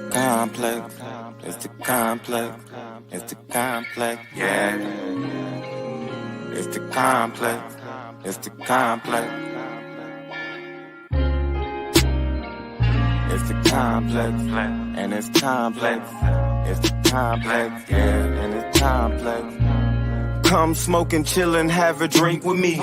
complex. It's the complex. It's the complex. Yeah. It's the complex. It's the complex. It's the complex. And it's complex. It's the complex. Yeah. And it's complex. Come smoke and chill and have a drink with me.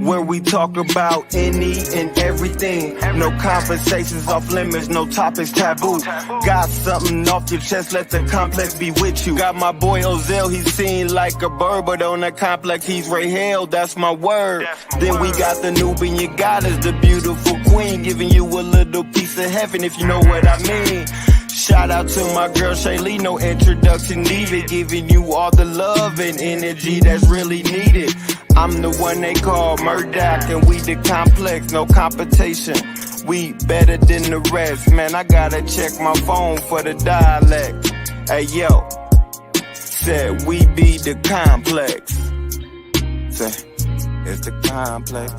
Where we talk about any and everything. No conversations off limits, no topics taboo. Got something off your chest, let the complex be with you. Got my boy Ozell, he's seen like a bird, but on the complex he's Rahel, that's my word. Then we got the Nubian goddess, the beautiful queen, giving you a little piece of heaven if you know what I mean. Shout out to my girl Shaylee, no introduction needed. Giving you all the love and energy that's really needed. I'm the one they call Murdoch and we the complex, no competition. We better than the rest, man, I gotta check my phone for the dialect. Hey yo, said we be the complex. Say, it's the complex,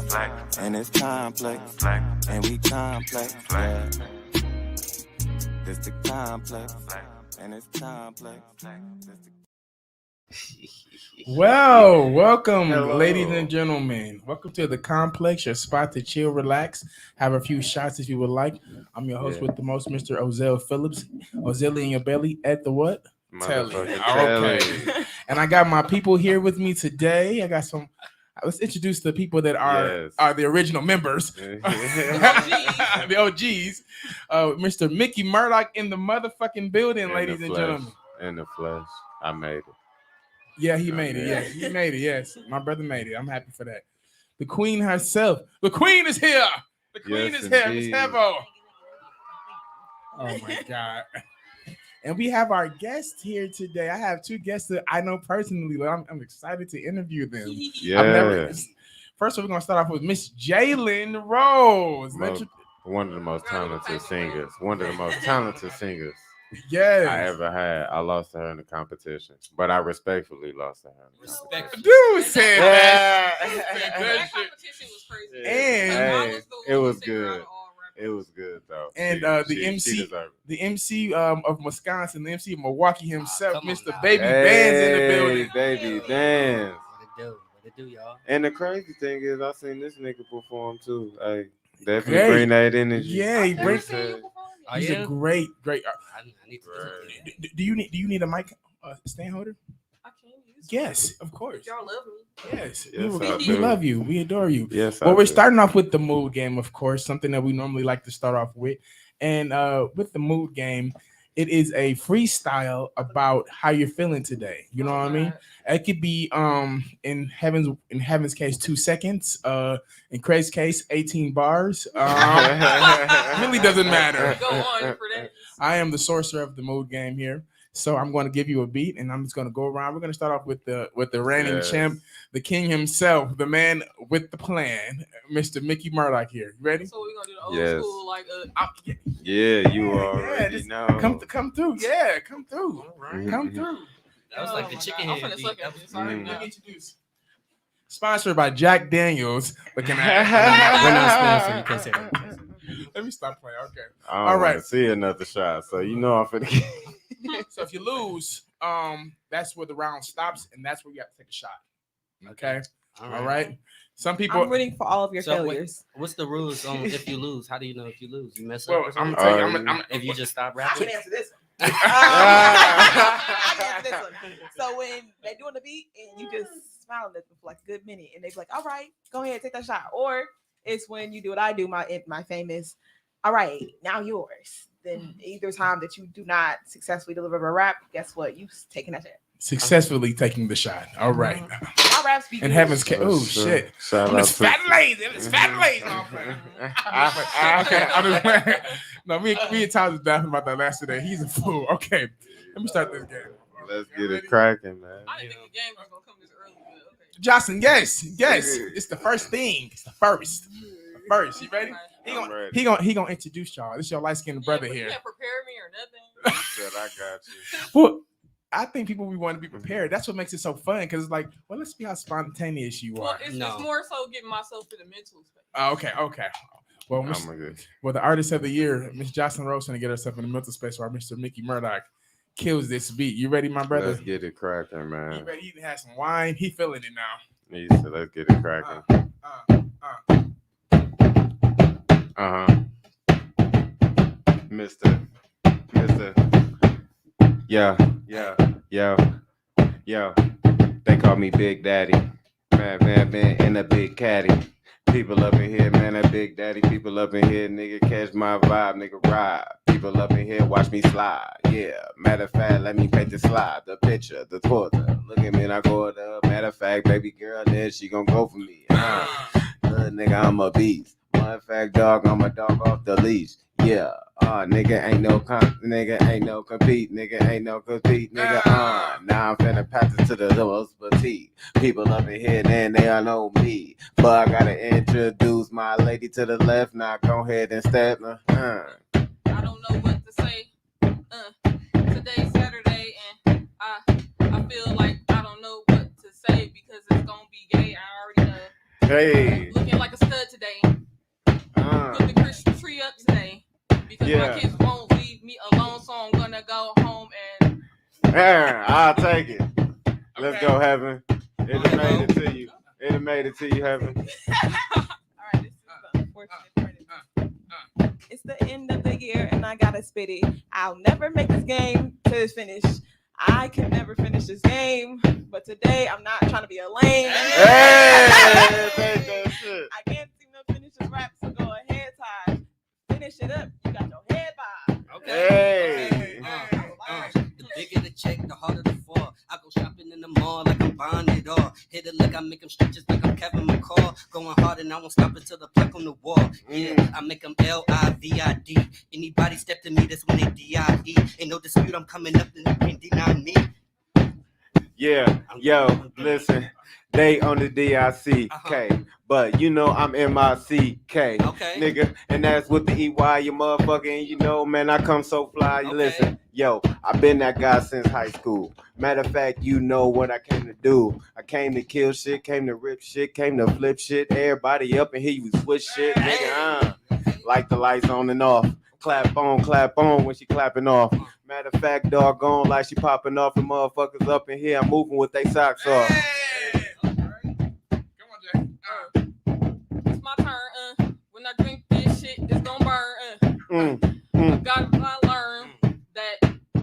and it's complex, and we complex, yeah. It's the complex, and it's complex. Well, welcome, Hello. ladies and gentlemen. Welcome to the complex, your spot to chill, relax, have a few shots if you would like. I'm your host with the most, Mr. Ozell Phillips. Ozell in your belly at the what? Telly. Okay. And I got my people here with me today. I got some. Let's introduce the people that are the original members, the OGs. Mr. Mickey Murdoch in the motherfucking building, ladies and gentlemen. In the flesh, I made it. Yeah, he made it. Yeah, he made it. Yes, my brother made it. I'm happy for that. The queen herself. The queen is here. The queen is here. Miss Hevo. Oh my God. And we have our guest here today. I have two guests that I know personally. I'm excited to interview them. Yeah. First, we're going to start off with Miss Jalen Rose. One of the most talented singers. One of the most talented singers yes. I ever had. I lost to her in the competition, but I respectfully lost to her. Dude said that. That competition was crazy. And it was good. It was good though. And the MC of Wisconsin, the MC of Milwaukee himself, Mr. Baby Bands in the building. Baby Bands. What it do, y'all? And the crazy thing is, I seen this nigga perform too. Hey, definitely bring that energy. Yeah, he brings it. He's a great. I need to Do you need a mic stand holder? I can use Yes, of course. Y'all love me. Yes, Yes, we love you. We adore you. Yes. Well, we're starting off with the mood game, of course, something that we normally like to start off with. And with the mood game, it is a freestyle about how you're feeling today. You know what I mean? It could be in Heaven's case 2 seconds. In Craig's case 18 bars. Really doesn't matter. Go on for that. I am the sorcerer of the mood game here. So I'm going to give you a beat, and I'm just going to go around. We're going to start off with the reigning champ, the king himself, the man with the plan, Mr. Mickey Murdoch here. You ready? So we're gonna do the old school, like Yeah, you already know. Come through. Yeah, come through. Right. Come through. That was like the chicken head. I'm finna suck at this. Sorry, now. Introduce. Sponsored by Jack Daniels. Looking at We're not sponsored. You can't say that. Let me stop playing. Okay. All right. See another shot. So you know I'm finna get. So if you lose, that's where the round stops, and that's where you have to take a shot. Okay. All right. Some people. I'm rooting for all of your failures. What's the rules on if you lose? How do you know if you lose? You mess up. Well, Or I'm something? gonna tell you. If you just stop I rapping. can answer this one. I can answer this one. So when they doing the beat and you just smiling at them for like a good minute, and they be like, "All right, go ahead, take that shot." Or it's when you do what I do, my famous, "All right, now yours." Then either time that you do not successfully deliver a rap, guess what? You taking that shit. Successfully taking the shot. All right. My raps be And good. Heaven's case. Oh shit. Shout I'm out just to fat lazy. It's fat lazy. Okay. I'm just no, me and Tyler was laughing about that last day. He's a fool. Okay. Let me start this game. Let's get it cracking, man. I didn't think the game was gonna come this early, but okay. Johnson, yes. It's the first thing. It's the first. You ready? He gonna introduce y'all. This is your light-skinned brother here. You can't prepare me or nothing. Said I got you. Well, I think people we want to be prepared. That's what makes it so fun because it's like, well, let's see how spontaneous you are. Well, it's more so getting myself in the mental space. Okay. Well, Oh my goodness. well, the artist of the year, Miss Jocelyn Rose, gonna get herself in the mental space while Mr. Mickey Murdoch kills this beat. You ready, my brother? Let's get it cracking, He man. ready? He even has some wine. He feeling it now. He said, let's get it cracking. Mister. Yeah. They call me Big Daddy. Man, in a big caddy. People up in here, man, that Big Daddy. People up in here, nigga, catch my vibe, nigga, ride. People up in here, watch me slide. Yeah, matter of fact, let me paint the slide, the picture, the torture. Look at me and I go up. Matter of fact, baby girl, then she gon' go for me. Little nigga, I'm a beast. Matter of fact, dog, I'm a dog off the leash. Yeah, nigga ain't no compete, nigga. Now I'm finna pass it to the lowest petite. People up in here, then they all know me. But I gotta introduce my lady to the left. Now go ahead and step. I don't know what to say. Today's Saturday, and I feel like I don't know what to say because it's gonna be gay. I already know. Hey. Looking like a stud today. Put the Christmas tree up today because my kids won't leave me alone, so I'm gonna go home and. I'll take it. Let's Okay. go, Heaven. It made it to you. It made it to you, Heaven. All right, this is the unfortunate part of it. It's the end of the year, and I gotta spit it. I'll never make this game to its finish. I can never finish this game, but today I'm not trying to be a lame. Hey, take that shit. I can't seem to finish this rap, so go ahead, Ty. Finish it up. You got your head bob. Okay. Hey. The bigger the check, the harder the fall. I go shopping in the mall like I'm buying it all. Hit a lick, I make them stretches like I'm Kevin McCall. Going hard and I won't stop until the plaque on the wall. Yeah, I make them LIVID. Anybody step to me, that's when they DIE. Ain't no dispute, I'm coming up and they can't deny me. Yeah, yo, listen. They on the DICK, but you know I'm MICK, Okay. nigga, and that's with the EY, you motherfucking, you know, man, I come so fly. Okay. Listen, yo, I've been that guy since high school. Matter of fact, you know what I came to do. I came to kill shit, came to rip shit, came to flip shit. Everybody up in here, you switch shit, nigga. Like the lights on and off. Clap on when she clapping off. Matter of fact, doggone, like she popping off. The motherfuckers up in here, I'm moving with they socks off. It's my turn. When I drink this shit, it's gonna burn. I gotta learn that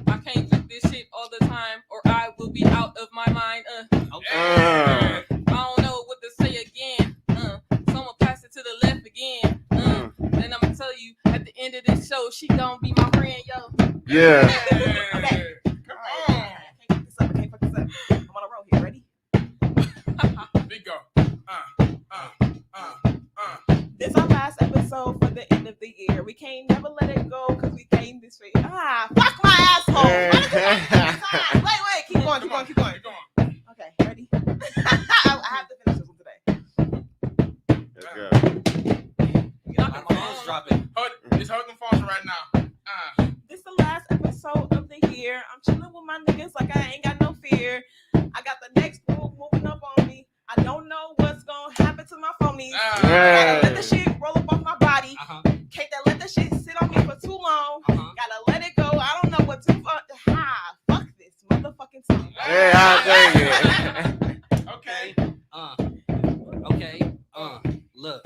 I can't drink this shit all the time, or I will be out of my mind. I don't know what to say again. So I'm gonna pass it to the left again. And I'm gonna tell you at the end of this show, she gonna be my friend, yo. Yeah. Okay. Come on. I can't fuck this up. I'm on a roll here. Ready? Big go. This our last episode for the end of the year. We can't never let it go because we came this way. Fuck my asshole. Wait, keep going. Okay, ready? I have to finish this one today. Let's go. My phone's dropping. It's holding phones right now. This the last episode of the year. I'm chilling with my niggas like I ain't got no fear. I got the next move moving up on me. I don't know what's gonna happen to my phonies. Gotta let the shit roll up off my body. Can't let the shit sit on me for too long. Gotta let it go. I don't know what to fuck. Fuck this motherfucking song. Hey, I'll take it. Okay. Okay. Look.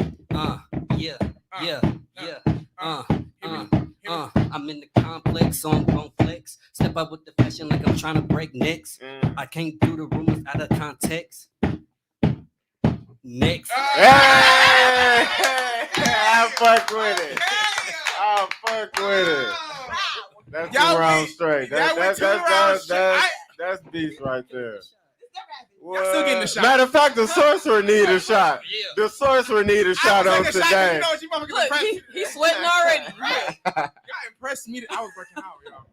I'm in the complex, so I'm gon' flex. Step up with the fashion like I'm trying to break necks. I can't do the rumors out of context. Next. Hey, I fuck with it. That's Y'all two rounds went- straight. y'all went 2 rounds straight. That's beast right there. Y'all still getting the shot. Matter of fact, the sorcerer need a shot. Yeah. The sorcerer need a shot on today. You know, she motherfucking Look, impressed. he's sweating already. Y'all impressed me that I was working out, y'all.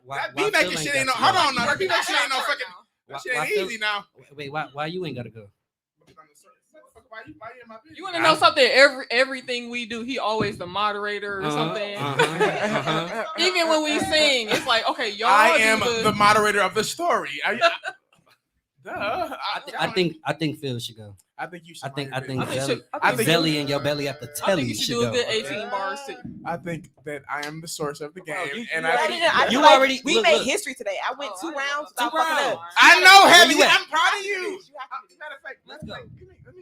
Why That beat making shit ain't no. Hold on, now. That beat making shit ain't no fucking. That shit ain't easy now. Wait, why you ain't gotta go? Why you in my business? You want to know something? Everything we do, he always the moderator or something. Even when we sing, it's like, okay, y'all. I do am the the moderator of the story. Duh. I think Phil should go. I think you should. I think Zelly and your belly at the I telly think you should do a go. good 18 bars too. I think that I am the source of the game, you- and you I already- think I you feel like already- we look, made look. history today. I went Oh, two I rounds know. without fucking up. I know, Where Heavy. you at? I'm proud of you. You have to do this. Matter of fact, Let's go. Let me give you. Let me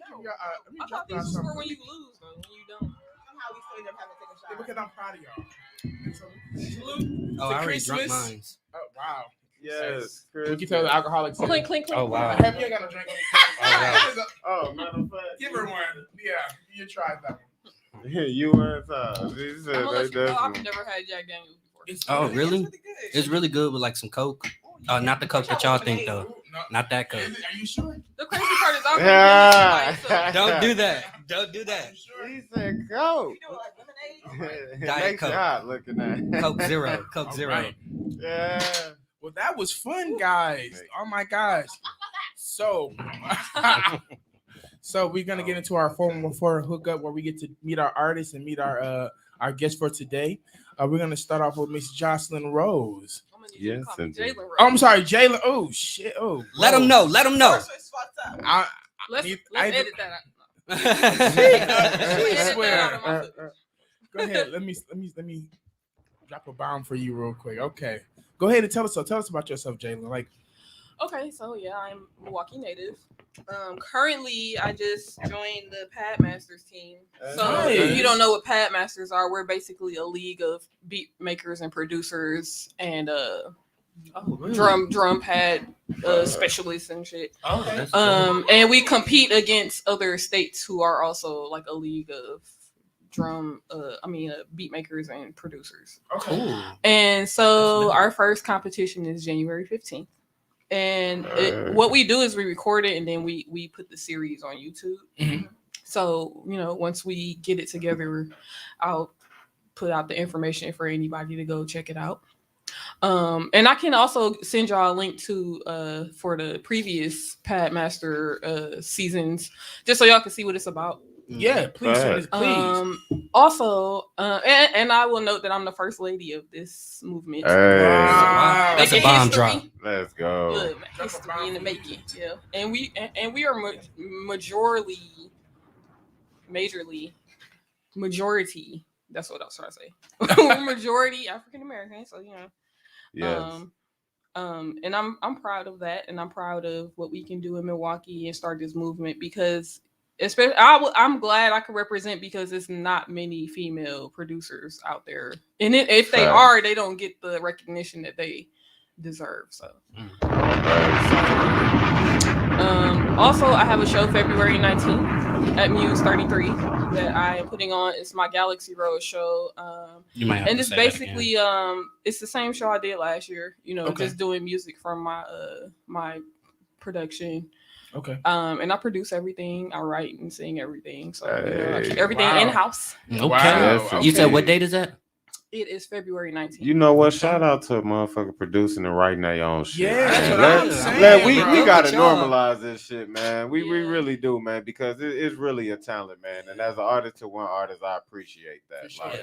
I drop thought y'all these was for something. when you lose, though. When you don't. Somehow we still end up having to take a Yeah, shot. because I'm proud of y'all. And so, salute Oh, to I already drunk Christmas. mine. Oh wow. Yes. We can tell the alcoholics. Clink, clink, clink. Oh, wow. Heavy, you ain't got no drink. wow. Oh, matter of fact. Give her one. Yeah, you tried that one. You were time. She said I'm gonna let they you know, I've definitely. never had Jack Daniels before. Oh, good. really? It's really good. It's really good with like some Coke. Not the Coke that y'all think though. Ooh, no. Not that Coke. Is it- Are you sure? The crazy part is, I'll Yeah. yeah. Don't do that. Don't do Are that. you sure? He said, "Go." You doing like lemonade? Diet Makes you Coke. hot looking at. Coke Zero. Coke All Zero. right. Yeah. Well, that was fun, guys. Oh my gosh. So, so we're gonna get into our 414 hookup where we get to meet our artists and meet our guests for today. We're gonna start off with Miss Jocelyn Rose. I'm gonna need you to Yes, call me indeed. Jalen Rose. Oh, I'm sorry, Jalen. Oh shit. Oh, Let them whoa. know. Let them know. First one's fucked up. Let's I- edit that out. I swear. Edit that out of my Go ahead. Let me drop a bomb for you real quick. Okay. Go ahead and tell us about yourself, Jalen. Like, Okay, so yeah, I'm Milwaukee native. Currently, I just joined the Pad Masters team. So Nice. if you don't know what Pad Masters are, we're basically a league of beat makers and producers and drum pad specialists and shit. Oh, that's dope. And we compete against other states who are also like a league of beat makers and producers. Cool. And so That's our first competition is January 15th. And what we do is we record it and then we put the series on YouTube. Mhm. So, once we get it together, I'll put out the information for anybody to go check it out. And I can also send y'all a link to for the previous Pad Master seasons, just so y'all can see what it's about. yeah, please, Right. please. Also, and I will note that I'm the first lady of this movement. Hey, Wow. That's a Making bomb history. drop. let's go. Look, history in the making. Yeah, and we are majority. That's what I was trying to say. Majority African American. So Yes. And I'm proud of that, and I'm proud of what we can do in Milwaukee and start this movement because. Especially, I'm glad I can represent because it's not many female producers out there, and if they Fact. are, they don't get the recognition that they deserve. So, also, I have a show February 19th at Muse 33 that I am putting on. It's my Galaxy Road show, You might have and to it's say that again. basically it's the same show I did last year. Okay. Just doing music from my my production. Okay. And I produce everything. I write and sing everything. So I keep Hey. everything Wow. in house. Okay. Wow. You said what date is that? It is February 19th. You know what? Shout out to a motherfucker producing and writing their own shit. Yeah, that's what Let- I'm saying, let- we bro. gotta Good job. normalize this shit, man. We Yeah. really do, man, because it's really a talent, man. And as an artist to one artist, I appreciate that. For sure. Like,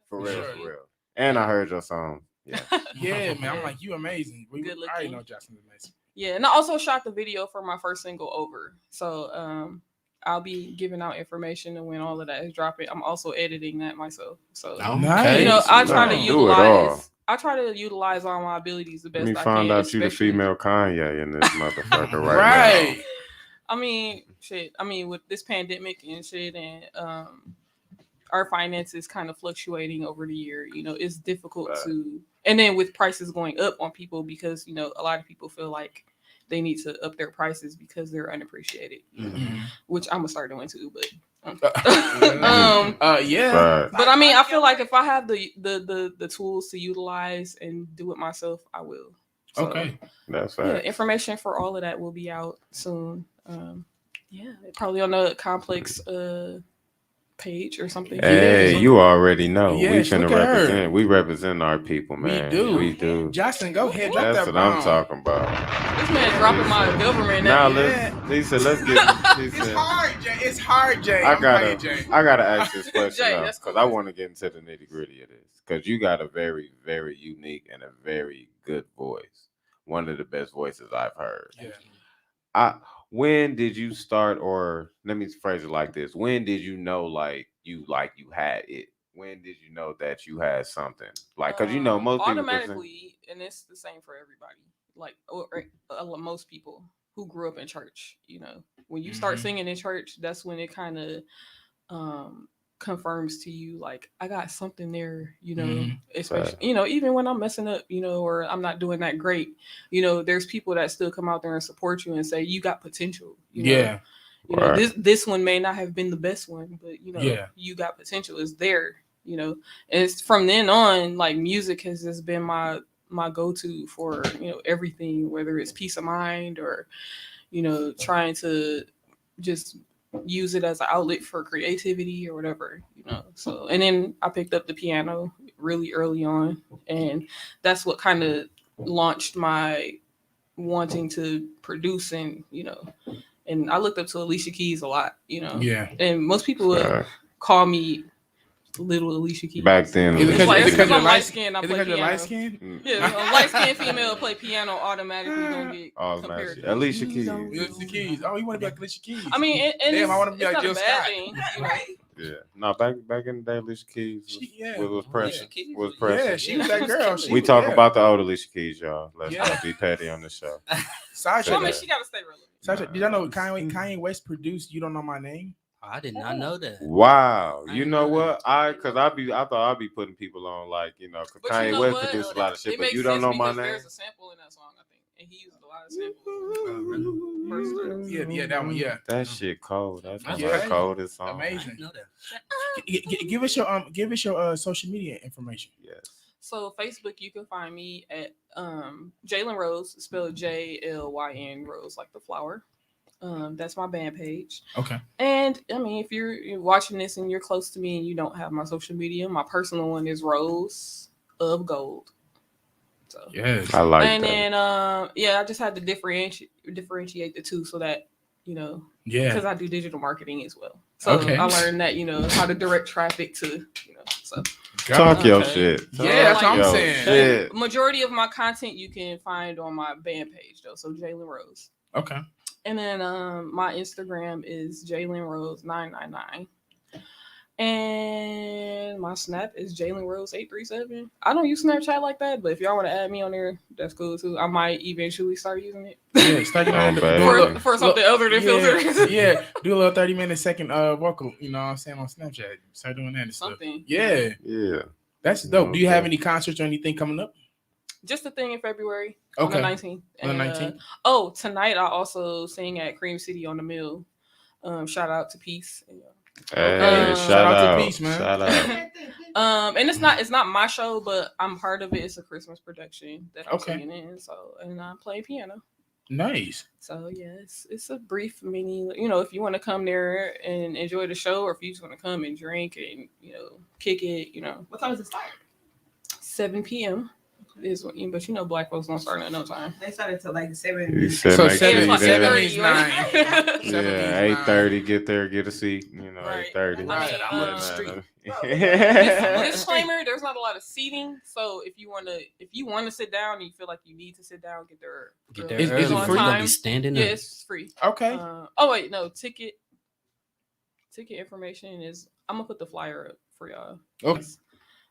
for For real, sure. for real. And I heard your song. Yeah. Yeah, man. I'm like, you amazing. Good I already looking. know Jocelyn's amazing. Yeah, and I also shot the video for my first single Over. So I'll be giving out information and when all of that is dropping. I'm also editing that myself. So Nice. I try to Man, do it all. utilize all my abilities the Let best me I find can. out you the especially- female Kanye in this motherfucker right, Right. I mean, shit. I mean, with this pandemic and shit, and our finances kind of fluctuating over the year, it's difficult Right. to. And then with prices going up on people because a lot of people feel like they need to up their prices because they're unappreciated, which I'm gonna start doing too. But Yeah. now. Right. but I mean, I feel like if I have the tools to utilize and do it myself, I will. So, Okay. That's Yeah, right. information for all of that will be out soon. Probably on the Complex page or something. Hey, you already know. Yeah, we finna look at her. represent. We represent our people, We man. do. We do. Jocelyn, go ahead. Drop That's that what I'm bomb. talking about. This man dropping my government Now name. let's get. He It's said, hard, Jay. It's hard, Jay. I I'm playing, gotta, Jay. I gotta ask this question Jay, because that's cool. I want to get into the nitty gritty of this because you got a very, very unique and a very good voice. One of the best voices I've heard. Yeah. when did you start, or let me phrase it like this: when did you know you had it? When did you know that you had something? Like, cause most people automatically, and it's the same for everybody. Like, most people who grew up in church, when you start singing in church, that's when it kind of confirms to you, like, I got something there, especially, even when I'm messing up, or I'm not doing that great, there's people that still come out there and support you and say, you got potential. This one may not have been the best one, but you got potential. It's there, and it's from then on, like, music has just been my go-to for, everything, whether it's peace of mind or, trying to just use it as an outlet for creativity or whatever, So, and then I picked up the piano really early on, and that's what kind of launched my wanting to produce, and and I looked up to Alicia Keys a lot, and most people would call me Little Alicia Keys back then. Because I'm light skinned, I play piano. Light skin? Yeah, a light skinned female play piano automatically gonna get compared to Alicia Keys. Alicia Keys. Oh, you want to be like Alicia Keys? I mean, and damn, I want to be like Jill Scott. Yeah, no, back in the day, Alicia Keys was precious. Was precious. Yeah, she was that girl. We talk about the old Alicia Keys, y'all. Let's not be petty on the show. Sasha, she gotta stay relevant. Sasha, did I know Kanye West produced "You Don't Know My Name"? I did not know that. Wow, you know what? I thought I'd be putting people on, like, because Kanye West produced a lot of shit, but you don't know my name. There's a sample in that song, I think, and he used a lot of samples. Yeah, that one. Yeah, that shit cold. That's the coldest song. Amazing. Give us your social media information. Yes. So Facebook, you can find me at Jalen Rose, spelled JLYN Rose, like the flower. That's my band page. Okay. And I mean, if you're watching this and you're close to me and you don't have my social media, my personal one is Rose of Gold. So yes, I like and that. And then I just had to differentiate the two so that because I do digital marketing as well. So I learned that how to direct traffic to so. Talk your shit. Yeah, that's what I'm saying. Shit. Majority of my content you can find on my band page though. So Jalen Rose. Okay. And then my Instagram is Jalen Rose 999. And my Snap is Jalen Rose 837. I don't use Snapchat like that, but if y'all want to add me on there, that's cool too. I might eventually start using it. Yeah, start for something other than filters. Yeah, do a little 30-minute second vocal, you know what I'm saying, on Snapchat. Start doing that and something. Stuff. Yeah. Yeah. That's dope. Do you have any concerts or anything coming up? Just a thing in February on the 19th. On the 19th. Tonight I also sing at Cream City on the Mill. Shout out to Peace. Hey, shout out to Peace, man. Shout out. And it's not my show, but I'm part of it. It's a Christmas production that I'm singing in. So, and I'm playing piano. Nice. So yes, it's a brief mini. If you want to come there and enjoy the show, or if you just want to come and drink and kick it, What time does it start? 7 p.m. But Black folks don't start at no time. They started till like 7. So 7 is 9. Yeah, 8:30. Get there, get a seat. 8:30. Disclaimer: there's not a lot of seating, so if you want to sit down and you feel like you need to sit down, get there. Is it free? Gonna be standing up? Yeah, it's free. Okay. Ticket information is. I'm gonna put the flyer up for y'all. Okay.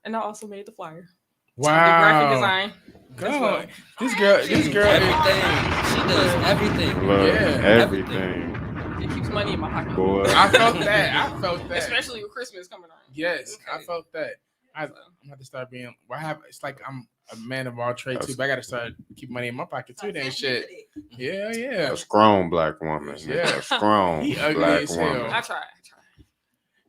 And I also made the flyer. Wow. Graphic design. Well. This girl everything. She does everything. Look, everything. It keeps money in my pocket. Boy. I felt that. Especially with Christmas coming on. Yes, okay. I felt that. I'm gonna have to start being. It's like I'm a man of all trades too, but I gotta start keeping money in my pocket too. Then shit. Yeah. A strong black woman. Yeah, a strong black woman. I try.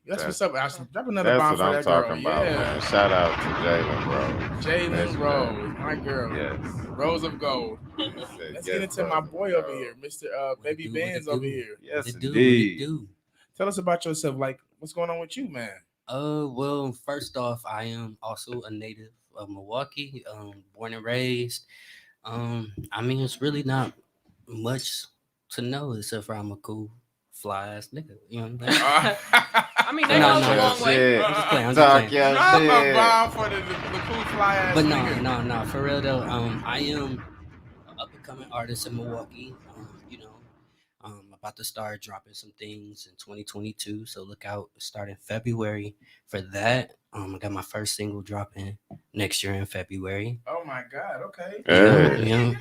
That's what's up. Drop another bomb for that girl. That's what I'm talking about, man. Shout out to Jalen, bro. Jalen Rose, my girl. Yes. Rose of Gold. Let's get into my boy over here, Mr. Baby Benz over here. Yes, indeed. Tell us about yourself. Like, what's going on with you, man? Well, first off, I am also a native of Milwaukee, born and raised. It's really not much to know except for I'm a cool, fly ass nigga. You know what I'm saying? That goes a long way. I'm just playing. I'm a bomb for the cool fly ass. But nigga. no, for real though. I am an up and coming artist in Milwaukee. about to start dropping some things in 2022. So look out, starting February for that. I got my first single dropping next year in February. Oh my God! Okay. Yeah.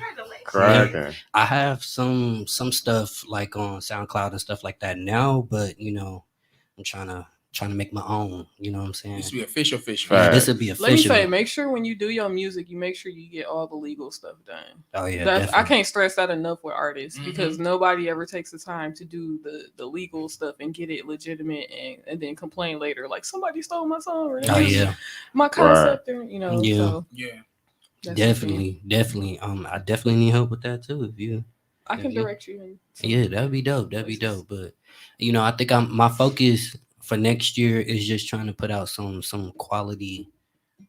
Cracking. I have some stuff like on SoundCloud and stuff like that now, but I'm trying to make my own. You know what I'm saying? This will be official. Yeah, this will be official. Let me say, make sure when you do your music, you make sure you get all the legal stuff done. Oh yeah, I can't stress that enough with artists because Mm-hmm. nobody ever takes the time to do the legal stuff and get it legitimate and then complain later like somebody stole my song or Oh yeah, my concept or Yeah. So Yeah. that's definitely. I definitely need help with that too. If you, I can direct you. yeah, that'd be dope. That'd be dope. But I think my focus for next year is just trying to put out some quality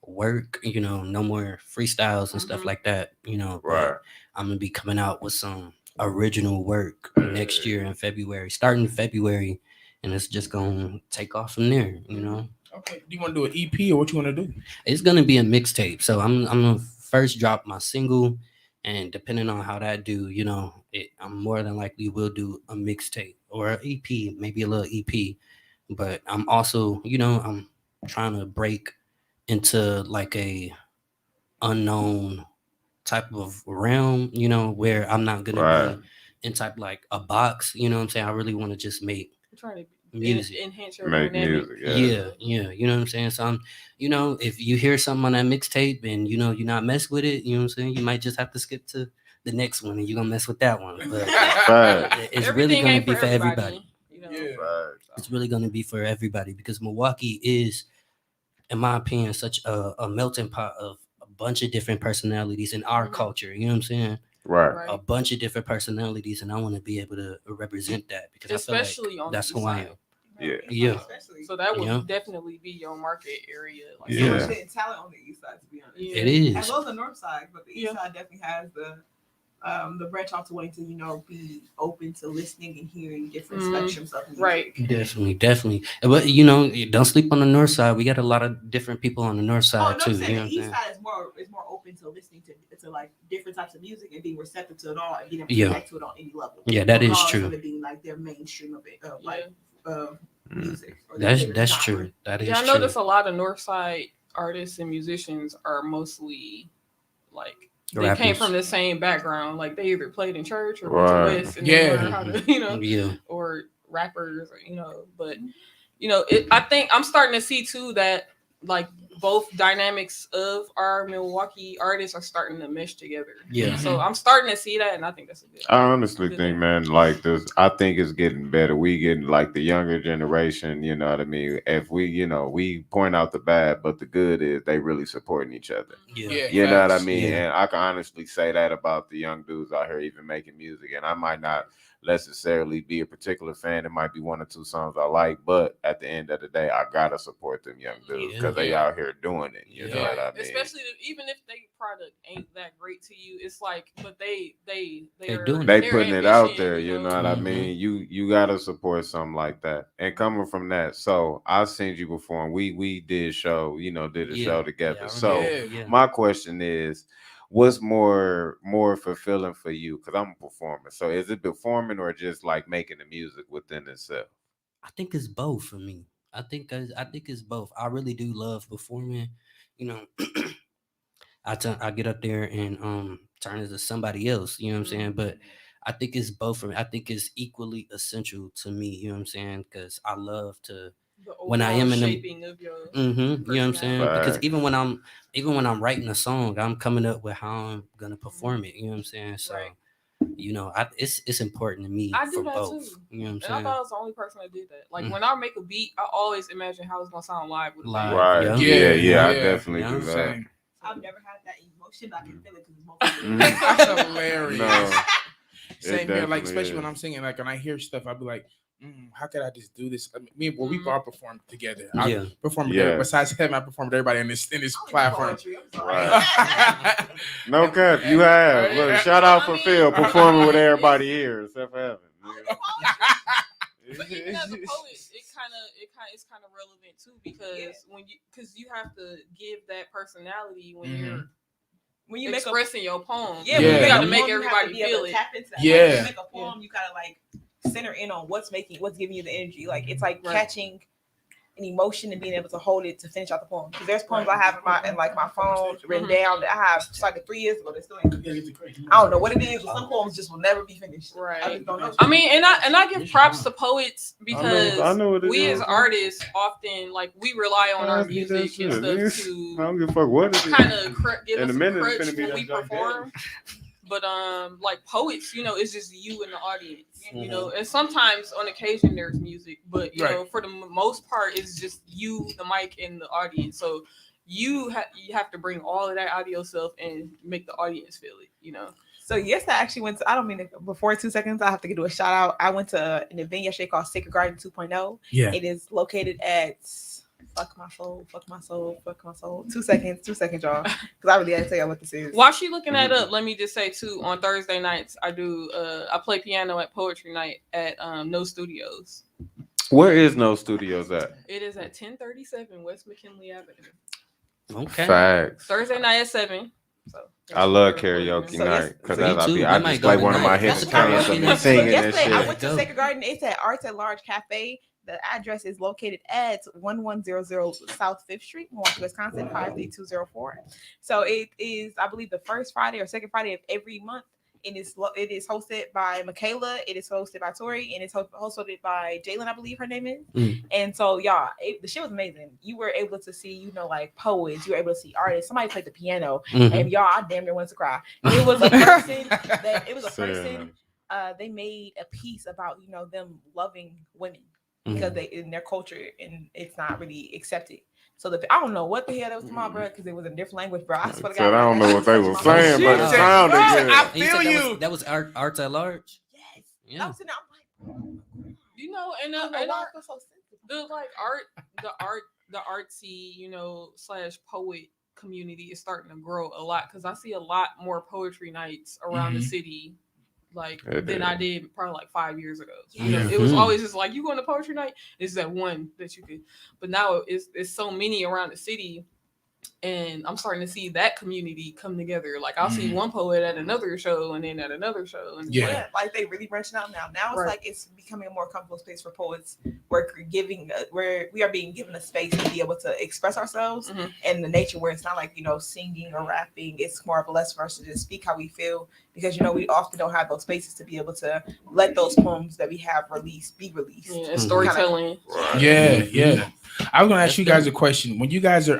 work. No more freestyles and stuff like that. But Right. I'm gonna be coming out with some original work next year in February, starting February, and it's just gonna take off from there. Okay. Do you want to do an EP or what you want to do? It's gonna be a mixtape. So I'm gonna first drop my single, and depending on how that do, I'm more than likely will do a mixtape or an EP, maybe a little EP. But I'm also, I'm trying to break into like a unknown type of realm, where I'm not gonna be in type like a box. You know what I'm saying? I really want to just make Trying to music. enhance your Make dynamic. music. Yeah. You know what I'm saying? So I'm, if you hear something on that mixtape and you're not mess with it, you know what I'm saying? You might just have to skip to the next one and you're gonna mess with that one. But Right. it's Everything really gonna ain't be for everybody. Yeah. Right. It's really gonna be for everybody because Milwaukee is, in my opinion, such a melting pot of a bunch of different personalities in our culture. You know what I'm saying? Right. A bunch of different personalities, and I want to be able to represent that because Especially I feel like on that's the who I east am. Yeah. Yeah. So that would Yeah. definitely be your market area. Like, Yeah. So much hidden talent on the east side, to be honest. Yeah. It is. As well as the north side, but the east Yeah. side definitely has the branch off to wanting to be open to listening and hearing different spectrums of music. Right. Definitely. But don't sleep on the north side. We got a lot of different people on the north side Oh no, too. I'm saying You know the what I'm east saying? side is more open to listening to like different types of music and being receptive to it all and being able to Yeah. connect to it on any level. Yeah, that is Regardless true. of it being like their mainstream of it, music. Or That's their genre. true. That is Yeah, I true. notice a lot of north side artists and musicians are mostly like they came Rappers. from the same background. Like they either played in church or Right. went to West and Yeah. they learned how to, Yeah. or rappers, or, but I think I'm starting to see too that like both dynamics of our Milwaukee artists are starting to mesh together. Yeah. So I'm starting to see that, and I think that's a good. I honestly good think, thing. man, like this, I think it's getting better. We getting like the younger generation, you know what I mean? If we point out the bad, but the good is they really supporting each other. Yeah. You know what I facts. mean? Yeah. And I can honestly say that about the young dudes out here even making music. And I might not necessarily be a particular fan. It might be one or two songs I like, but at the end of the day, I gotta support them young dudes because they out here doing it. You know Yeah. what I mean? Especially even if their product ain't that great to you, it's like, but they They're are doing it. They they're putting it out ambitious, there, you know what I Mhm. mean? You gotta support something like that. And coming from that, so I seen you perform. We did show, did a show together. Yeah, I So remember. Yeah. my question is, what's more fulfilling for you? Because I'm a performer. So is it performing or just like making the music within itself? I think it's both for me. I think it's both. I really do love performing. I get up there and turn into somebody else. You know what I'm saying? But I think it's both for me. I think it's equally essential to me. You know what I'm saying? Because I love to. the When I overall am in the- shaping of your You know what I'm saying? Because Facts. even when I'm writing a song, I'm coming up with how I'm gonna perform it. You know what I'm saying? So, Right. it's important to me I do for that both. too. You know what I'm And I saying? thought I was the only person that did that. Like Mm. when I make a beat, I always imagine how it's gonna sound live with a Live. band. Right. Yeah. Yeah, I Yeah. definitely Yeah. do that. Same. I've never had that emotion, but I can feel it because it's Mhm. That's hilarious. No. Same here, like definitely especially when is. I'm singing, like when I hear stuff, I'll be like, how could I just do this? I mean, we've Mhm. all performed together. Yeah. I performed with Yeah. everybody. Besides him, I performed with everybody in this platform. Right. No cap, you have. Look, shout out for Phil performing with everybody here except for Evan. But even as a poet, it's kind of relevant too because because you have to give that personality when you're when you make a expressing your poem. yeah, Yeah. when you you got to make make a poem, you have everybody to be able feel to it. tap into that. Yeah. Like, when you make a poem, you gotta like center in on what's giving you the energy. Like it's like Right. catching an emotion and being able to hold it to finish out the poem. Because there's poems I have in my phone written down that I have started 3 years ago. They're still I don't know what it is, but some poems just will never be finished. Right. I just don't know. I mean, and I give props to poets because I know what it we is. as artists often like we rely on our music and stuff I to don't give a fuck what it is. kind of give In us a a minute, it's crutch finna be when that we junk perform. But like poets, you know, it's just you and the audience, you know, Mm-hmm. and sometimes on occasion there's music, but you Right. know, for the most part, it's just you, the mic, and the audience. So you have to bring all of that out of yourself and make the audience feel it, you know. So yes, I actually went to, I don't mean to, before 2 seconds, I have to do a shout out. I went to an event yesterday called Sacred Garden 2.0. Yeah. It is located at fuck my soul. 2 seconds, y'all. Because I really had to tell y'all what this is. While she looking that up, let me just say too, on Thursday nights, I play piano at Poetry Night at No Studios. Where is No Studios at? It is at 1037 West McKinley Avenue. Okay. Facts. Thursday night at 7. So I love karaoke So night because Me too. I We might just go play one of my tonight. hits That's and a Kanye karaoke and night. singing and Yesterday, I shit. went to Dope. Sacred Garden. It's at Arts at Large Cafe. The address is located at 1100 South 5th Street, Milwaukee, Wisconsin, 53204. So it is, I believe, the first Friday or second Friday of every month. It is hosted by Michaela. It is hosted by Tori, and it's hosted by Jalen, I believe her name is. Mm. And so, y'all, the shit was amazing. You were able to see, you know, like poets. You were able to see artists. Somebody played the piano, Mhm. and y'all, I damn near wanted to cry. It was a person that it was a person. They made a piece about, you know, them loving women because they in their culture and it's not really accepted. So I don't know what the hell that was tomorrow, bro, because it was in a different language, bro. I swear to Said, God, I don't know what they were saying, but it Shit. sounded Right, good. I And you feel said you. that was Arts at Large? Yes. Yeah. I was sitting there, I'm like, you know, and I don't know and why our, I feel so sensitive. the artsy, you know, / poet community is starting to grow a lot because I see a lot more poetry nights around the Mhm. city like It than is. I did probably like 5 years ago. You Yeah. know, it was Mhm. always just like you going to poetry night. It's that one that you could, but now it's so many around the city. And I'm starting to see that community come together. Like I'll see Mhm. one poet at another show and then at another show. And Yeah. Yeah, like they really branching out now. Now it's Right. like it's becoming a more comfortable space for poets where we are being given a space to be able to express ourselves Mhm. and the nature where it's not like, you know, singing or rapping. It's more of a less for us to just speak how we feel because, you know, we often don't have those spaces to be able to let those poems that we have be released. yeah, and storytelling. Yeah, yeah. I was gonna ask That's you guys dope. a question. When you guys are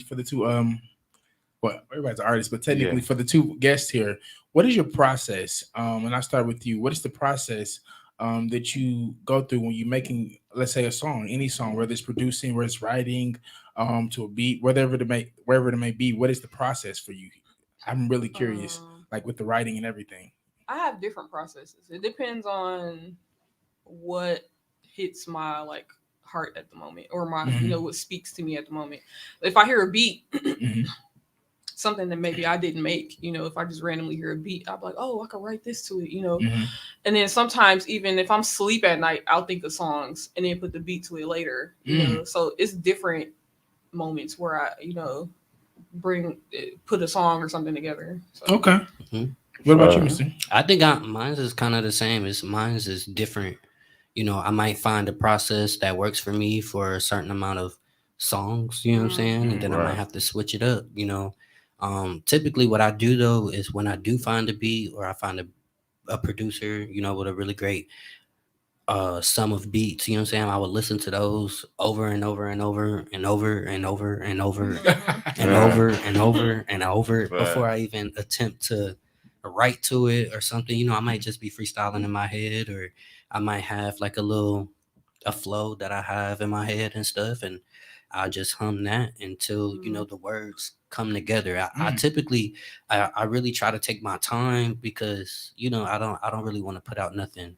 for the two well, everybody's an artist, but technically Yeah. for the two guests here, what is your process? And I'll start with you. What is the process that you go through when you're making, let's say, a song, any song, whether it's producing, whether it's writing, to a beat, wherever it may be? What is the process for you? I'm really curious, like with the writing and everything. I have different processes. It depends on what hits my like heart at the moment or my you know what speaks to me at the moment. If I hear a beat, Mhm. something that maybe I didn't make, you know, if I just randomly hear a beat, I'll be like, oh, I could write this to it, you know. Mhm. And then sometimes even if I'm asleep at night, I'll think of songs and then put the beat to it later, you know. So it's different moments where I, you know, put a song or something together. So. Okay. Mhm. What about you, Mr.? I think mine's is kind of the same. Mine's is different. You know, I might find a process that works for me for a certain amount of songs, you know what I'm saying? And then I might Right. have to switch it up, you know. Typically what I do though is when I do find a beat or I find a producer, you know, with a really great sum of beats, you know what I'm saying? I would listen to those over and over and over and over and over and over and over and over and over before I even attempt to write to it or something. You know, I might just be freestyling in my head, or I might have like a flow that I have in my head and stuff, and I'll just hum that until you know the words come together. I typically I really try to take my time because you know I don't really want to put out nothing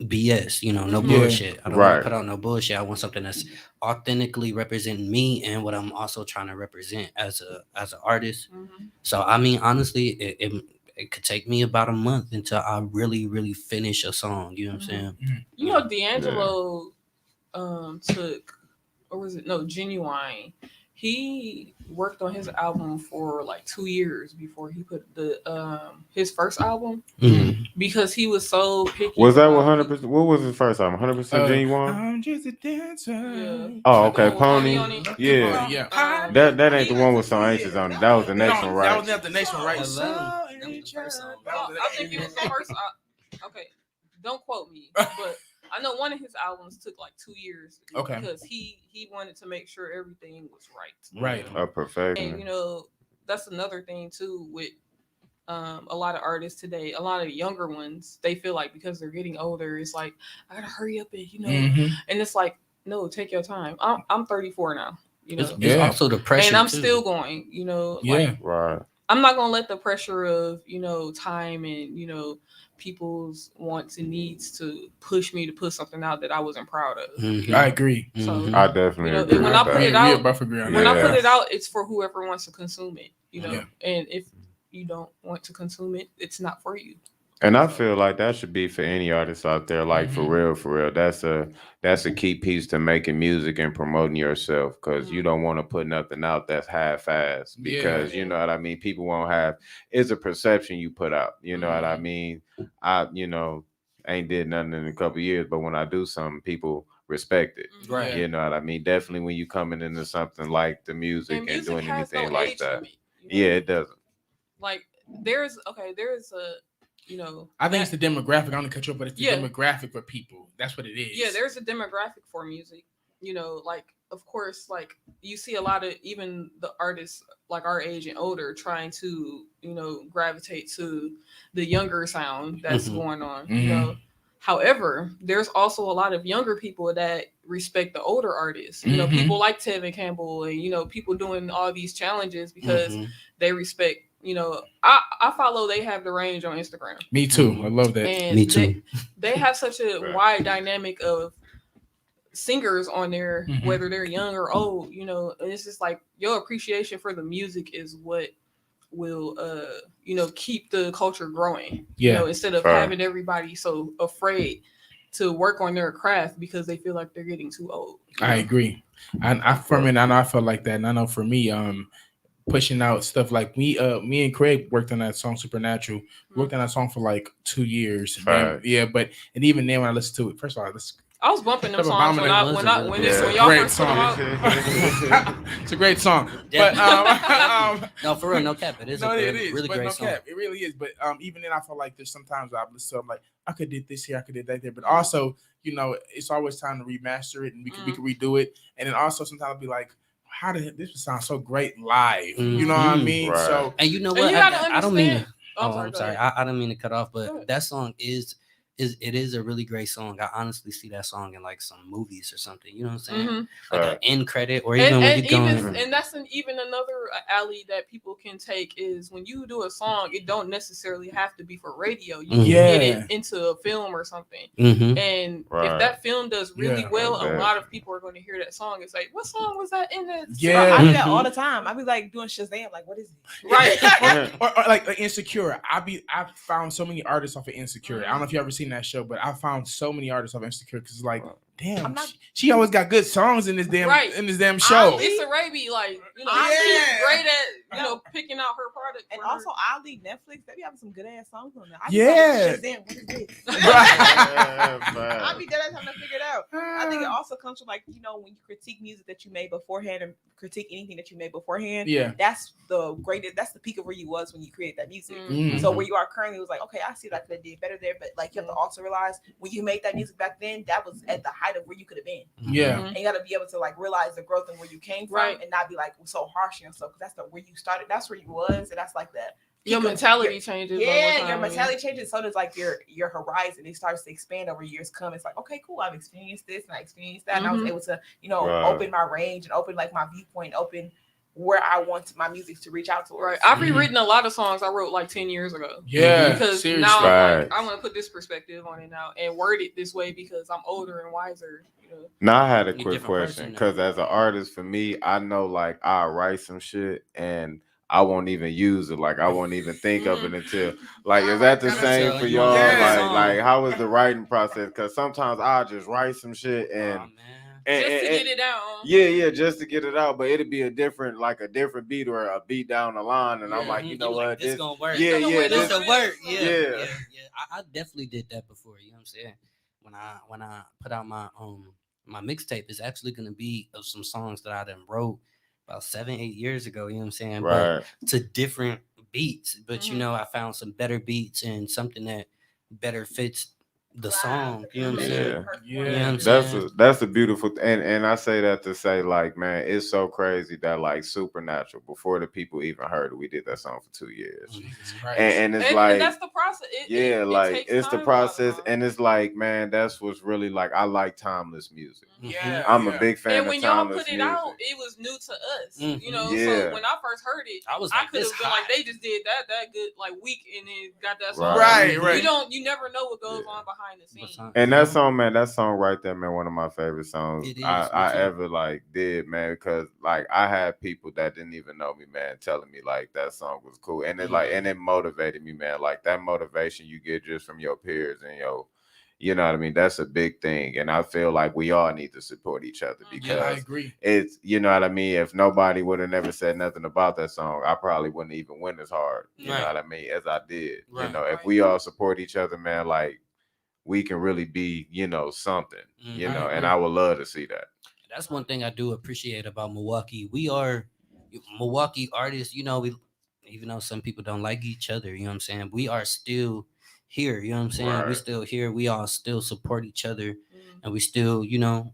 BS, you know, no bullshit. I don't want to put out no bullshit. I want something that's authentically representing me and what I'm also trying to represent as an artist. So I mean, honestly, it could take me about a month until I really finish a song. You know what I'm saying? You know, D'Angelo took, or was it no Genuine? he worked on his album for like 2 years before he put the his first album because he was so picky. Was that 100%? What was his first album? 100% Genuine? I'm just a dancer. Yeah. Oh, okay. With Pony Pony. on it. Yeah. Yeah. That ain't the one with So Anxious on it. That was the next one, That right? was not the next one, right? Hello. That was the first song. I think it was the first. Okay, don't quote me, but I know one of his albums took like 2 years. Okay. Because he wanted to make sure everything was right. Right. A perfection. And you know, that's another thing too with a lot of artists today. A lot of younger ones, they feel like because they're getting older, it's like I gotta hurry up and you know, and it's like no, take your time. I'm 34 now. You know, It's also the pressure, and I'm too. still going. You know, Yeah. like, Right. I'm not gonna let the pressure of you know time and you know people's wants and needs to push me to put something out that I wasn't proud of. I agree. So I definitely you know, agree when with I put that. it out, We both agree on when that. I put it out, it's for whoever wants to consume it. You know, Yeah. and if you don't want to consume it, it's not for you. And I feel like that should be for any artist out there. Like for real. That's a key piece to making music and promoting yourself, because you don't want to put nothing out that's half-assed, because you know what I mean. People won't have. It's a perception you put out. You know what I mean. I ain't did nothing in a couple years, but when I do something, people respect it. Right. You know what I mean. Definitely when you coming into something like the music and music doing has anything no like age that. limit, you know? Yeah, it doesn't. Like there's a you know. I think it's the demographic. I'm gonna cut you up, but it's the Yeah. demographic for people. That's what it is. Yeah, there's a demographic for music. You know, like of course, like you see a lot of even the artists like our age and older trying to, you know, gravitate to the younger sound that's going on. You know. However, there's also a lot of younger people that respect the older artists. You know, people like Tevin Campbell and, you know, people doing all these challenges because they respect, you know, I follow They Have the Range on Instagram. Me too. I love that. And Me too. They have such a wide dynamic of singers on there, whether they're young or old, you know, and it's just like your appreciation for the music is what will you know keep the culture growing. You know, instead of having everybody so afraid to work on their craft because they feel like they're getting too old. I agree. I felt like that, and I know for me, pushing out stuff like me and Craig worked on that song Supernatural. Worked on that song for like 2 years. But even then when I listened to it, first of all, I was bumping them songs when y'all great first put them out. It's a great song. Yeah. But no, for real, no cap. It is really but great no song. cap. It really is. But even then I feel like there's sometimes I listen to I'm like, I could did this here, I could did that there. But also, you know, it's always time to remaster it and we can redo it. And then also sometimes I'll be like, how did this sound so great live? You know what I mean? Right. So and you know what? I don't mean to. I'm sorry. I don't mean to cut off, but that song is a really great song. I honestly see that song in like some movies or something. You know what I'm saying? Like an end credit, or even when you're going. And that's even another alley that people can take is when you do a song, it don't necessarily have to be for radio. You can get it into a film or something. And if that film does really well, a lot of people are going to hear that song. It's like, what song was that in that? Yeah, I do that all the time. I be like doing Shazam, like, what is it? Right. or like Insecure. I found so many artists off of Insecure. I don't know if you ever seen that show, but I found so many artists off Insecure because it's like, damn, she always got good songs in this damn show. Issa Rae be like, you know, she's great at you know picking out her product. And also, Ali, Netflix, they be having some good ass songs on there. Shazam, what is this? I be dead ass trying to figure it out. I think it also comes from like, you know, when you critique music that you made beforehand and critique anything that you made beforehand. Yeah, that's the greatest. That's the peak of where you was when you created that music. So where you are currently was like, okay, I see that I could have did better there, but like you have to also realize when you made that music back then, that was at the height of where you could have been. Yeah, and you got to be able to like realize the growth and where you came from, and not be like so harsh on yourself because that's where you started. That's where you was, and that's like that. Your mentality changes. Yeah, your mentality changes. So does like your horizon. It starts to expand over years come. It's like, okay, cool. I've experienced this and I experienced that, and I was able to, you know, open my range and open like my viewpoint, open where I want my music to reach out to. Right. I've rewritten a lot of songs I wrote like 10 years ago. Yeah. Because seriously. now I'm like, I want to put this perspective on it now and word it this way because I'm older and wiser. You know? Now I had a quick question because as an artist, for me, I know like I'll write some shit and I won't even use it. Like I won't even think of it until like, is that the same for y'all? Like how is the writing process? Because sometimes I'll just write some shit and And, just to and- get it down. Yeah, just to get it out, but it'd be a different beat or a beat down the line, and I'm Yeah. like, you know Like, what, this gonna work. yeah, This yeah, gonna This this, will work. Yeah, Yeah. yeah, yeah. I definitely did that before. You know what I'm saying? When I put out my mixtape, it's actually gonna be of some songs that I done wrote about 7-8 years ago. You know what I'm saying? right. But to different beats. But Mhm. you know, I found some better beats and something that better fits the song. You know what I'm Yeah. saying? Yeah. You know what I'm That's saying? that's a beautiful and I say that to say, like, man, it's so crazy that, like, Supernatural, before the people even heard it, we did that song for 2 years, Jesus Christ. and it's And like, that's the process. yeah, like, takes it's the time a lot of process, times. and it's like, man, that's what's really, like, I like timeless music. Yeah, I'm yeah. a big fan And of when y'all timeless put it music. out, it was new to us, Mhm. you know. Yeah. So when I first heard it, I was I like, could this have been hot. like, they just did that good like week, and then got that song. Right. You never know what goes Yeah. on behind the scenes. And that song, man, that song right there, man, one of my favorite songs It is, I me too. ever, like, did, man, because, like, I had people that didn't even know me, man, telling me, like, that song was cool, and it, like, and it motivated me, man, like, that motivation you get just from your peers and you know what I mean, that's a big thing, and I feel like we all need to support each other, because Yeah, I agree. it's, you know what I mean, if nobody would have never said nothing about that song, I probably wouldn't even win as hard, you know Right. what I mean, as I did. You Right. know, if Right. we all support each other, man, like, we can really be, something, Mhm. and agree. I would love to see that. That's one thing I do appreciate about Milwaukee. We are Milwaukee artists, you know, we even though some people don't like each other, you know what I'm saying? We are still here, you know what I'm saying? We Right. still here. We all still support each other, Mhm. and we still, you know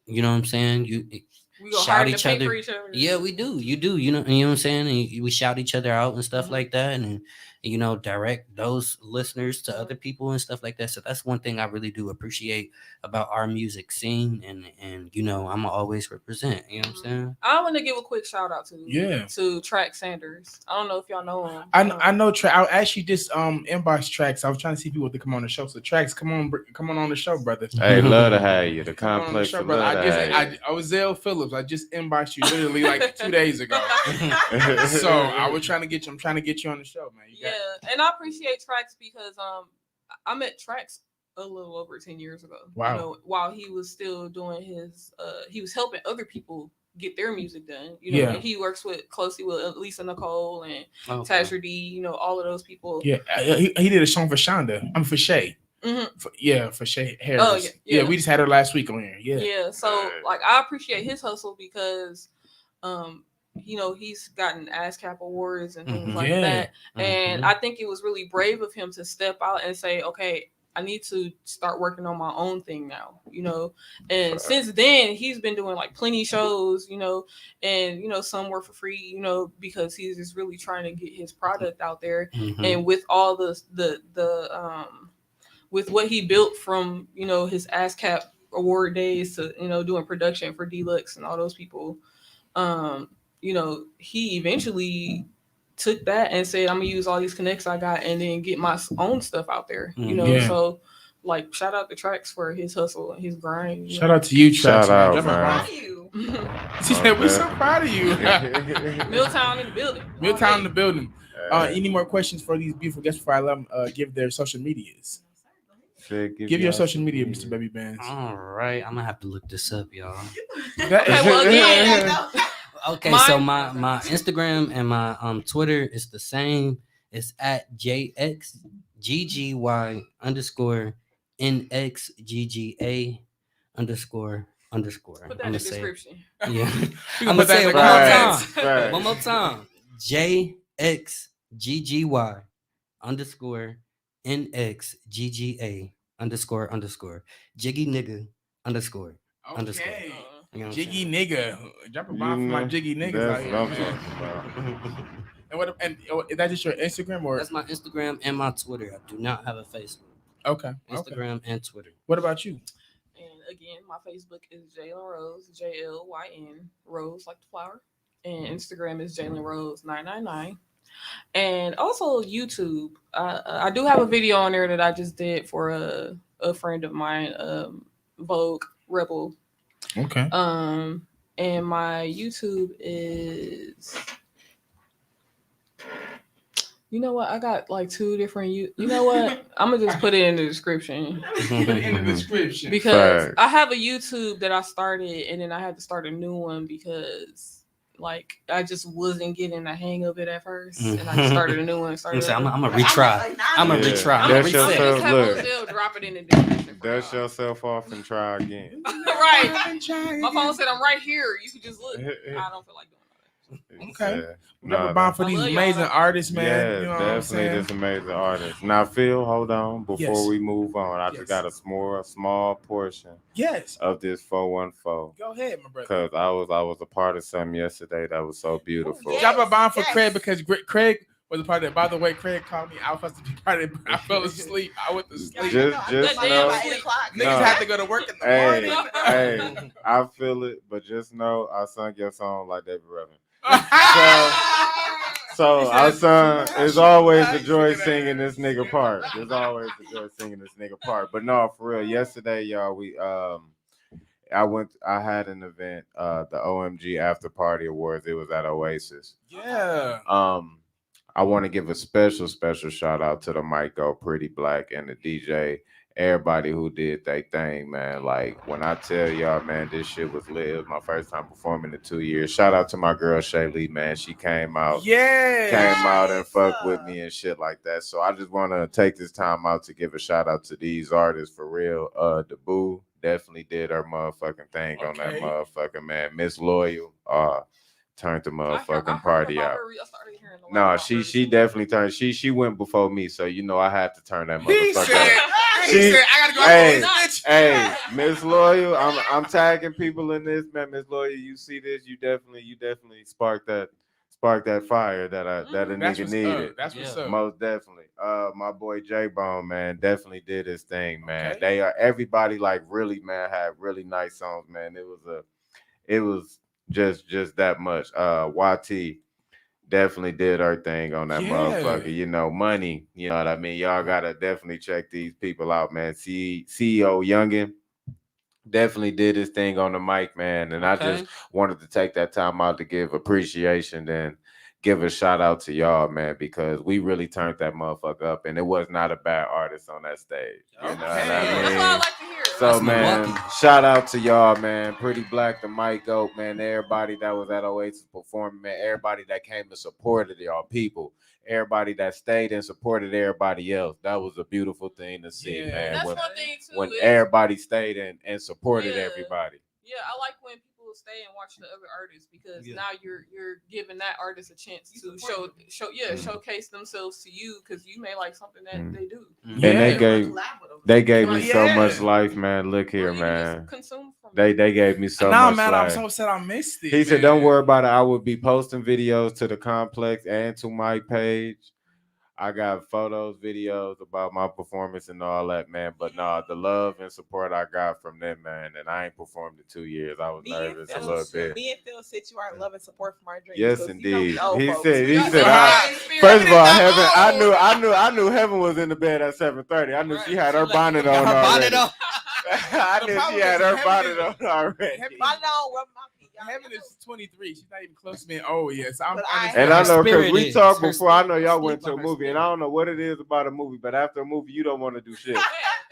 what I'm saying? We go shout hard each to pay other. for each other. Yeah, we do. You do. You know what I'm saying? And we shout each other out and stuff Mhm. like that, and you know, direct those listeners to other people and stuff like that. So that's one thing I really do appreciate about our music scene, and you know, I'm always represent. You know what I'm saying? I want to give a quick shout out to Track Sanders. I don't know if y'all know him. I know. I actually just inbox Tracks. I was trying to see people to come on the show. So Tracks, come on the show, brother. Hey, love to have you. The Come on the complex, show, love brother. to have I was Zell Phillips. I just inboxed you literally like 2 days ago. you. So I was trying to get you. I'm trying to get you on the show, man. Yeah, and I appreciate Trax because I met Trax a little over 10 years ago. Wow. You know, while he was still doing his he was helping other people get their music done. You know, Yeah. and he works closely with Lisa Nicole and Okay. Tasher D, you know, all of those people. Yeah, he did a song for Shonda. I'm for Shay. Mhm. For Shay Harris. Oh, yeah. We just had her last week on here. Yeah. Yeah, so like I appreciate his hustle because you know, he's gotten ASCAP awards and things Mhm. like Yeah. that. And Mhm. I think it was really brave of him to step out and say, okay, I need to start working on my own thing now, you know. And since then, he's been doing like plenty shows, you know, and you know, some were for free, you know, because he's just really trying to get his product out there. Mhm. And with all the with what he built from, you know, his ASCAP award days to, you know, doing production for Deluxe and all those people, you know, he eventually took that and said, I'm gonna use all these connects I got and then get my own stuff out there, you know. Yeah. So like shout out to Trax for his hustle and his grind. Shout out to you, Shout Tracks. out, Drop a man. bomb. How you? She said, "We're so proud of you." Milltown in the building. Milltown in the building. Any more questions for these beautiful guests before I let them give their social medias? Give your social media, Mr. Baby Bands. All right, I'm gonna have to look this up, y'all. That Okay, well, again, Okay, so my Instagram and my Twitter is the same. It's at JXGGY_NXGGA__. put that in the say it. description. Yeah, We I'm gonna gonna put that say in it the one more comments. time. Right. One more time. JXGGY_NXGGA__. Jiggy nigga __. Okay. You know what I'm Jiggy saying? nigga. Drop a bomb for my jiggy niggas out That's here. what I'm Man. talking about. And is that just your Instagram or That's my Instagram and my Twitter. I do not have a Facebook. okay? Instagram and Twitter. What about you? And again, my Facebook is Jalen Rose, JLYN Rose, like the flower. And Instagram is Jalen Rose 999. And also YouTube. I do have a video on there that I just did for a friend of mine, Vogue Rebel. Okay. And my YouTube is You know what? I got like 2 different. You know what? I'm gonna just put it in the description Put it in the description. because Facts. I have a YouTube that I started, and then I had to start a new one because like I just wasn't getting the hang of it at first, and I just started a new one. I'm gonna retry. I'm gonna Yeah. retry. I'm That's gonna your reset. self- Just have look. Ozil drop it in the description. for Dust y'all. yourself off and try again. Right. My phone said I'm right here. You could just look. I don't feel like doing Okay. Nah, Never bound for I these love amazing y'all. artists, man. Yeah, You know what I'm definitely saying? this amazing artist. Now, Phil, hold on. Before Yes. we move on, I Yes. just got a small portion Yes. of this 414 Go ahead, my brother. because I was a part of something yesterday that was so beautiful. yes. Drop a bomb for Yes. Craig because Craig was a part of it. By the way, Craig called me. I was supposed to be part of it, but I fell asleep. I went to sleep. Just That know, damn By 8 o'clock. Niggas No. have to go to work in the hey, morning. hey, I feel it, but just know I sung your song like David Reverend. So our son is always a joy singing this nigga part. There's always a joy singing this nigga part. But no, for real. Yesterday, y'all, I had an event, the OMG After Party Awards. It was at Oasis. Yeah. I want to give a special shout out to the Mike Go Pretty Black and the DJ. Everybody who did their thing, man. Like when I tell y'all, man, this shit was lit. It was my first time performing in 2 years. Shout out to my girl Shaylee, man. She came out and fucked with me and shit like that. So I just want to take this time out to give a shout out to these artists for real. The Boo definitely did her motherfucking thing on that Okay. motherfucking man. Miss Loyal turned the motherfucking party out. No, No, she definitely turned. She went before me, so you know I had to turn that He motherfucker said, out. he said, I gotta go Hey, for this bitch. Hey, Miss Loyal, I'm tagging people in this, man. Miss Loyal, you see this? You definitely sparked that fire that a That's nigga what's needed. up. That's what's Yeah. up. Most definitely. My boy J Bone, man, definitely did his thing, man. Okay. They are everybody like really, man, had really nice songs, man. It was just that much. YT definitely did her thing on that Yeah. motherfucker. You know, money. You know what I mean? Y'all gotta definitely check these people out, man. CEO Youngin definitely did his thing on the mic, man. And I just wanted to take that time out to give appreciation and give a shout out to y'all, man, because we really turned that motherfucker up, and it was not a bad artist on that stage. You know what I That's mean? what I like to hear. So That's man, Milwaukee. shout out to y'all, man. Pretty Black, the Mike Goat, man. Everybody that was at Oasis performing, man. Everybody that came and supported y'all people. Everybody that stayed and supported everybody else. That was a beautiful thing to see, Yeah. man. That's When, one thing too. when is- everybody stayed and supported Yeah. everybody. Yeah, I like when people stay and watch the other artists because Yeah. now you're giving that artist a chance to showcase themselves to you because you may like something that Mhm. they do. And they gave me so Yeah. much life, man. Look Or here, even man. just consume from They gave me so Nah, much man, I'm life. so upset I missed it. He said, man. "Don't worry about it. I will be posting videos to the Complex and to my page. I got photos, videos about my performance and all that, man. But nah, the love and support I got from them, man. And I ain't performed in 2 years. I was nervous a little bit. Me and Phil sit you our love and support from our dreams. Yes, 'cause indeed. You know, He folks, said, we got the I- right spirit. First of all, Get it Heaven, out. I knew Heaven was in the bed at 7:30. I knew she had her bonnet Got on her already. bonnet on. I The knew problem she had is her Heaven bonnet is- on already. Heaven- I know, rub my feet. y'all. Heaven is 23. She's not even close to being old yet. So I'm But understanding. And I Her know because spirit we is. talked Her before. I know spirit. y'all Sleep went to a on her movie, and I don't know what it is about a movie, but after a movie, you don't want to do shit. Yeah,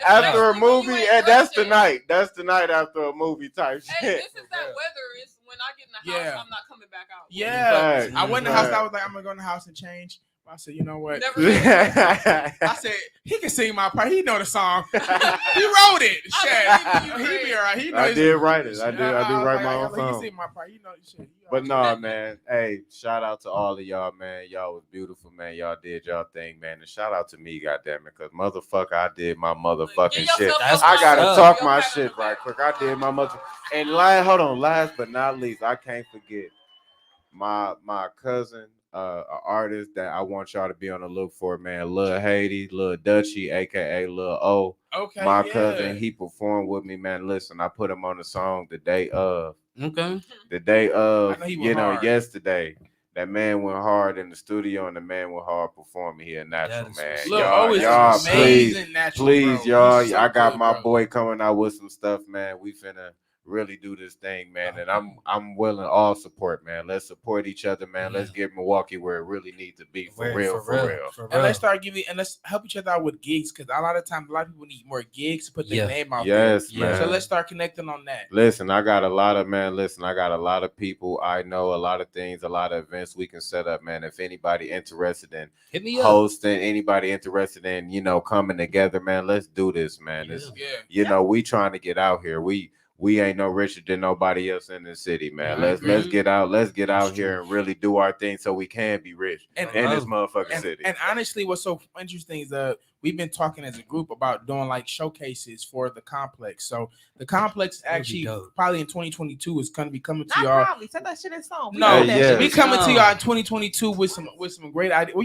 After a especially when you movie, ain't and that's the rushing. night. That's the night after a movie type Hey, shit. this is that weather. It's when I get in the house, Yeah. I'm not coming back out. Yeah. Facts. I went in the house. Facts. I was like, I'm gonna go in the house and change. I said, you know what? Never I said he can sing my part. He know the song. He wrote it. Shit. He be alright. He know I his- did write it. I Shit. did was write like, my I own was like, He song. sing my part. He know shit. He But alright. no, man. Hey, shout out to all of y'all, man. Y'all was beautiful, man. Y'all did y'all thing, man. And shout out to me, goddamn it, because motherfucker, I did my motherfucking Give shit. yourself That's a I what's gotta up. talk Your my pat on shit the right back. quick. I did my mother. And last but not least, I can't forget my cousin, an artist that I want y'all to be on the look for, man. Lil Haiti, Lil Dutchy, aka Lil O. Okay. My yeah. cousin, he performed with me, man. Listen, I put him on the song the day of. Okay. The day of, I know he you went know, hard. yesterday. That man went hard in the studio, and the man went hard performing here natural, That is man. what's Look, up. O is y'all, amazing natural, please, bro. y'all. He's so I got good, my bro. boy coming out with some stuff, man. We finna really do this thing, man. And I'm willing all support, man. Let's support each other, man. Let's get Milwaukee where it really needs to be for real. And let's start giving and let's help each other out with gigs because a lot of times a lot of people need more gigs to put their name out there. Yes, man. So let's start connecting on that. Listen, I got a lot of people I know, a lot of things, a lot of events we can set up, man. If anybody interested in hit me hosting, anybody interested in, coming together, man, let's do this, man. We trying to get out here. We ain't no richer than nobody else in the city, man. Let's get out here and really do our thing so we can be rich in this motherfucking city. And honestly, what's so interesting is we've been talking as a group about doing like showcases for the complex. So the complex actually probably in 2022 is going to be coming to y'all. Probably set that shit in stone. We coming to y'all in 2022 with some great ideas. Well,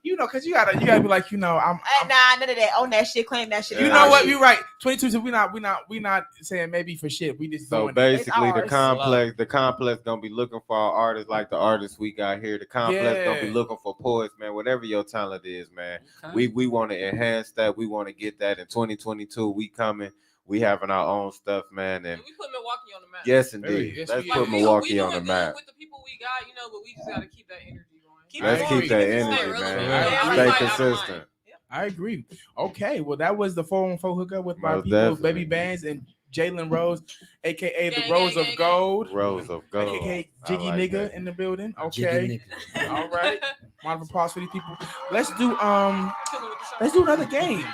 because you gotta be like, I'm none of that. Own that shit, claim that shit. You know what? You're right. 22. So we not saying maybe for shit. We just so basically the complex gonna be looking for our artists like the artists we got here. The complex gonna be looking for poets, man. Whatever your talent is, man. Okay. We want to enhance that. We want to get that in 2022. We coming. We having our own stuff, man. And we put Milwaukee on the map. Yes, indeed. Let's put Milwaukee on the map. With the people we got, but we just gotta keep that energy going. Let's keep that energy, man. Stay consistent. I agree. Okay, well, that was the 414 hookup with my people, Baby Bands and Jalen Rose, aka the Rose of Gold. Rose of Gold. Aka Jiggy like Nigga that. In the building. Okay. All right. Round of applause for these people. Let's do another game.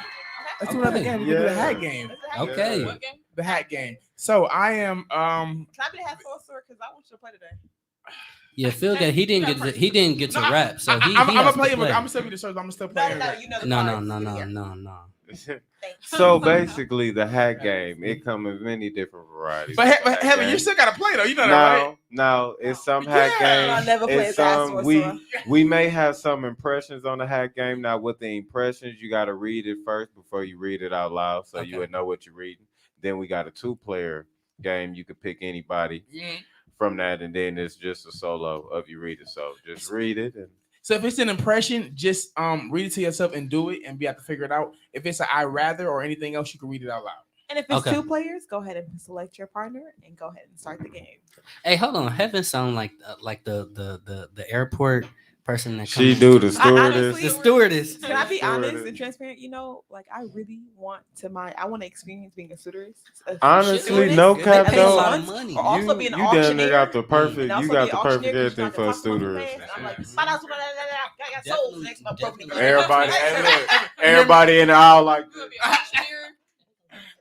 Let's do another game. We can do the hat game. Okay. What game? The hat game. So I am Can I be the hat sorcerer? Because I want you to play today. Yeah, Phil got he didn't get to rap, so I'm gonna play him. I'm gonna still be the search. I'm gonna still play. No. So basically, the hat game it comes in many different varieties. But Heaven, you still gotta play though. You know that, right? No, it's some hat games. I never played some we may have some impressions on the hat game. Now, with the impressions, you gotta read it first before you read it out loud, so you would know what you're reading. Then we got a 2-player game. You could pick anybody. From that, and then it's just a solo of you read it. So just read it. And so if it's an impression, just read it to yourself and do it, and be able to figure it out. If it's an I rather or anything else, you can read it out loud. And if it's 2 players, go ahead and select your partner and go ahead and start the game. Hey, hold on. Heaven sound like the airport person that she do the stewardess. Honestly, the stewardess. Can I be honest and transparent? I really want to experience being a stewardess. Honestly, no cap though. A lot of money. Also being an you auctioneer. You got the perfect. You got the perfect everything for a stewardess. I'm like, everybody in the aisle like.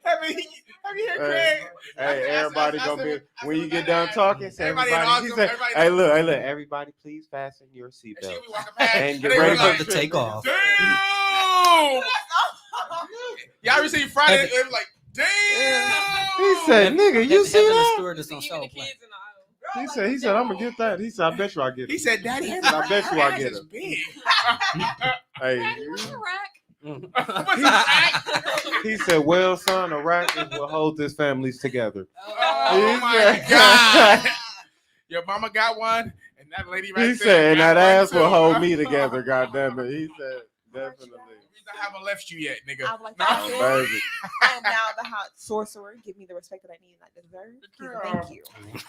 Have you heard Craig? Hey, everybody gonna be when you get done talking. Everybody, he said, "Hey, look, everybody, please fasten your seatbelt and get ready to take off." Damn! Y'all received Friday. It was like, damn. He said, "Nigga, you see that?" He said, "I'm gonna get that." He said, "I bet you I get it." He said, "Daddy, I bet you I get it." Hey. He said, "Well, son, Iraq will hold this families together." Oh my God! Your mama got one, and that lady right there. He said, "And that ass will hold me together." God damn it! He said, "Definitely." I haven't left you yet, nigga. I'm like, I am now the hot sorcerer. Give me the respect that I need and I deserve. Thank you.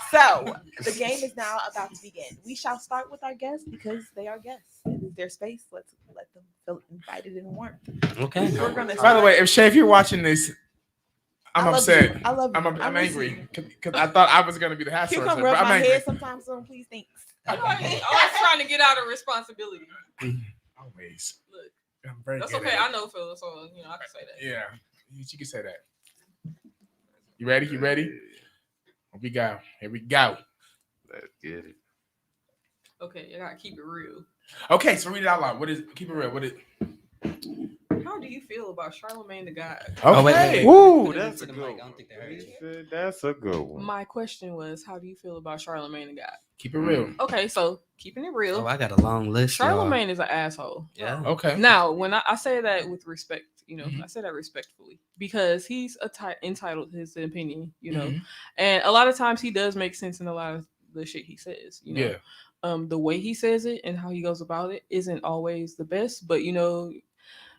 So the game is now about to begin. We shall start with our guests because they are guests. It is their space. Let's let them feel invited and warm. Okay. By the way, if you're watching this, I'm upset. I love you. I'm angry because I thought I was gonna be the hat sorcerer. Come rub my head sometimes, so please, thanks. I was trying to get out of responsibility. Always. Look. That's okay. I know Phil, so I can say that. Yeah, you can say that. You ready? Here we go. Let's get it. Okay, I gotta keep it real. Okay, so read it out loud. Keep it real? How do you feel about Charlamagne the God? Okay. Oh, wait. Woo, that's a good one. That's a good one. My question was, how do you feel about Charlamagne the God? Keep it real. Okay, so keeping it real. Oh, I got a long list. Charlamagne is an asshole. Yeah. Okay. Now, when I say that with respect, I say that respectfully because he's entitled to his opinion, and a lot of times he does make sense in a lot of the shit he says, Yeah. The way he says it and how he goes about it isn't always the best, but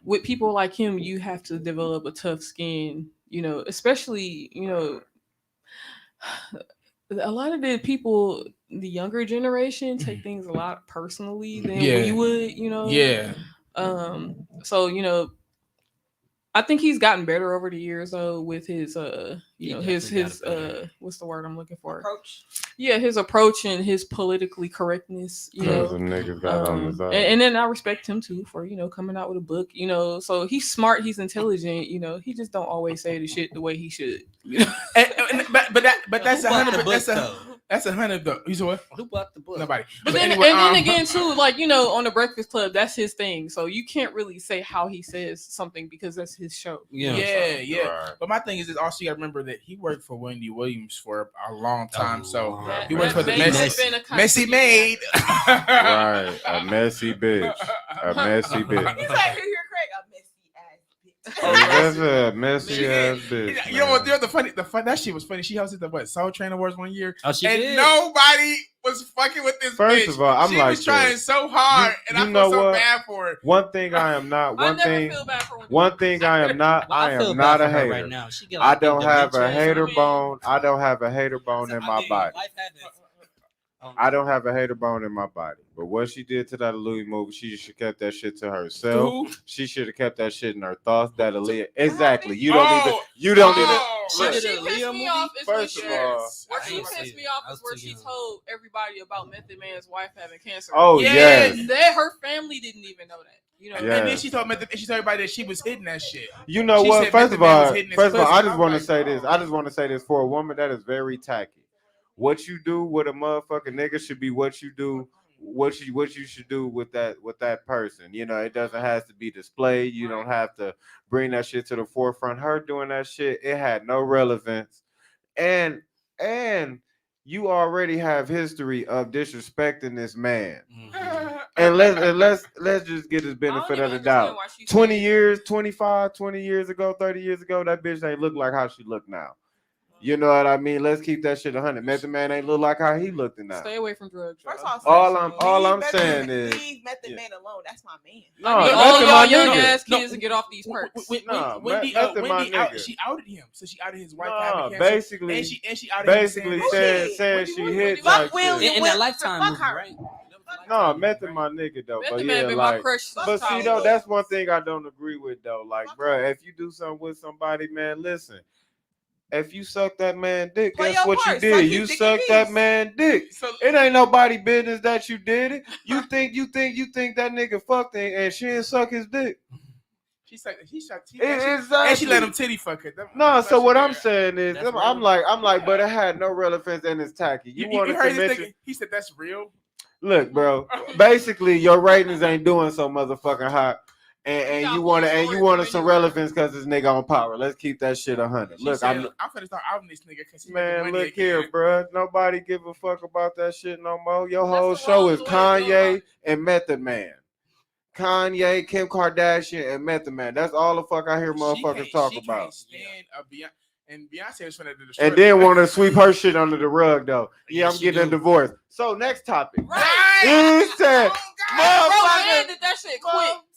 with people like him, you have to develop a tough skin, especially, A lot of the people, the younger generation, take things a lot personally than Yeah. we would, Yeah. So I think he's gotten better over the years though with his his what's the word I'm looking for? Approach. Yeah, his approach and his politically correctness, Some niggas got on his own. and then I respect him too for coming out with a book, so he's smart, he's intelligent, he just don't always say the shit the way he should. But that's Who bought the 100. book, though? That's 100 though. You said what? Who bought the book? Nobody. But then, anyway, and then again too, like on the Breakfast Club, that's his thing. So you can't really say how he says something because that's his show. Yeah. Right. But my thing is also you got to remember that he worked for Wendy Williams for a long time. So That- he worked for the that may messy, have been a messy maid. Right, a messy bitch. A messy bitch. He's like, here, Craig, a messy ass bitch. Oh, that's a messy ass bitch. You know what? man. The funny, that shit was funny. She hosted the Soul Train Awards one year, Oh, she and did. nobody was fucking with this First bitch. of all, I'm she like was trying this. so hard, You- and you I know feel so what? bad for her. One thing I am not. I One never thing. feel bad for Wendy. One thing I am not. Well, I feel am bad not for a her hater. right now. She get, I like, don't have a dementia. hater I mean- bone. I don't have a hater bone in my body. Life happens. I don't have a hater bone in my body. But what she did to that Louis movie, she should have kept that shit to herself. Who? She should have kept that shit in her thoughts. That Aaliyah. Exactly. You don't need to. Oh, You don't need to. oh. Where She she did a pissed Leo me movie? off is when First she, of all, where I she didn't see pissed it. me off I is was where too she young. told everybody about Method Man's wife having cancer. Oh Yes. yes. That her family didn't even know that. Yeah. And then she told everybody that she was hitting that shit. You know She what? said First Method of Man was all, hitting his I pussy. just I'm want to like, say this. oh. I just want to say this for a woman that is very tacky. What you do with a motherfucking nigga should be what you do. What you should do with that person. It doesn't have to be displayed. You don't have to bring that shit to the forefront. Her doing that shit, it had no relevance. And you already have history of disrespecting this man. Mhm. And let's just get his benefit I of don't the even doubt. understand why she 20 said- years, 25, 20 years ago, 30 years ago, that bitch ain't look like how she look now. You know what I mean? Let's keep that shit 100. Method Man ain't look like how he looked now. Stay away from drugs. First y'all. of all, All I'm leave saying Method- is, leave Method yeah. Man alone. That's my man. No, I need that's all my y'all young nigga. ass No, kids to get off these perks. Nah, Wendy that's my Wendy out, nigga. she outed him, so she outed his wife No, having cancer. basically, and she outed him basically saying, said Wendy she Williams. hit Fuck like William. shit. In that Lifetime Fuck movie, her. right? No, Method my nigga though, Method but Man yeah, been my like. crush since But see, childhood. though, that's one thing I don't agree with, though. Like, bruh, if you do something with somebody, man, listen. If you suck that man dick, Play guess your what part. you Suck did? his You dick sucked in that peace. man dick. So It ain't nobody business that you did it. You think that nigga fucked it and she didn't suck his dick. she sucked Exactly. and she let him titty fuck her. No, so what I'm saying. saying is, That's I'm like, but it had no relevance and it's tacky. You wanted heard to this mention, nigga? He said that's real. look, bro. Basically, your ratings ain't doing so motherfucking hot, You and got you one wanted story some from relevance because this nigga on power. Let's keep that shit 100. She Look, said, I'm. I'm finna start outing this nigga because he Man, making money look here, again. bruh. Nobody give a fuck about that shit no more. Your That's whole the show wrong is way to go about Kanye it. and Method Man. Kanye, Kim Kardashian, and Method Man. That's all the fuck I hear motherfuckers talk She about. can't stand a Beyonce, and Beyonce was finna destroy. And then want to sweep her shit under the rug, though. Yeah, Yeah, I'm she getting a do. divorce. So, next topic. Right. He said, Roseanne motherfucker. did that shit quick.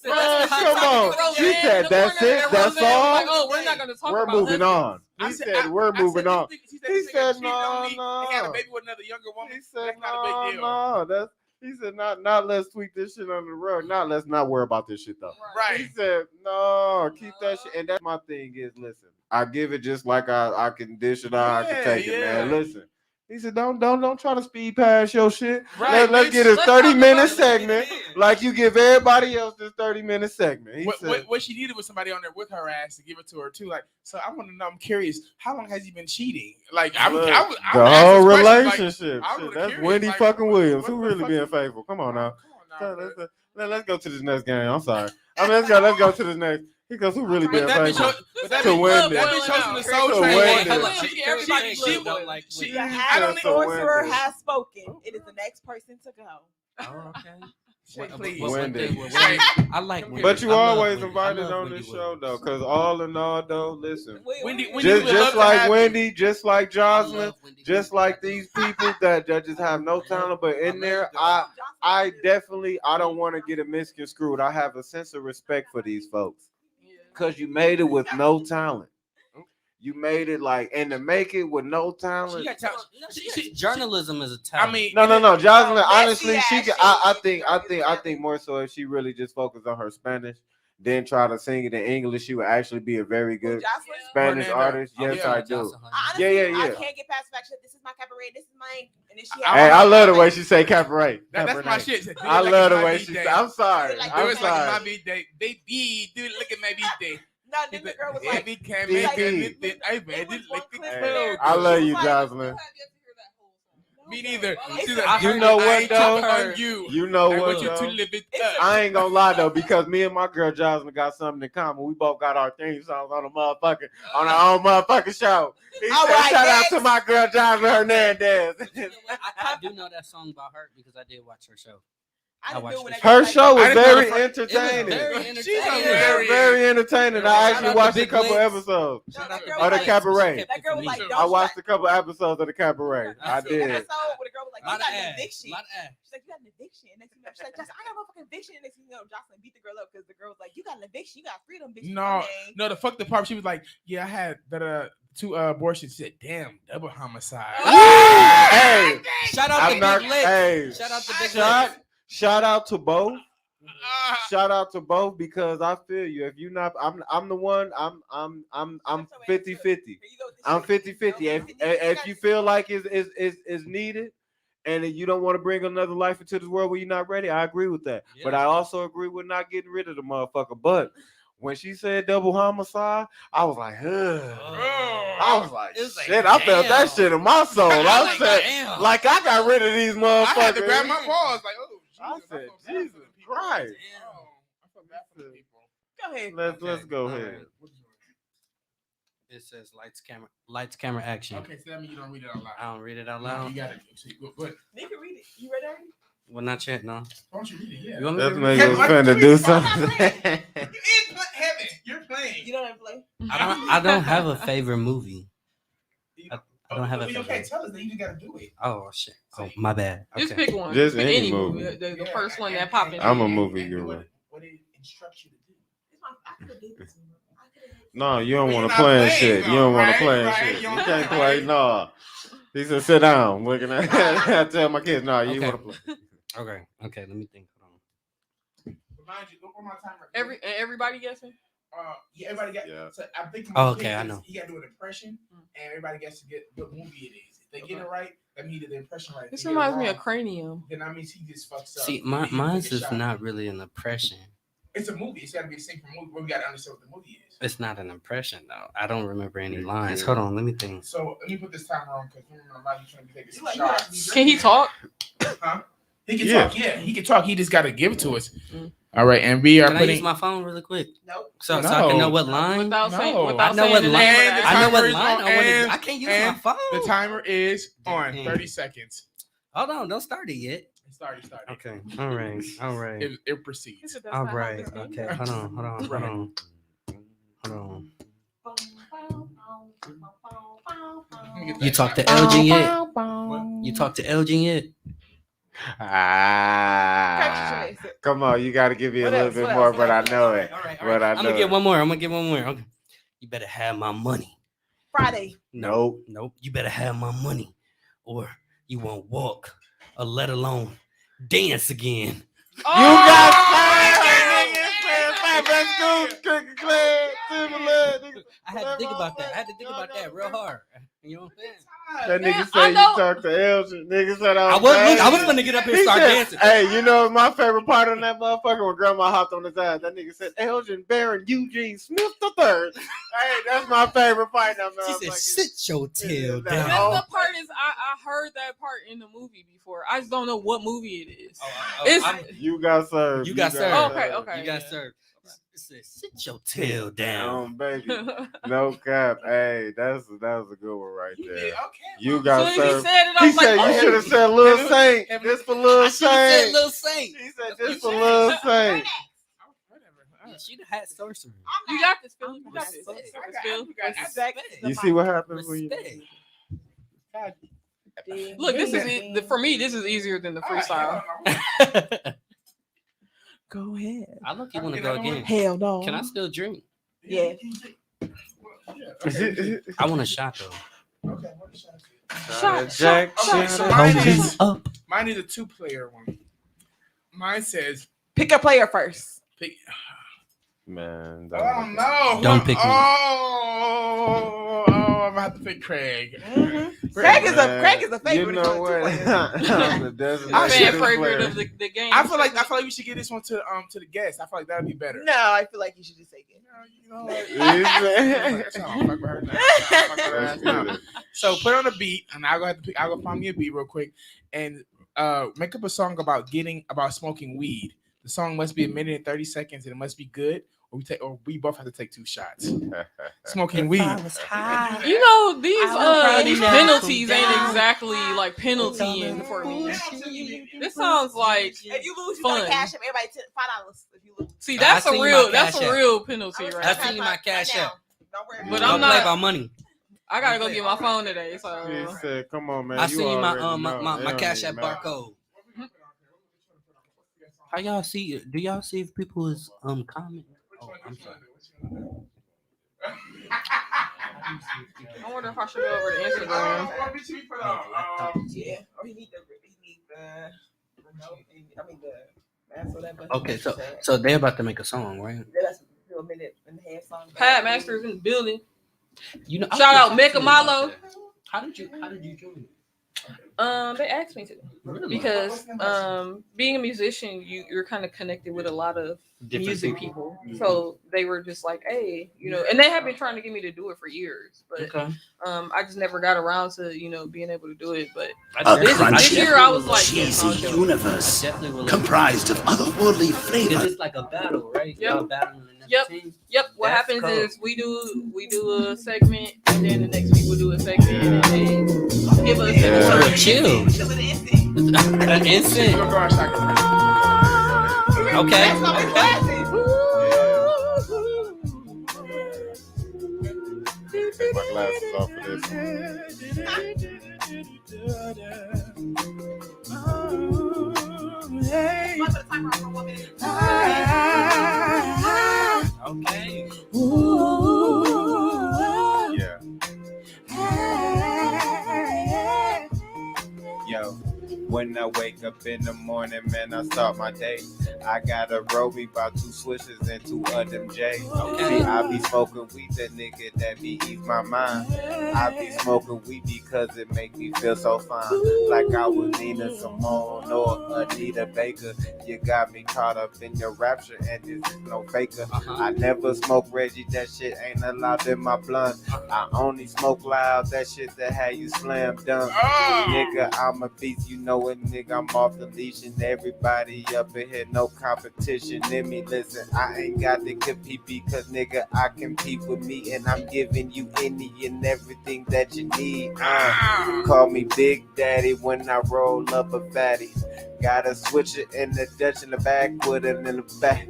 Man, That's the come hot on. topic with She Roseanne said, in the that's corner, it? and That's Roseanne was all? like, oh, we're not gonna talk We're about moving husbands. on. I He said, said, we're moving on. She He said, cheated on me no, and had a no. baby with another younger woman. He said, That's not a big deal. no. He said, not let's sweep this shit under the rug. Let's not worry about this shit, though. Right. He said, no, keep that shit. And that's my thing is, listen, I give it just like I can dish it out, I can take it, man. Yeah. Listen. He said, don't try to speed past your shit. Right, Let's bitch. get his Let's talk 30-minute about it. segment like you give everybody else this 30-minute segment. He said, What she needed was somebody on there with her ass to give it to her too. Like, so I want to know. I'm curious. How long has he been cheating? Like, I look, would the ask whole this question, like, relationship. I'm shit, really that's curious, Wendy like, fucking what- Williams. what Who the really fuck being is- faithful? Come on now. Come on now, bro. Let's go to this next game. I'm sorry. I mean, let's go to this next. He goes, who really being But that bitch, faithful? but that To bitch, Wendy. that bitch hosting the To Soul Train. Wendy. Like, She- she- everybody she- look don't like she- The Wendy. I don't ad need. So sorcerer Wendy. has spoken. It is the next person to go. Oh, okay. Shay, What- please. what- one Wendy. thing with Shay. Wendy- I like Wendy. But you I love always Wendy. invited I love on Wendy this show, Williams. though, because all in all, though, listen. Wendy would Just love to like have Wendy, just like I Jocelyn, love Wendy just Williams. like these people that just have no talent, but in there, I definitely, I don't want to get it misconstrued. I have a sense of respect for these folks because you made it with no talent. You made it like, and to make it with no talent. She got talent. Journalism is a talent. I mean, No. Jocelyn, No, honestly, Messi she. actually- I think more so if she really just focused on her Spanish, then try to sing it in English, she would actually be a very good Jocelyn? Spanish Fernando. artist. Yes, Yeah. I do. Honestly, Yeah. I can't get past the fact that this is my cabaret, this is mine, and then she. Hey, I love the way she say cabaret. that's my shit. I love the way she. I'm sorry. Like, Do I'm it like my sorry. birthday. Baby, do it look at my birthday. No, then the girl was like, Baby, can't Baby. make it. I It made was it one like clip it. there. I love you, Like, Jocelyn. Me neither. It's She's a- like, You know I what ain't though? talking on you. You know I what want you to though? live it It's up. I ain't gonna lie though, because me and my girl Jocelyn got something in common. We both got our theme songs on our own motherfucking show. He All said, right, shout out next. to my girl Jocelyn Hernandez. I do know that song about her because I did watch her show. I didn't I do watched when it. I Her got show was I didn't know very the entertaining. very She's entertaining. very- Very entertaining. I Shout actually out to watched a Big couple Legs. episodes. No, that girl Oh, the was like, cabaret. that girl was like, I don't I you watched got- a couple episodes of the cabaret. I the did. episode where the girl was like, you Lot got of an ass. eviction. Lot of ass. She's like, you got an eviction. And next thing you know, she's like, Jocelyn, I got a motherfucking eviction. And next thing you know, Jocelyn beat the girl up because the girl was like, you got an eviction. You got freedom, bitch. No, the fuck the part. She was like, yeah, I had that 2 abortions. She said, damn, double homicide. Hey, Shout out to I'm not. Big Lick. Hey, Shout out to Big Lick. shout out to both. Shout out to both because I feel you. If you not, I'm the one. I'm 50-50. I'm 50-50. If you feel like is needed, and you don't want to bring another life into this world where you're not ready, I agree with that. But Yeah. I also agree with not getting rid of the motherfucker. But when she said double homicide, I was like, ugh. I was like, It was like, shit. I felt that damn. shit in my soul. I said, damn. like I got rid of these motherfuckers. I had to grab my balls. Like, oh, I Jesus, said, feel bad for Jesus the people. Christ. Oh, I feel bad for the people. Go ahead. Let's go All ahead. right. It says lights, camera, action. Okay, so that means you don't read it out loud. I don't read it out No, loud. you got it. But You can read it. You read it already? Well, not yet, no. why don't you read it? Yeah. You want me This to nigga read was What? finna do I'm something. You in heaven. You're playing. You don't have to play? I don't have a favorite movie. I don't have a You favorite. can't tell us that. You just gotta do it. Oh shit. Oh my bad. Just Okay. pick one. Just Pick any any movie. movie. The Yeah, first one and- that popped in. I'm a and- movie and guru. What it instructs you to do. I could have did this. I could have. No, you don't Well, want to you're not play and playing, shit. though, You don't want right? to play and Right, shit. you You don't can't play. play. No. He said, sit down. Looking at I tell my kids, no, you Okay. want to play. Okay. Let me think. Hold on. Remind you, look on my timer. Everybody guessing? Yeah, everybody got. Yeah. So I'm thinking. Oh, okay, I know. He got to do an impression, and everybody gets to get what movie it is. If they get it right, that means the impression right. If This they get it reminds me wrong, of Cranium. Then that means he just fucks up. See, Then he mine's take a is shot. not really an impression. It's a movie. It's got to be a sync from movie. But we got to understand what the movie is. It's not an impression though. I don't remember any Yeah. lines. Hold on, let me think. So let me put this timer on because I'm trying to take You some like, you have to shots. be Can he talk? Huh? He can Yeah. talk. Yeah, he can talk. He just got to give it to us. Mm. All right, and we are Can I putting. use my phone really quick Nope. so I can No. know what line? Without saying, No. without I know saying what the line. name And of the the I know timer what is line on, I want to. and- I can't use my and phone. The timer is on. Damn. 30 seconds. Hold on, don't start it yet. It started. Okay. All right. It proceeds. All right. Okay. Hold on. You talked to Elgin yet? You talked to Elgin yet? Ah, come on, you got to give me a What little else? bit What more, else? but I know it. All right. But I I'm know gonna get it. one more. Okay. You better have my money. Friday. Nope. You better have my money, or you won't walk, or let alone dance again. You got fired, nigga. Let's go. Cricket clear. I had to think about that real hard. You know what I'm saying? That Man, nigga I said you know- talked to Elgin. Nigga said I was gonna get up here and He start said, dancing. hey, you know my favorite part on that motherfucker when grandma hopped on his ass. That nigga said Elgin Baron Eugene Smith the third. Hey, that's my favorite part. That She said, motherfucker. "Sit your tail Yeah, down." Oh. The part is, I heard that part in the movie before. I just don't know what movie it is. Oh, It's- You got served. You got served. Okay. You got yeah. served. It said, "Sit your tail down." Baby. No cap. Hey, that was a good one right You there. did okay. You As got soon as he served. said it, I He was said like, you oh. should have said Lil Heaven- Saint. Heaven- This for I Lil should have said Saint. Lil Saint. He said this for Lil Saint. Yeah, she'd have had sorcery. You got this, Phil. You got this. Respect. Phil. Respect. You see what happens when you. Respect. Look, this is for me. This is easier than the freestyle. Go ahead. I look. You want to go again? Hell no. Can I still drink? Yeah. Okay. I want a shot though. Okay, what a shot. Jack. Okay, so mine is a 2-player one. Mine says Pick a player first. pick. Man, Oh no! Don't pick me. Oh, I'm gonna have to pick Craig. Craig is a favorite. You know what? I'm fan favorite of the game. I feel like we should give this one to the guest. I feel like that'd be better. No, I feel like you should just take it. You know what? So put on a beat, and I'll go find me a beat real quick, and make up a song about smoking weed. The song must be 1 minute and 30 seconds, and it must be good, or we both have to take 2 shots. Smoking weed. You know, these penalties ain't exactly like penaltying for me. This sounds like if you lose, you fun. gotta cash him. Everybody $5 if you lose. See, that's a real penalty, I right? That's in my cash app. Don't worry. But Don't I'm play not. about money. I gotta go get my phone today. So He said, "Come on, man." I seen you my my cash app barcode. How y'all see it? Do y'all see if people is comment? Oh, I'm sorry. I wonder if I should go over to Instagram. Yeah. Or he need the remote. I mean the master that button. Okay, so they're about to make a song, right? That's a 1 minute and a half song. Pat Master's in the building. You know, Shout out Mecca Milo. How did you join? They asked me to Really? because being a musician, you're kind of connected with a lot of Different music people. people. So they were just like, hey, and they have been trying to get me to do it for years, but Okay. I just never got around to being able to do it. But I this year I was like, cheesy yes, I'll do it. universe definitely will. comprised of otherworldly Because flavor. it's like a battle, right? Yep. Y'all battling another Yep. team. Yep. What That's happens cool. is we do a segment, and then the next week we'll do a segment, and then they give us So an chill. An instant. We're gonna go our shot. Okay. Take my glasses off for this. Okay. Yeah. Yo, when I wake up in the morning, man, I start my day. I gotta roll me about 2 swishes and 2 of them J's. See, I be smoking weed, that nigga that be ease my mind. I be smoking weed because it make me feel so fine. Like I was Nina Simone or Anita Baker. You got me caught up in your rapture and this is no faker. I never smoke Reggie, that shit ain't allowed in my blunt. I only smoke loud, that shit that had you slam dunk. Nigga, I'm a beast, you know it, nigga, I'm off the leash and everybody up in here, no competition. Let me listen, I ain't got to compete because nigga, I compete with me and I'm giving you any and everything that you need. Call me Big Daddy when I roll up a fatty. Gotta switch it in the Dutch in the back, put it in the back.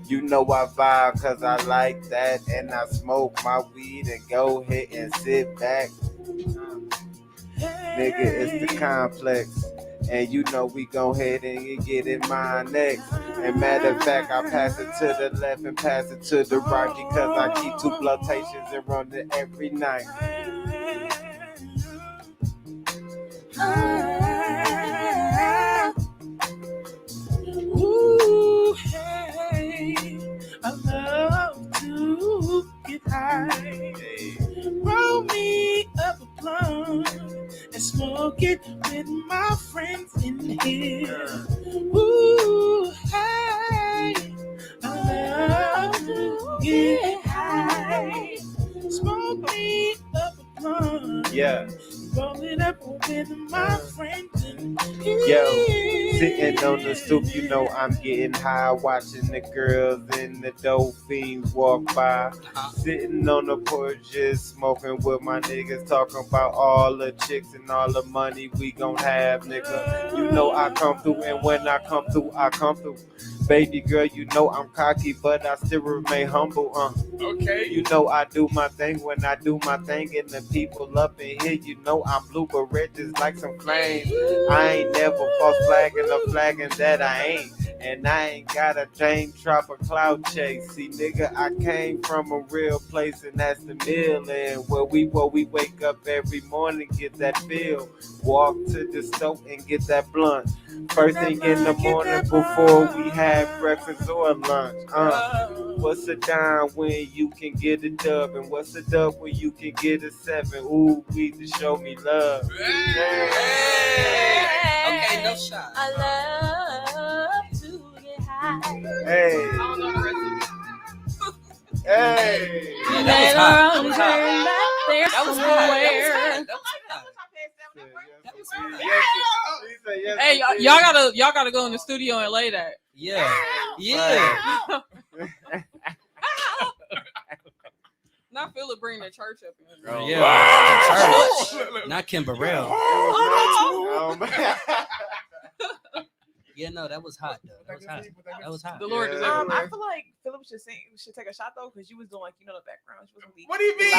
You know I vibe cause I like that and I smoke my weed and go ahead and sit back. Nigga, it's the complex. And you know we go ahead and get in mine next. And matter of fact, I pass it to the left and pass it to the right because I keep 2 flotations and run it every night. Ooh, hey, I love to get high. Roll me up a blunt and smoke it with my friends in here. Ooh, hey, I love to get high. Smoke me up a blunt. Yeah. Roll it up with my friends in here. Yo, sitting on the stoop, you know I'm getting high, watching the girls and the dope fiends walk by. Sitting on the porch, just smoking with my niggas, talking about all the chicks and all the money we gon' have, nigga. You know I come through, and when I come through, I come through. Baby girl, you know I'm cocky, but I still remain humble. Okay. You know I do my thing when I do my thing, and the people up in here, you know I'm blue but red just like some flames. I ain't never false flagging or flagging that I ain't. And I ain't got a chain drop or cloud chase. See, nigga, I came from a real place, and that's the mill. And where we wake up every morning, get that feel. Walk to the stove and get that blunt. First thing in the morning before we have breakfast or lunch. What's a dime when you can get a dub? And what's a dub when you can get a 7? Ooh, we to show me love. Okay, no shot. I love to get high. Hey. I don't know the rest of it. Hey. Later on, turn back there That was somewhere. Hey, y'all gotta go in the studio and lay that. Yeah. Not Philip bring the church up in here. Oh, Yeah. wow. Church. Not Kim Burrell. Yeah, no, that was hot though. That was hot. The Lord is Yeah. everywhere. I feel like Philip should take a shot though, because you was doing like the background. She wasn't weak. What do you mean?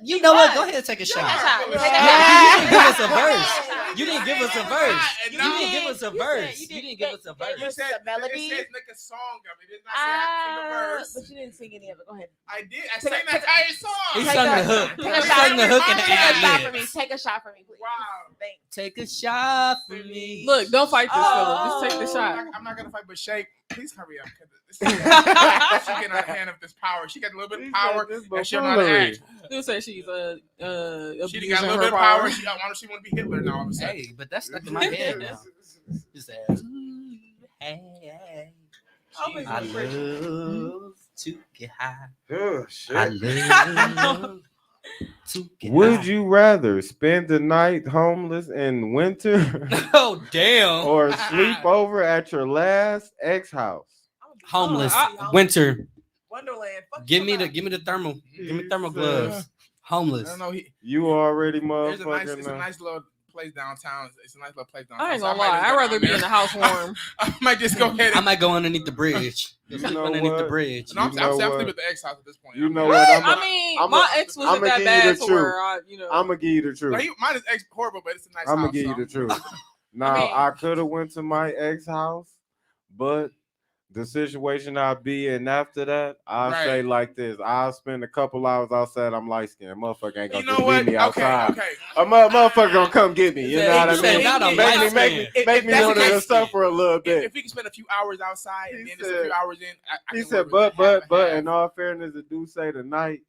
You know what? Go ahead and take a shot. Take a You shot. didn't give us a verse. You didn't give us a verse. You No. didn't give us a verse. you You didn't did- give us a you verse. You said the melody. It says make a song of it. It did not say I have to sing a verse. But you didn't sing any of it. Go ahead. I did. I Take sang a- the entire song. He Take sung a- the hook. take He a sung the hook and the Take a shot for ad me. lib. Take a shot for me, please. Wow. Thanks. Take a shot for me. Look, don't fight this, Oh. Philip. Just take the shot. I'm not gonna fight, but Shay, please hurry up. She's getting out of hand of this power. She got a little bit of power, and she don't know how to act. Still say she's She got a abusing little her bit of power. power. She want to be Hitler now. All of a sudden. Hey, but that's stuck in my head now. He said, "Ooh, hey, Always I a Christian. love to get high. Oh, shit. I love to get Would high." you rather spend the night homeless in winter Oh, damn. or sleep over at your last ex house? Homeless. Oh, Winter. Wonderland. Fuck Give me somebody. the thermal. Give me thermal He gloves. I Homeless. don't know. You already There's a nice, motherfucking. it's a nice little place downtown. It's a nice little place downtown. I ain't So gonna might lie. just I'd go rather down be there. in the house warm. I might just go ahead I and. might go underneath the bridge. You Sleep know underneath the what? bridge. No, I'm You know sleeping what? at the ex house at this point. You know what? what? I mean, I'ma- my ex wasn't I'ma that give you bad the to where I, I'm gonna give you the truth. No, mine is ex horrible, but it's a nice I'm house. gonna give you the truth. Now I mean- I could have went to my ex house, but the situation I'll be in after that, I'll Right. say like this: I'll spend a couple hours outside. I'm light skinned. Motherfucker ain't You gonna know just what? leave me outside. Okay. A motherfucker gonna come get me. You He know what I said, mean? "Not a Make light me skin." If that's want the to case, suffer a little bit. If we can spend a few hours outside and He then just a said- few hours in, I He can said, work with but half and half. in all fairness, the dude say tonight,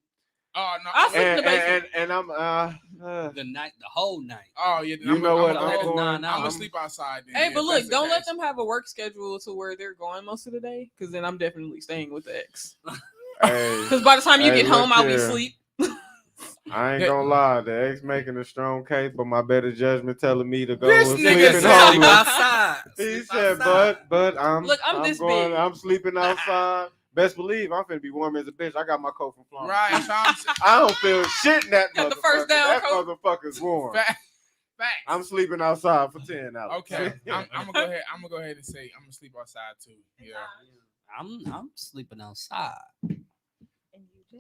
Oh no! I sleep in and the basement. I'm The whole night. Oh yeah. You know what? I'm I'm gonna going. nah. I'm gonna sleep outside. Then, Hey, if but that's look, the don't let case. them have a work schedule to where they're going most of the day, because then I'm definitely staying with the ex. Hey, Because by the time you Hey, get home, look I'll be here. asleep. I ain't gonna lie, the ex making a strong case, but my better judgment telling me to go This and nigga sleep in said- Sleep homeless. outside. He Sleep said, outside. but I'm Look, I'm this big. I'm sleeping outside. Best believe I'm finna be warm as a bitch. I got my coat from Florida. Right. So I'm I don't feel shit in that Got motherfucker. the first down That coat. motherfucker's warm. Facts. I'm sleeping outside for 10 hours. Okay. I'm gonna go ahead. I'm gonna go ahead and say I'm gonna sleep outside too. Yeah. I'm sleeping outside. And you, Jay?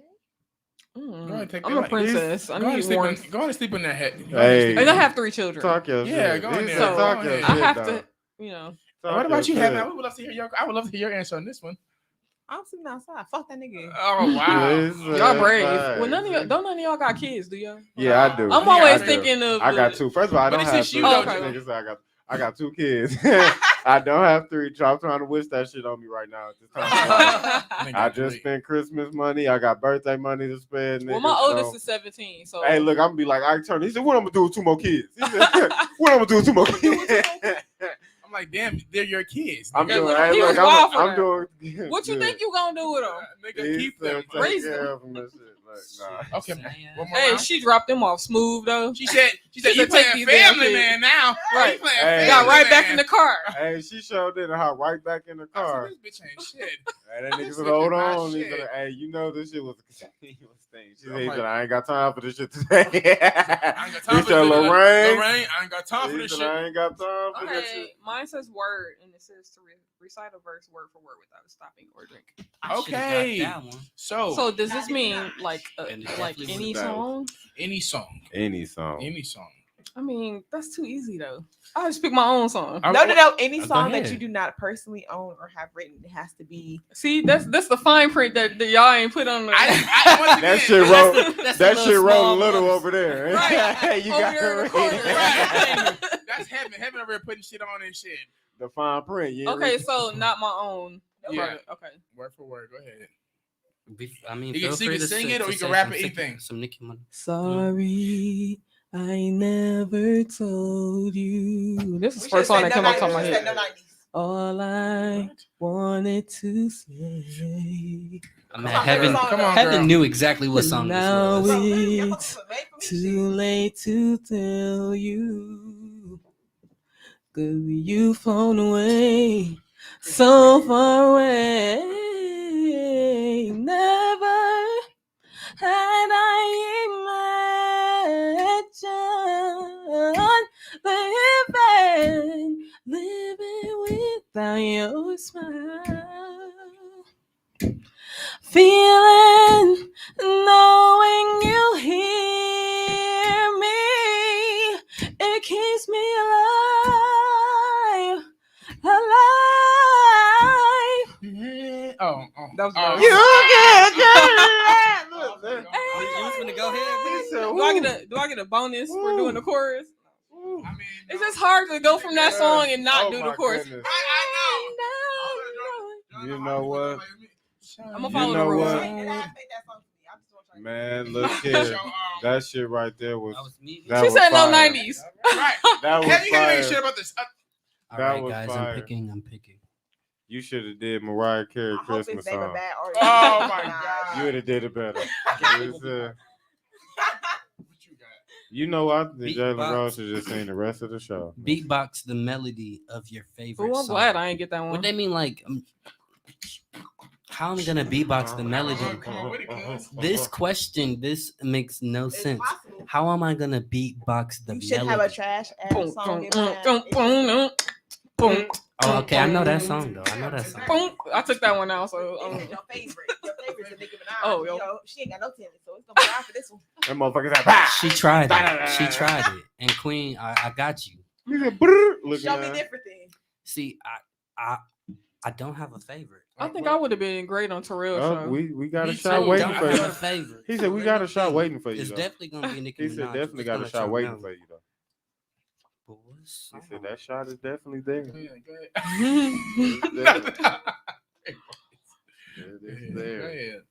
Go ahead and take I'm that a light. princess. I Go ahead need and sleep warmth. in, go ahead and sleep in that head. Hey. And I have 3 children. Talk your Yeah, shit. go in He there. said So, talk go your ahead. I shit, have dog. to, you know. Talk What about your you, Heaven? shit. I would love to hear your. I would love to hear your answer on this one. I'm sleeping outside. Fuck that nigga. Oh wow. Yes, Y'all brave. facts. Well, none of y'all got kids, do y'all? Yeah, I do. I'm Yeah, always I do. thinking of. I got 2. First of all, I But don't it's have just you, 3. though, Niggas Jay. say I got 2 kids. I don't have 3. So I'm trying to wish that shit on me right now. At this time. I just spent Christmas money. I got birthday money to spend. Well, nigga, my so- oldest is 17, so. Hey, look, I'm gonna be like Ike Turner. He said, "What I'm gonna do with 2 more kids?" He said, "What I'm gonna do with 2 more kids?" I'm like, damn, they're your kids. I'm nigga. doing. look, Hey, he look, was wild for I'm that. doing. What you good. think you gonna do with them? Nigga, keep them. Take Raise care them. of them and shit. Like, nah. Okay, one more Hey, round. she dropped them off smooth though. She said, She you said, playing take these damn family kids. man now. Right. You playing Hey. Got family right back man. in the car. Hey, she showed it and hop right back in the I said, car. this bitch ain't shit. Hey, that nigga This said, nigga "Hold not on." He shit. said, "Hey, you know this shit was a continuous thing." She I'm said, like- "I ain't got time for this shit today." I ain't got time He for said, this. "Lorraine." Lorraine, I ain't got time for He this said, shit. "I ain't got time for this Okay, shit." mine says word, and it says to recite a verse word for word without stopping or drink. I should've got Okay. that one. So does this mean like And it like definitely any was that. song? Any song. Any song. Any song. I mean, that's too easy though. I just pick my own song. No. Any Go song that ahead. you do not personally own or have written, it has to be. See, that's the fine print that y'all ain't put on the. That shit wrote. That's That a shit wrote a small little bonus. over there. Right. You Over got there in the it corner. right. That's heaven. Heaven over here putting shit on and shit. The fine print. Yeah. Okay, so not my own. Yeah. Okay. Word for word. Go ahead. I mean, You can- feel you free can to sing say- it or to you can say rap some it, sick- anything. Some Nicki Minaj. Sorry, I never told you. This is the first song that came off the top of my head. All I wanted to say. I mean, Come on, Heaven, girl. Come on, Heaven girl. knew exactly what song this Now was. it's too late to tell you. 'Cause you've flown away, so far away. Never had I imagined living without your smile. Feeling, knowing you hear me, it keeps me alive. Oh. That was oh. You You was finna go ahead. Do I get a bonus for doing the chorus? I mean, It's just hard to go from that song and not do the chorus. Goodness. I You know what? I'm gonna You follow the know rules. what? Man, look here. That shit right there was. That was me. That She was said no fire. 90s. Right. That was Have you got any fire. shit about this? All That right, was guys, fire. I'm picking. You should have did Mariah Carey I hope Christmas it's name a song. bad artist. Oh my God. You would have did it better. It was, What you got? you know what? The Jalen Beatbox. Rose should just sing the rest of the show. Beatbox the melody of your favorite Oh, I'm song. glad I ain't get that What one. they mean, like, how am I gonna beatbox the melody? Come on with it, cuz. This question, this makes no It's sense. possible. How am I gonna beatbox the You should have a melody? trash Boom, ass song boom, in boom, mind. boom, boom, boom, Oh, okay, I know that song though. I know that song. boom. I took that one out, so It's your favorite. Your favorite's a Nicki Minaj. Oh, You yo. know, she ain't got no tennis, so it's gonna be hard for this one. That motherfucker's like, bah! She tried it. She tried it. And Queen, I got you. You said, brrr, looking Show me at- different things. See, I don't have a favorite. I think I would have been great on Terrell's Oh, show. we got a Me shot too. waiting don't for have a you. favorite. He said we got a shot waiting for you. It's though. definitely gonna be Nicki He Minaj. said definitely Just got gonna a shot let waiting y'all for know. you though. But what's He said song? that shot is definitely there. Go ahead, go ahead. It's definitely- Go there. ahead.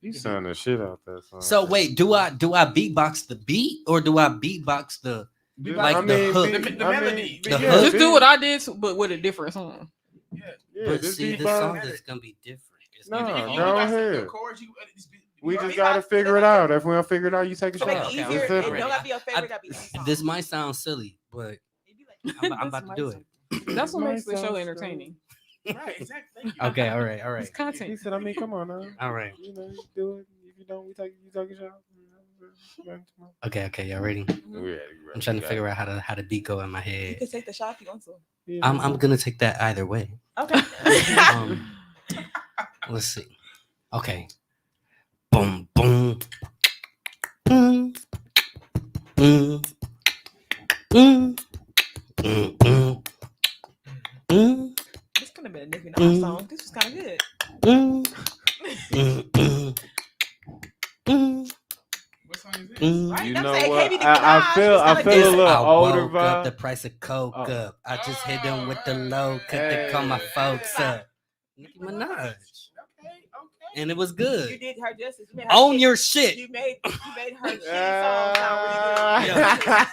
You sound the shit out that song. So wait, do I beatbox the beat or do I beatbox the like the hook? The melody. The yeah, hook. Just do beat- what I did, but with a different song. Yeah, But just see, beat the by- song is gonna be different. It's No, gonna be If you go got some ahead. good chords, We Or just beat gotta box, figure it out. If we don't figure it out, you take a To make shot. it Okay, easier, I'm it That's ready. don't it. gotta be your favorite. Gotta be the song. This might sound silly, but I'm about to do it. That's what Might makes the show sound entertaining. Right, exactly. Thank you. Okay, all right. It's He content. said, I mean, come on now. All right. You know, you do it. If you don't, you take a shot. Okay, y'all ready? I'm trying to figure out how to beat go in my You head. can take the shot if you want to. I'm gonna take that either way. Okay. Let's see. Okay. Boom, boom. Boom. Boom. Boom. Boom. Boom. Boom. This could have been a Nicki Minaj song. This was kind of good. Boom. Boom. Boom. Boom. What song is this? Boom. Right? You That's know like what? Nicki I Minaj. feel She's a kinda little good. I older woke up, vibe. the price of coke Oh. up. I just hit them with the low, couldn't call my folks up. Nicki Minaj. Okay. And it was You good. did her justice. You made her Own shit- your shit. You made her shitty song sound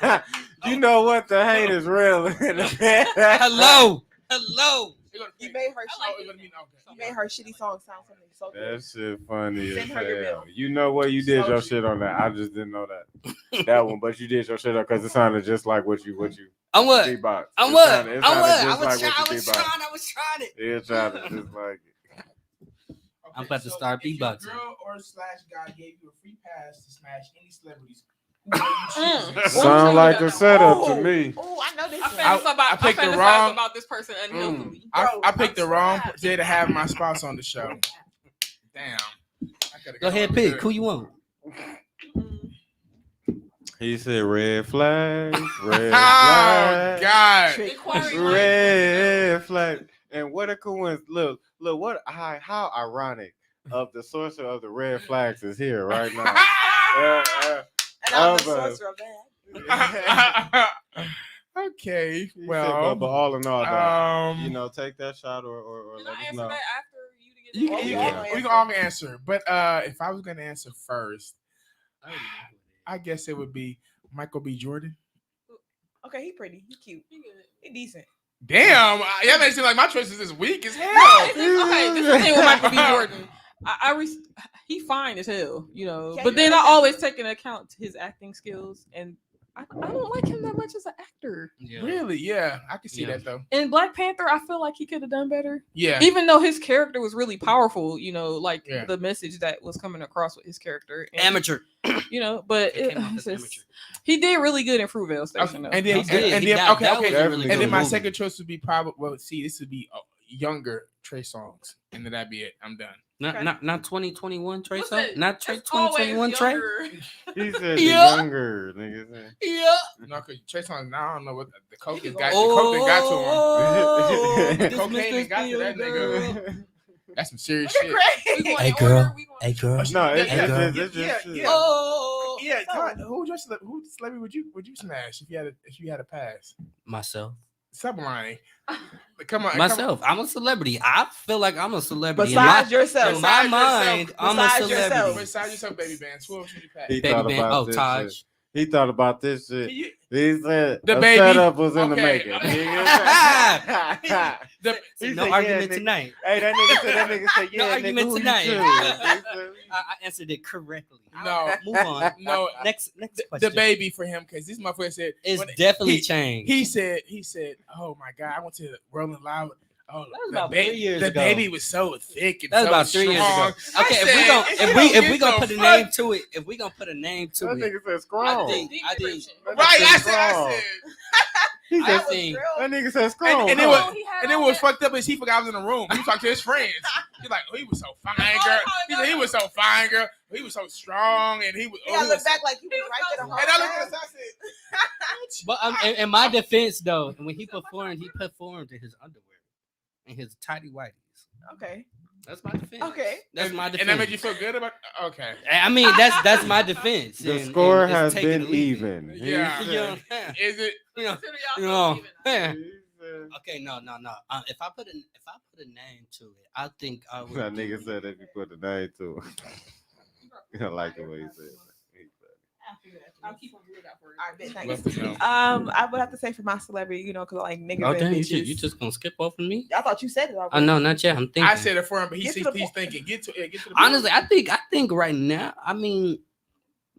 really good. You know what? The hate is real. Hello. Hello. You made her. Oh, it's gonna be- okay. You made her shitty song sound something so good. That shit funny as Send her your hell. bill. You know what? You did So your she- shit on that. I just didn't know that. That one, but you did your shit up because it sounded just like what you I'm what? beatbox. I'm It what? sounded- it I'm sounded what? just I was like trying. what I you was beatbox. trying. I was trying it. It sounded just like it. I'm about to so start if your beatboxing. Girl or slash guy gave you a free pass to smash any celebrities. Who are you choosing? Sound like a setup to Oh, me. Oh, I know this I one. picked the fantasize wrong- about this person unhealthily. I picked the wrong day to have my spouse on the show. Damn. I could've Go got ahead, one pick. good. Who you want? He said red flag, red Oh flag, God. Inquiry red flag. And what a coincidence! Look, what? How ironic of the sorcerer of the red flags is here right now. And I'm the of sorcerer of that. Okay. He said, Well, but all in all, dog, um, you know, take that shot or Can let I us answer know. that after you to you, get you, Yeah. we can all answer. But if I was gonna answer first, I guess it would be Michael B. Jordan. Okay, he pretty. He cute. He good. He decent. Damn, y'all make it seem like my choices is weak as hell. Okay, this is the thing with Michael B. Jordan. He fine as hell, you know. Yeah, But he then really I always is. take into account his acting skills, and I don't like him that much as an actor. Yeah. Really? Yeah, I can see Yeah. that though. In Black Panther, I feel like he could have done better. Yeah. Even though his character was really powerful, you know, like Yeah. the message that was coming across with his character. And, Amateur. you know, but It came off it's as just- amateur. he did really good in Fruitvale Station. Okay, and though. then, He did. and He- then that- okay, that okay, was a really and then good my movie. second choice would be probably this would be younger Trey Songz, and then that'd be it. I'm done. Okay. Not 2021 Trey What's Songz? that? Not Trey It's always 2021 Trey? younger. He said Yeah. the younger niggas. Yeah. No, because Trey Songz now I don't know what the coke He has can got. go- The coke that got to him. Oh, The this cocaine Mr. got to that Spielberg. nigga. That's some serious Look shit. at We Craig. going Hey, in girl. order? We going- Hey, girl. No, it's Yeah, just yeah, shit. yeah. Oh, Yeah, who celebrity would you smash if you had a pass? myself. Sublime. Come on, Myself. I'm a celebrity. I feel like I'm a celebrity. Besides yourself. in my Besides mind, yourself. I'm a Besides celebrity. yourself. Besides yourself, baby band. 12 should you pass. He Baby thought band. about Oh, this Taj. shit. He thought about this shit. Can you- He said The a baby. setup was in the Okay. making. The- He No said, argument nigga. tonight. Hey, that nigga said, yeah, No nigga, argument who you tonight. choose? I answered it correctly. No, Move on. no. Next The question. baby for him because this motherfucker said It's when definitely he- changed. He said, "Oh my god, I went to Rolling Loud. Oh, was the about baby, 3 years the ago. baby was so thick and That was so about 3 years ago. strong." Okay, I if said, we gonna "Get put the a fuck-" name to it, if we gonna put a name to That it, nigga said I scroll. think Right, I said. He I said, think that nigga said scroll. And it huh? was- He had And then all what was that- fucked up is he forgot I was in the room. He was talking to his friends. He's like, "Oh, he was so fine, Oh, girl." no, He said he was so fine, girk. He was so strong, and he was. Yeah, he look was back like he was right there the whole And I looked at time. us, I said, but in my defense though, when he performed in his underwear and his tidy whities. Okay. That's my defense. Okay. That's my defense. And that made you feel good about. Okay. I mean, that's my defense. The and- score and it's has take it been or leave it. even. He Yeah. You said- know, yeah, Is it? you know, Consider you y'all know, even. yeah. he said- Okay, no. If I put a name to it, I think I would. That nigga said if you put a name to it. I like the way he said it. I'll keep on the lookout for it. All right, bet, thanks. Love to know. I would have to say for my celebrity, you know, because like niggas Oh and damn! bitches. You just gonna skip over me? I thought you said it already. Oh no, not yet. I'm thinking. I said it for him, but Get to he's the he's point. thinking. Get to the point. honestly, I think right now. I mean,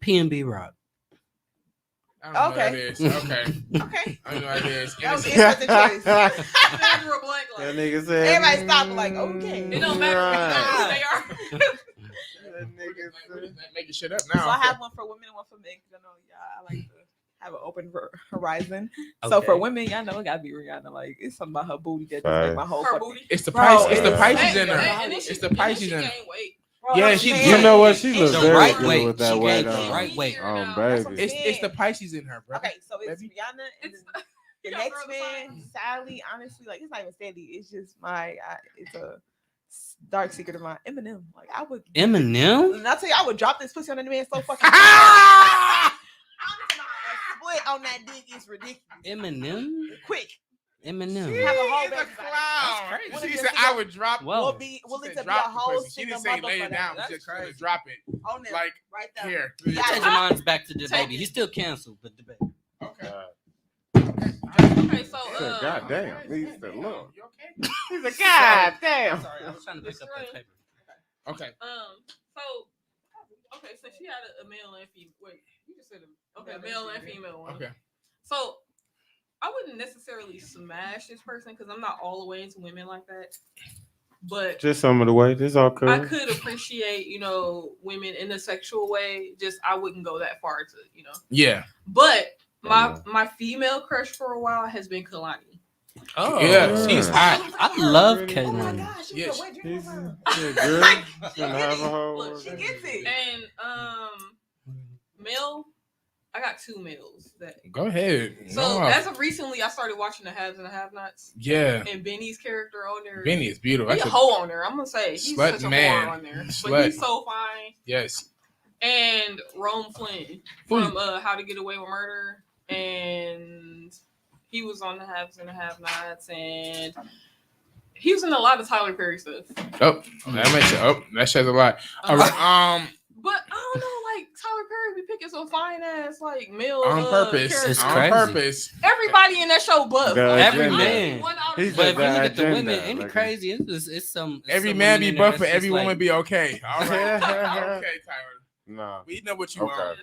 PNB Rock. I don't know Okay. what that is. Okay. Okay. I don't know what that is. That was Innocent. interesting choice. Sandra Blank, That like, nigga said. Everybody stopped like, okay. it don't matter Right. who they are. That nigga said- Making shit up So now. I have one for women and one for men because I know y'all I like to have an open horizon. So for Okay. women, y'all know it gotta be Rihanna. Like it's something about her booty that just Right. make my whole Her fucking. booty. It's the Bro, Pisces. It's the yeah. Pisces in her. And then she- It's the and then Pisces she in her. gained weight. Bro, Yeah, I'm she- saying, You know what? She and looks The very right good way. with that She weight gained the on. right weight. Oh, That's what baby. I'm It's the Pisces in her, bro. Okay, so it's Baby. Rihanna and It's- then the You next gotta throw the man, sadly, honestly, like it's not even steady. It's just it's a dark secret of mine. Eminem. Like I would. Eminem. And I tell you, I would drop this pussy on any man so fucking. A split on that dick is ridiculous. Eminem. Quick. Eminem. Have a whole She's a baby clown. body. She Wanna said just I would drop. Well, We'll She need said to be a drop the whole pussy. She single didn't say lay motherfucker. it down. That's She said crazy. drop it. On there, Like right there. here. you Yeah. change your minds back to the Take baby. it. He's still canceled, but the baby. Okay. Okay, so He said, God damn. He said, look. You okay? He said, God damn. Sorry, I was trying to pick up that paper. Okay. so okay, so she had a male and female. Wait, you just said a male and female one. Okay. So I wouldn't necessarily smash this person because I'm not all the way into women like that. But Just some of the way. This all cool. I could appreciate, women in a sexual way. Just I wouldn't go that far to, Yeah. But Yeah. my female crush for a while has been Kalani. Oh, Yeah, she's hot. I love Really? Oh my Kaylin. gosh, you Yes. can wait, He's drink more. a girl. She's gonna have a whole. Look, She gets it. And male I got two males that. Go ahead. So No. as of recently, I started watching the Haves and the Have-Nots. Yeah. And Benny's character on there. Benny is beautiful. He's a hoe on there. I'm gonna say he's Slut such a man. whore on there, Slut. but he's so fine. Yes. And Rome Flynn from How to Get Away with Murder, and he was on the Haves and the Have-Nots, and he was in a lot of Tyler Perry stuff. Oh, that makes it. Oh, that says a lot. All right. But I don't know, like Tyler Perry be picking some fine ass like male On purpose. characters. It's On crazy. purpose. Everybody in that show buff. Every agenda. man. One out He's of But if you the look at the women, agenda, ain't it like- crazy? It's some. It's Every some man women be in there buff, but that's every just woman like- be okay. All right. Okay, Tyler. Nah. We know what you Okay. want.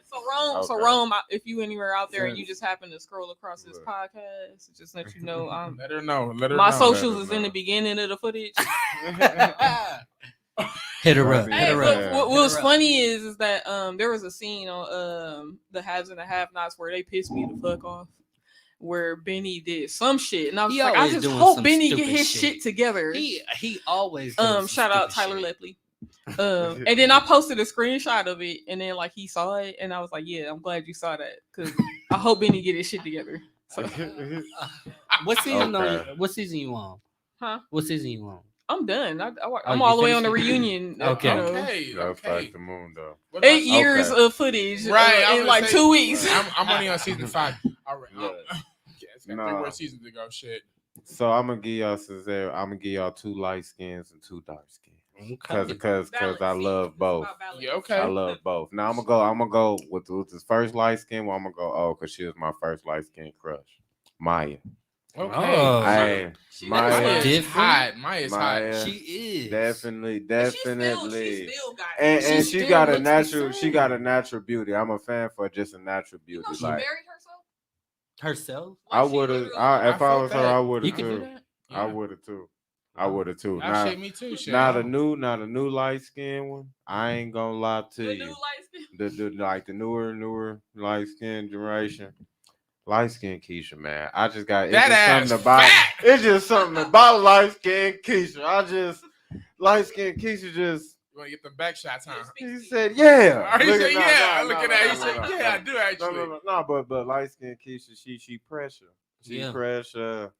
So Okay. Rome, if you anywhere out there and you Since- just happen to scroll across this Look. podcast, just let you know, Let her know. Let her my know. socials Let is her in know. the beginning of the footage. Hit her up. Hey, Hey, Hit her but up. what was funny is that there was a scene on the Haves and the Have-Nots where they pissed me the fuck off. Where Benny did some shit, and I was He like, I always just doing hope some Benny get stupid his shit. shit together. He always doing some Shout out stupid Tyler shit. Lepley. And then I posted a screenshot of it, and then like he saw it, and I was like, yeah, I'm glad you saw that because I hope Benny get his shit together. So What season? Okay. What season you on? Huh? What season you on? I'm done. I'm you all the way on finished the it? reunion. Okay. You know. Okay. That's Okay. like the moon, though. What about 8 you? years Okay. of footage Right, I in was like gonna 2 say- weeks. I'm only on season 5. All right. Look. Yeah, it's got 3 Nah. more seasons to go. Shit. So I'm gonna give y'all I'm gonna give y'all 2 light skins and 2 dark skins. Okay. Cause I love both. Yeah, okay. I love both. Now I'm gonna go with this first light skin. Well, I'm gonna go because she was my first light skin crush, Maya. Okay. Oh. Hey, Maya Maya, is Different. hot. Maya is hot. Maya. She is definitely. She still got it. And She she still got a looks the natural. same. She got a natural beauty. I'm a fan for just a natural You beauty. know she Like buried herself. herself. I Like, she would have. literally- If I felt was her, that. I would You have can do too. that. I would have too. I would have too. Now, shit, me too. Shit. Now the new light skin one. I ain't gonna lie to The you. new light skin. The newer light skin generation. Light skin Keisha, man. I just got it's That just ass something about fat. it's just something about light skin Keisha. Light skin Keisha just You want to get the back shots, huh? he said, yeah. He Look said, at- yeah. no, Look no, at no, that. He no, said, no, yeah, I do actually. No, but light skin Keisha, she pressure. She Yeah. pressure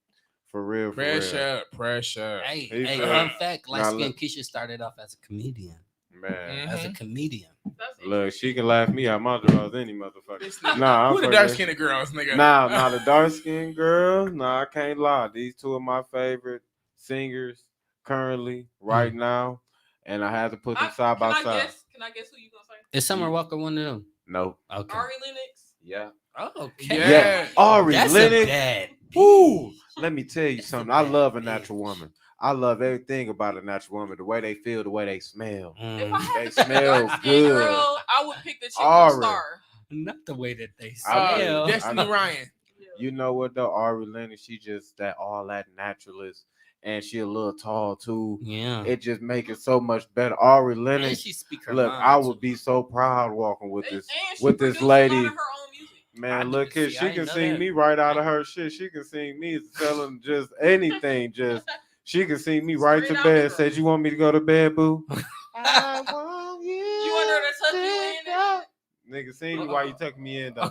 for real. Pressure. Hey, He hey, said- fun fact: light Nah, skin look. Keisha started off as a comedian. Man. As a comedian. That's Look, she can laugh me out my drawers any motherfucker. This nigga- Nah, I'm Who the fucking- dark skinned girls, nigga? Nah, the dark skinned girl. Nah, I can't lie. These 2 of my favorite singers currently, right now, and I had to put them side by side. Can I guess who you gonna say? Is Summer Walker one of them? No. Okay. Ari Lennox. Yeah. Oh, okay. Yeah. Ari That's a Lennox. bad. Ooh, let me tell you That's a something. I bad love a bitch. natural woman. I love everything about a natural woman. The way they feel, the way they smell. If I Mm, had They to pick a smell dark-skinned good. girl, I would pick the chick Ari. from Star. not the way that they I smell. mean, Destiny Ryan. You know what though? Ari Lennox, she just all that naturalist, and she a little tall too. Yeah. It just make it so much better. Ari And Lennox. she speak her Look, mind, I would too. be so proud walking with And this she with this produces a lot lady. of her own music. I Man, do- look here, see, I she didn't can know sing that. me right out of her shit. She can sing me telling just anything. Just she can sing me right Straight to out the bed. throat. Said, "You want me to go to bed, boo?" I want you. You want her to tuck you in and Nigga, sing me while you tuck me in though.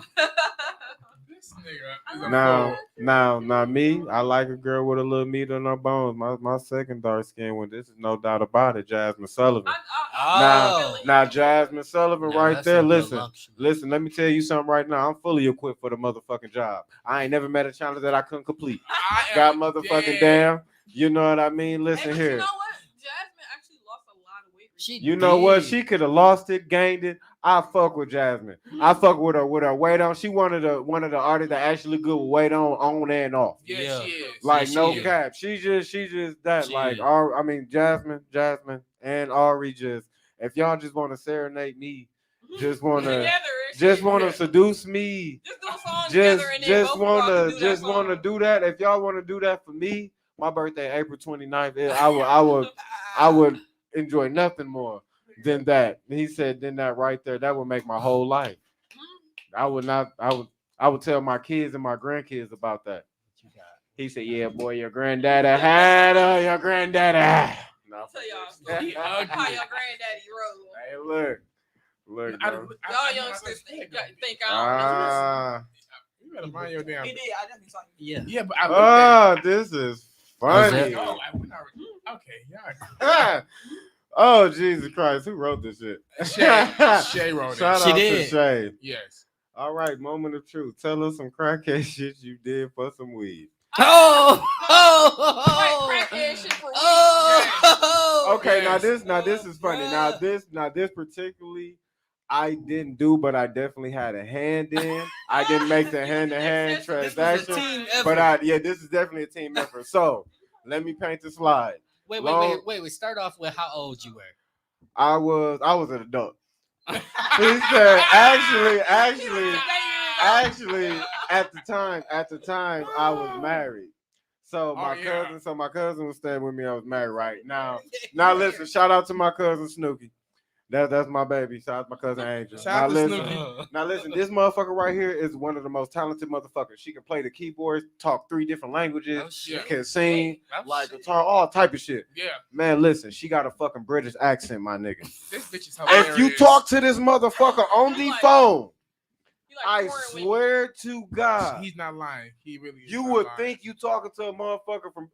This nigga is a Now, me. I like a girl with a little meat on her bones. My second dark skin one. This is no doubt about it. Jasmine Sullivan. Oh. Now, Jasmine Sullivan, Now, right that's there. a good Listen, luxury. listen. Let me tell you something right now. I'm fully equipped for the motherfucking job. I ain't never met a challenge that I couldn't complete. I Got am motherfucking dead. damn. You know what I mean? Hey, Listen but here. you know what? Jasmine actually lost a lot of weight. She You know what? did. She could have lost it, gained it. I fuck with Jasmine. I fuck with her weight on. She one of the artists that actually good with weight on and off. Yeah, Yeah. she is. Like she no is. cap. She just that She like is. I mean Jasmine and Ari just if y'all just want to serenade me, just want to Together and just shit. want to seduce me. Just do a song Just together and then just both of y'all want can to do that just want to song. do that. If y'all want to do that for me, my birthday April 29th. I would enjoy nothing more than that. And he said, then that right there, that would make my whole life. I would tell my kids and my grandkids about that. He said, yeah, boy, your granddaddy had her, your granddaddy. No, Tell y'all a story He how ugly. your granddaddy rode. hey, look. Look, I- bro. Y'all youngsters think I You better mind your damn. He did. I definitely saw him. Yeah. Yeah, but I looked at Oh, this is Was funny. it? Oh, we're not. Okay, yeah. Ah. Oh, Jesus Christ. Who wrote this shit? Shay wrote it. Shout She out did. to Shay. Yes. All right, moment of truth. Tell us some crackhead shit you did for some weed. Oh! crackhead shit for weed. Oh! Okay, Yes. now this is funny. Now this particularly I didn't do, but I definitely had a hand in. I didn't make the hand-to-hand This was a transaction, team effort. but this is definitely a team effort. So let me paint the slide. Wait. Start off with how old you were. I was an adult. He said, actually, at the time, I was married. So my cousin was staying with me. I was married right now. Now listen, shout out to my cousin Snooki. That's my baby. Shout out to my cousin Angel. Shout out to Now listen, this motherfucker right here is one of the most talented motherfuckers. She can play the keyboard, talk 3 different languages, Oh, shit. can sing, Oh, like shit. guitar, all type of shit. Yeah. Man, listen, she got a fucking British accent, my nigga. This bitch is hilarious. If you talk to this motherfucker on the phone, You like I foreign women. swear to God, he's not lying. He really is you not would lying. think you talking to a motherfucker from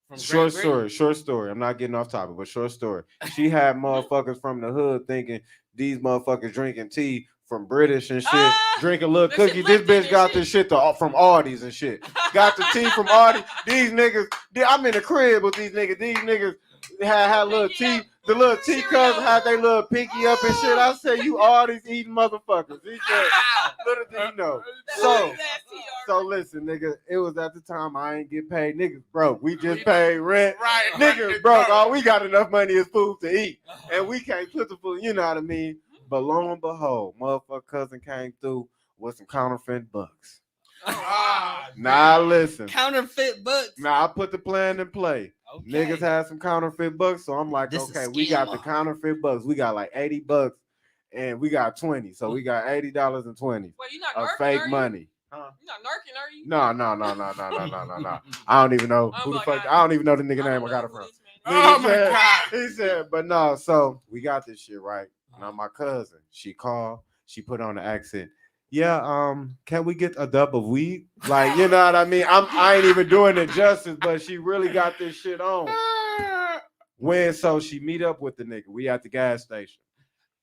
From short Great Britain. story. I'm not getting off topic, but short story. She had motherfuckers from the hood thinking these motherfuckers drinking tea from British and shit, drinking a little that cookie. shit This lifted bitch and got shit. this shit from Aldi's and shit. Got the tea from Aldi. These niggas, I'm in the crib with these niggas. These niggas had little tea. The little tea cups had their little pinky up and shit. I said, you Aldi's eating motherfuckers. He said, little do you know. So listen, nigga, it was at the time I ain't get paid. Niggas broke. We just paid rent. Right. Niggas broke. All we got enough money is food to eat. And we can't put the food, you know what I mean? But lo and behold, motherfucker cousin came through with some counterfeit bucks. Now listen. Counterfeit books. Now I put the plan in play. Okay. Niggas had some counterfeit bucks, so I'm like, This is okay, we got the scam. counterfeit bucks. We got like $80 and we got 20. So we got $80 and 20 Wait, you not of narking, fake are you? money. You're not narking, are you? No. I don't even know Oh who the my fuck. God. I don't even know the nigga I name don't I got know it who from. this man Oh Nigga my said- God. He said, but no, so we got this shit right. Now my cousin, she called, she put on the accent. Yeah, can we get a dub of weed? Like, you know what I mean? I ain't even doing it justice, but she really got this shit on. So she meet up with the nigga. We at the gas station.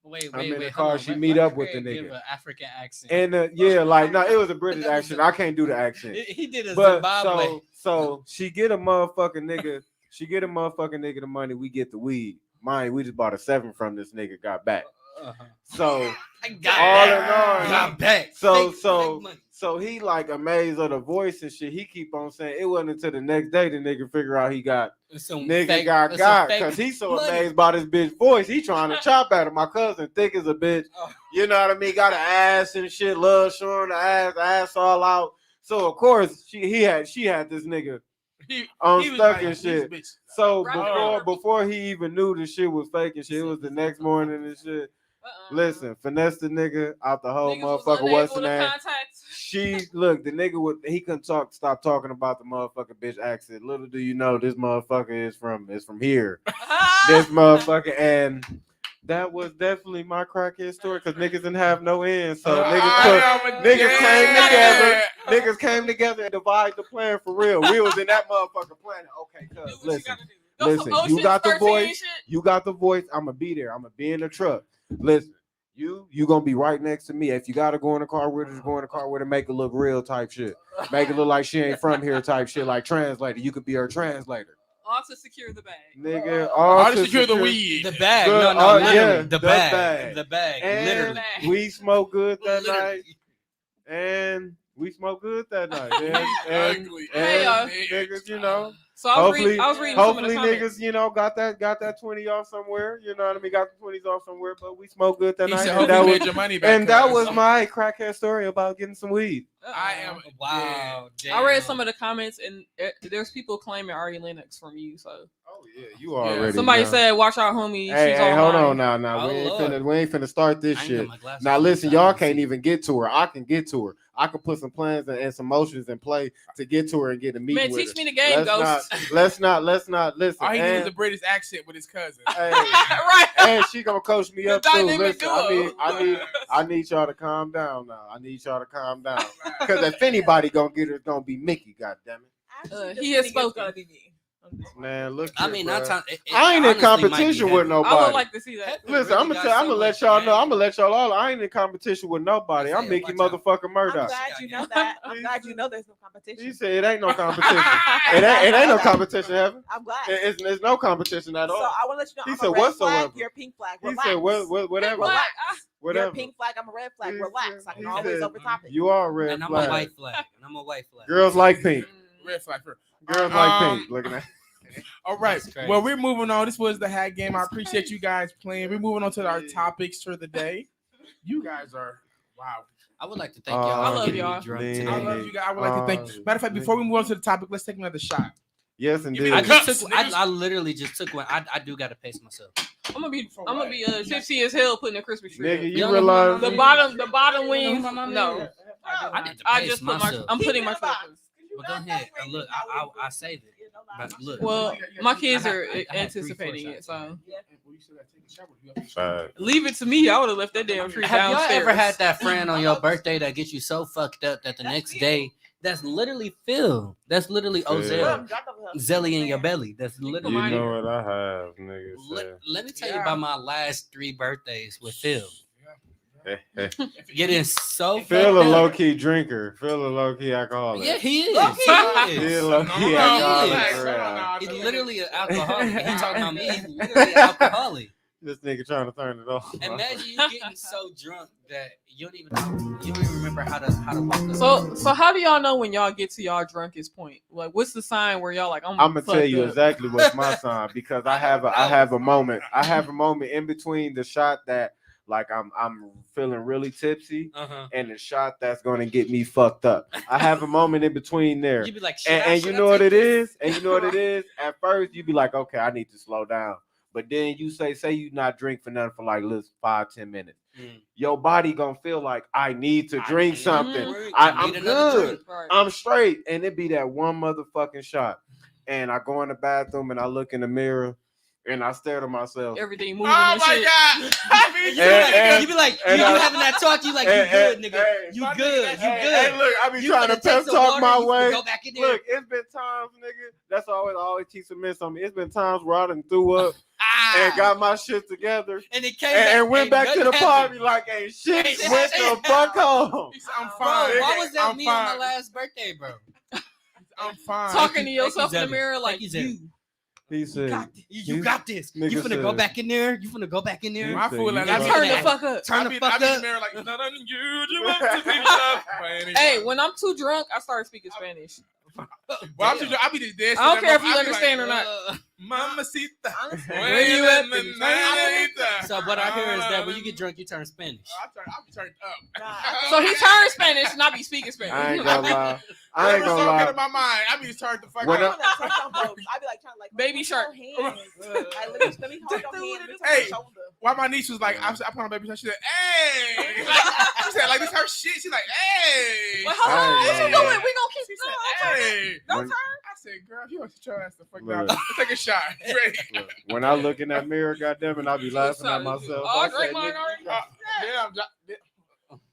Wait. I'm in the hold car, on. she Let- meet let up with the Craig give nigga. an African accent. And yeah, like no, it was a British accent. I can't do the accent. He did a But Zimbabwe. so she get a motherfucking nigga. She get a motherfucking nigga the money. We get the weed. Mind, we just bought a 7 from this nigga. Got back. So I got all back. in all, Got back. So Fake money. so he like amazed of the voice and shit. He keep on saying it wasn't until the next day the nigga figure out he got Some nigga fake- got some got fake because he's so money. amazed by this bitch voice. He trying to chop at him. My cousin thick as a bitch. Oh. You know what I mean? Got an ass and shit. Love showing the ass all out. So of course she had this nigga on He was stuck like, and these shit. bitches- So Right. before he even knew the shit was fake and shit, it was the next morning and shit. Listen, finesse the nigga out the whole Niggas was motherfucker. unable What's the to name? contact. The nigga he couldn't stop talking about the motherfucking bitch accent. Little do you know, this motherfucker is from here. This motherfucker, and that was definitely my crackhead story because niggas didn't have no end. So niggas came together and divided the plan for real. We was in that motherfucker plan. Okay, Do cuz what you listen. gotta do. Go Listen, some you Ocean's got the 13 voice. shit. You got the voice. I'ma be there. I'ma be in the truck. Listen, you gonna be right next to me. If you gotta go in the car with her, just go in the car with her. Make it look real type shit. Make it look like she ain't from here type shit. Like translator. You could be her translator, All to secure the bag. nigga. How to secure the weed. The bag. Good. No, Oh, literally. yeah, the the bag. bag. The bag. And Literally. we smoked good that night. Literally. And we smoked good that night. He's And ugly. Hey, niggas, you know. So I was reading some of the Hopefully comments. niggas, you know, got that 20 off somewhere. You know what I mean? Got the 20s off somewhere, but we smoked good that He night. said, And hope that you was, made your money back. and that cuz. was my crackhead story about getting some weed. I am. Wow. I read some of the comments, and there's people claiming Ari Lennox from you. So Yeah, you already. Somebody know. said, "Watch out, homie." Hey, She's hey, all hold mine. on now. Oh, Lord. We ain't finna start this I ain't got shit. my glasses Now on, listen, so I y'all can can't see. even get to her. I can get to her. I can put some plans and some motions in play to get to her and get a meeting Man, with teach her. me the game, Ghost. Let's not listen. All he needs is And, a British accent with his cousin. hey, Right. and she gonna coach me The up too. dynamic Listen, duo. I need y'all to calm down now. I need y'all to calm down. Because if anybody gonna get her, it's gonna be Mickey. God damn it, Actually, He this has thing is spoken. gonna be me. man. Look, I here, mean, bruh. not time. I ain't in competition with I nobody. would like to see that. Listen, I'm gonna let y'all know. I'm gonna let y'all all. I ain't in competition with nobody. I'm Mickey motherfucking I'm Murdoch. glad you know that. I'm glad you know there's no competition. He said it ain't no competition. it ain't no competition, Heaven. I'm glad. It's no competition at So all. I want to let you know He I'm said a red whatsoever. flag, you're a pink flag. He Relax. said whatever, Relax. You're whatever. a pink flag, I'm a red flag. He Relax. said- I can he always said, over topic. You are a red And I'm flag. a white flag. And I'm a white flag. Girls like pink. Red flag for Girls like pink. Looking at. All right. That's crazy. Well, we're moving on. This was the hat game. I appreciate you guys playing. We're moving on to our topics for the day. You guys are wow. I would like to thank y'all. I love for getting me y'all. drunk Man. today. I love you guys. I would like to thank. Matter of fact, before we move on to the topic, let's take another shot. Yes, Give me indeed. the I cups, just took. niggas. I literally just took one. I do got to pace myself. I'm gonna be For what? tipsy as hell putting a Christmas tree. Nigga, up. you You don't know realize who The my bottom wings. You know who my mom No, is? I need to I pace just put my. myself. I'm putting Keep my it in the box. But go ahead. Look, I saved it. But look. Well, my kids are I had 3 anticipating first it, so Facts. leave it to me. I would have left that damn tree Have y'all downstairs. ever had that friend on your birthday that gets you so fucked up that the next day, that's literally Phil. That's literally Phil. Ozell. Zelly in your belly. That's You literally. know what I have, nigga. Let me tell you about my last 3 birthdays with Phil. Say. Getting so Phil a fucked low up. key drinker. Phil a low key alcoholic. Yeah, he is. He He a is. low key he alcoholic. is. for real. He's literally an alcoholic. He talking about me. He's literally an alcoholic. This nigga trying to turn it off. Imagine you getting so drunk that you don't even remember how to walk up. So how do y'all know when y'all get to y'all drunkest point? Like, what's the sign where y'all like? I'm gonna tell fucked you up. exactly what's my sign because I have a moment. I have a moment in between the shot that like I'm feeling really tipsy Uh-huh. and the shot that's gonna get me fucked up. I have a moment in between there. You be like, And you know what it is? And you know what it is? At first you be like, okay, I need to slow down. But then you say you not drink for nothing for like 5-10 minutes. Your body gonna feel like I need to drink something. I'm good. Right. I'm straight. And it be that one motherfucking shot. And I go in the bathroom and I look in the mirror and I stare to myself. Everything moving. Oh and my shit. god! You be like, and you I- having that talk, you like, you good, nigga. You good, you good. Hey, look, I be You trying to finna pep take some talk water, my you finna way. Go back in there. Look, it's been times, nigga. That's always teach some miss on me. It's been times where I done threw up and got my shit together and it came and went ain't back to the nothing party happened. like ain't shit. Ain't Went the shit fuck home. He said, I'm Bro, fine. why was that I'm me on my fine. last birthday, bro? I'm fine. Talking to Thank yourself you, in the Zelly. mirror like Thank you, Zelly. you. He You said, got this. You he's- got this. You nigga finna go said- back in there. You finna go back in there. My said fool, you like, got I it. Turn the Yeah. fuck up. Turn I the be fuck in the up. mirror like, it's not unusual to be loved by anyone. Hey, when I'm too drunk, I start speaking Spanish. Well, I'm too drunk. I be just dancing. I don't care if I you be understand or like, not. Mamacita. Where you at? So what I hear is that when you get drunk, you turn Spanish. I be turned up. So he turns Spanish and I be speaking Spanish. I ain't gonna lie. I ain't Whatever gonna song get lie. in my mind, I be turned the fuck When up. I be like trying to like Baby hold shark. hands. Like, let me hold your hand. Hey. Hey. Shoulder. Why my niece was like, I put on baby shark. She said, "Hey," she said, "Like this her shit." She's like, "Hey." Wait, hold on. What you Hey. doing? We gonna keep She no, said, "Hey." don't When- turn. I said, "Girl, you want to show ass the fuck down? Look. Let's take a shot." Ready? Look, when I look in that mirror, goddamn it, I be laughing at myself. Oh, I I drank say, mine nigga, already. Yeah, I'm just.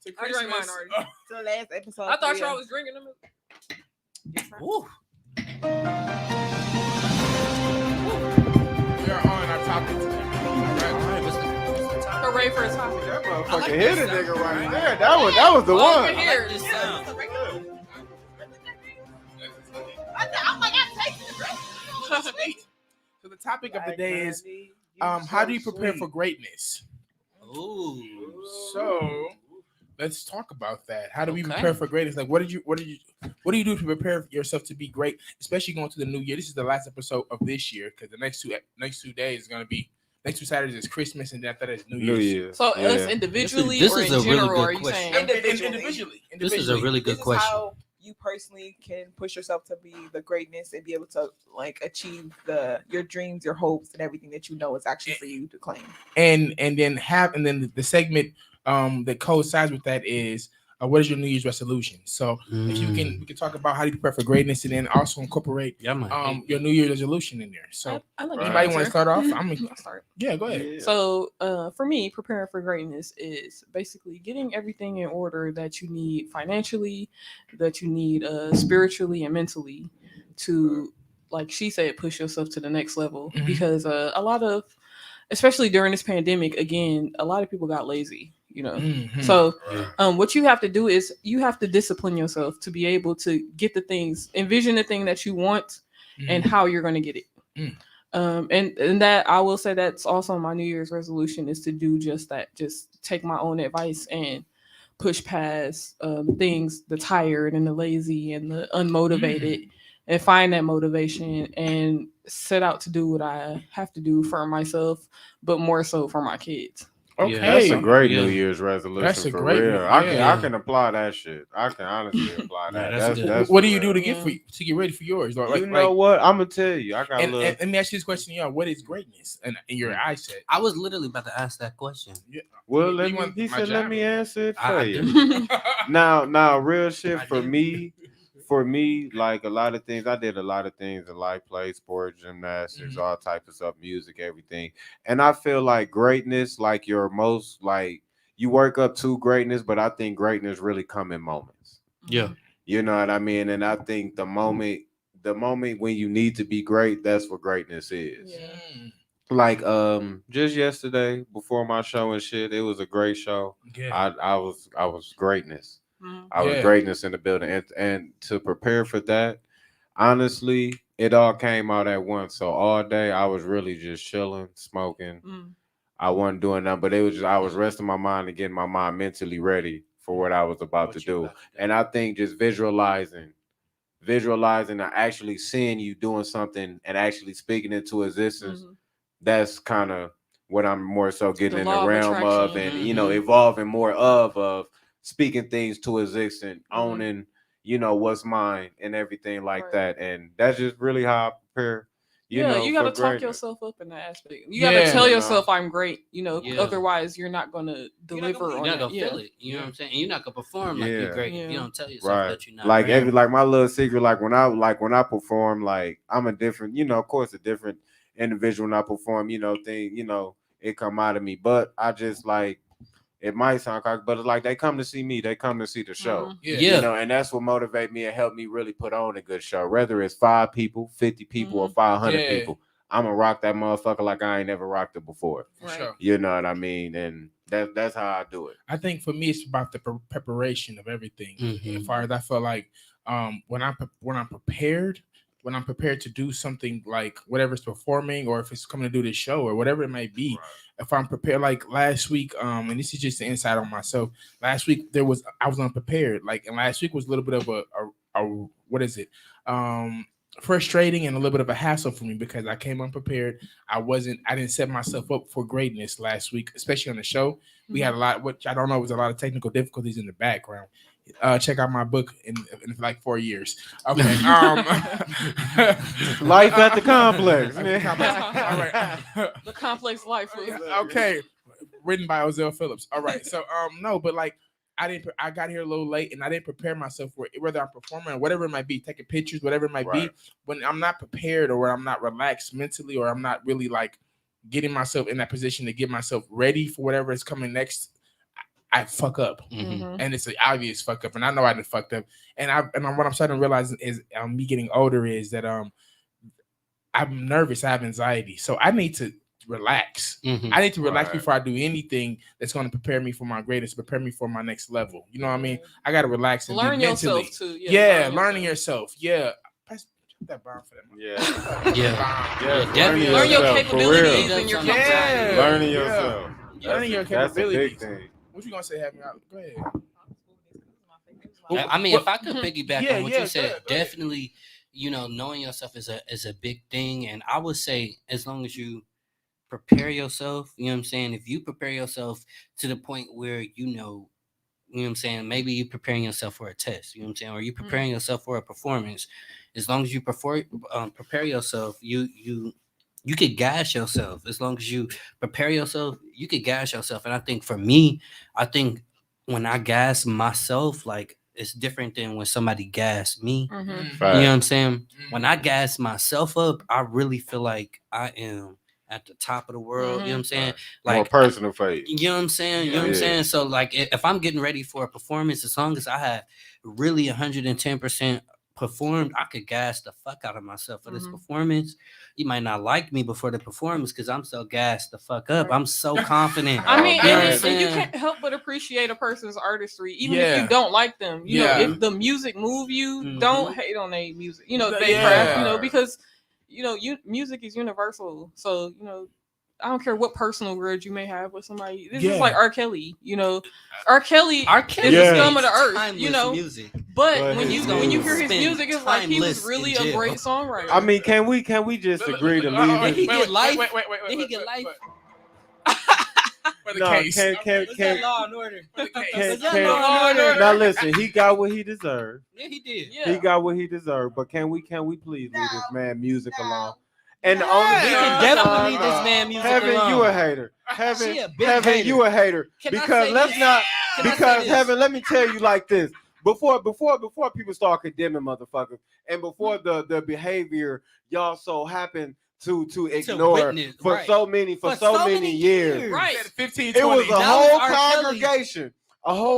To I drank mine Christmas. already. To the last episode. I thought y'all was drinking them. Woo. We are on our topic today. Right? Hooray for a topic. That motherfucker I like hit this a nigga sound. right there. That was the Over one. here. This sound. I'm like, I'm tasting it. So the topic of the day is how do you prepare for greatness? Ooh. So let's talk about that. How do we Okay. prepare for greatness? Like, what do you do to prepare yourself to be great, especially going to the new year? This is the last episode of this year because the next two days is gonna be next 2 Saturdays is Christmas and then after that is New New Year's. Year. So Yeah. us individually This or is in a really general, good are you question. saying? Individually. Individually. This is a really good This is question. how you personally can push yourself to be the greatness and be able to like achieve your dreams, your hopes, and everything that you know is actually for you to claim. And then the segment that coincides with that is what is your New Year's resolution? So if you can, we can talk about how do you prepare for greatness, and then also incorporate your New Year's resolution in there. So I like anybody want to start off? I'll start. Yeah, go ahead. Yeah. So for me, preparing for greatness is basically getting everything in order that you need financially, that you need spiritually and mentally to, like she said, push yourself to the next level. Mhm. Because a lot of, especially during this pandemic, again, a lot of people got lazy, you know. Mhm. So what you have to do is you have to discipline yourself to be able to get the things, envision the thing that you want and how you're going to get it. And that I will say that's also my New Year's resolution is to do just that. Just take my own advice and push past things, the tired and the lazy and the unmotivated, and find that motivation and set out to do what I have to do for myself, but more so for my kids. Okay, That's a great New Year's resolution. That's a for great- real. yeah. I can apply that shit. I can honestly apply that. that's good. That's What do for you do real. to get ready for yours? Or You know what? I'm gonna tell you. I got a And little. let me ask you this question, y'all. What is greatness? And in your eyesight. I was literally about to ask that question. Well, You let me. want He my said, "Let job? me answer it for I you." do. Now, real shit I for do. me. For me, like a lot of things, I did a lot of things in life, play sports, gymnastics, all types of stuff, music, everything. And I feel like greatness, like your most, like you work up to greatness, but I think greatness really come in moments. Yeah. You know what I mean? And I think the moment when you need to be great, that's what greatness is. Yeah. Like just yesterday before my show and shit, it was a great show. Yeah. I was greatness. Mhm. I was Yeah. greatness in the building, and to prepare for that, honestly, it all came out at once. So all day I was really just chilling, smoking. Mm. I wasn't doing nothing, but it was just I was resting my mind and getting my mind mentally ready for what I was about to do. And I think just visualizing and actually seeing you doing something and actually speaking into existence, Mhm. that's kind of what I'm more so getting The in the law of realm of, attraction. and evolving more of speaking things to existence, owning, what's mine and everything like Right. that. And that's just really how I prepare. You gotta for talk greatness. yourself up in that aspect. You Yeah. gotta tell You know. yourself I'm great. Yeah. Otherwise you're not gonna deliver believe on You're not that. gonna feel it. You know what I'm saying? And you're not gonna perform like Yeah. you're great if Yeah. you don't tell yourself Right. that you're not. Like great. like my little secret, like when I perform, like I'm a different, of course, a different individual when I perform, it come out of me. But I just like, it might sound cocky, but it's like they come to see me, they come to see the show. Mhm. Yeah. And that's what motivate me and help me really put on a good show. Whether it's 5 people, 50 people, or 500 Yeah. people, I'm gonna rock that motherfucker like I ain't never rocked it before. For Right. sure. You know what I mean? And that's how I do it. I think for me, it's about the preparation of everything. Mhm. As far as I feel like, when I'm prepared to do something, like whatever it's performing, or if it's coming to do this show or whatever it might be, if I'm prepared, like last week, and this is just the insight on myself. Last week I was unprepared, like, and last week was a little bit of a what is it? Frustrating and a little bit of a hassle for me because I came unprepared. I didn't set myself up for greatness last week, especially on the show. We had a lot, which I don't know, was a lot of technical difficulties in the background. Check out my book in like 4 years. Okay. Life at the complex, All man. right. The complex life was Okay. Written by Ozell Phillips. All right. So no, but like I got here a little late and I didn't prepare myself for it, whether I'm performing or whatever it might be, taking pictures, whatever it might be. When I'm not prepared, or I'm not relaxed mentally, or I'm not really like getting myself in that position to get myself ready for whatever is coming next, I fuck up. Mhm. And it's an obvious fuck up, and I know I done fucked up. And what I'm starting to realize is me getting older is that I'm nervous. I have anxiety, so I need to relax. Mhm. I need to relax Right. before I do anything that's going to prepare me for my greatest, prepare me for my next level. You know what I mean? I got to relax and learn be mentally. yourself too. Yeah, learning yourself. Yeah. Press that bomb for that. Yeah. Definitely. Learn your yourself, for real. capabilities and your Yeah. comfort. Learning Yeah. yourself. Learning your That's a big capabilities. thing. What you gonna say? Have me out? Go ahead. I mean, if I could piggyback Yeah, on what yeah, you said, go ahead. definitely, knowing yourself is a big thing. And I would say, as long as you prepare yourself, you know what I'm saying? If you prepare yourself to the point where you know what I'm saying, maybe you preparing yourself for a test, you know what I'm saying, or you preparing yourself for a performance. As long as you prepare yourself, you could gas yourself. As long as you prepare yourself, you could gas yourself. And I think for me, when I gas myself, like it's different than when somebody gas me. Mm-hmm. You know what I'm saying? When I gas myself up, I really feel like I am at the top of the world. You know what I'm saying? Like more personal faith. You know what I'm saying? You know what I'm saying? So like if I'm getting ready for a performance, as long as I have really 110% performed, I could gas the fuck out of myself for this performance. You might not like me before the performance because I'm so gassed the fuck up. I'm so confident. I mean, you know and you can't help but appreciate a person's artistry, even if you don't like them. You know, if the music move you, don't hate on their music. You know, they craft. You know, because music is universal. So I don't care what personal grudge you may have with somebody. This is like R. Kelly. R. Kelly is the scum of the earth. Timeless music. But when you hear his music, it's like he was really a great songwriter. I mean, can we just agree to leave it? Did he get life? Did he get life? For the case. Can Law and Order? Now listen, he got what he deserved. Yeah, he did. He got what he deserved. But can we please leave this man music alone? And the only we can definitely leave this man music Heaven, alone. you a hater. Heaven, hater. you a hater. Because let's not. Because Heaven, let me tell you like this. Before people start condemning motherfuckers, and before the behavior y'all so happen to ignore witness, for so many years. Right. 15, 20. It was a whole Kelly.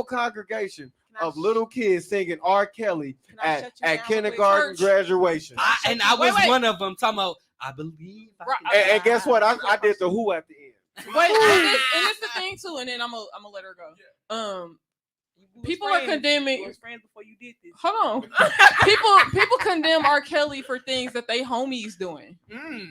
congregation of little kids singing R. Kelly at kindergarten church? graduation. I was one of them talking about, I believe. And guess what? I did the who at the end. Wait, and it's the thing too, and then I'm gonna let her go. People are condemning. You was friends before you did this. Hold on. People condemn R. Kelly for things that they homies doing.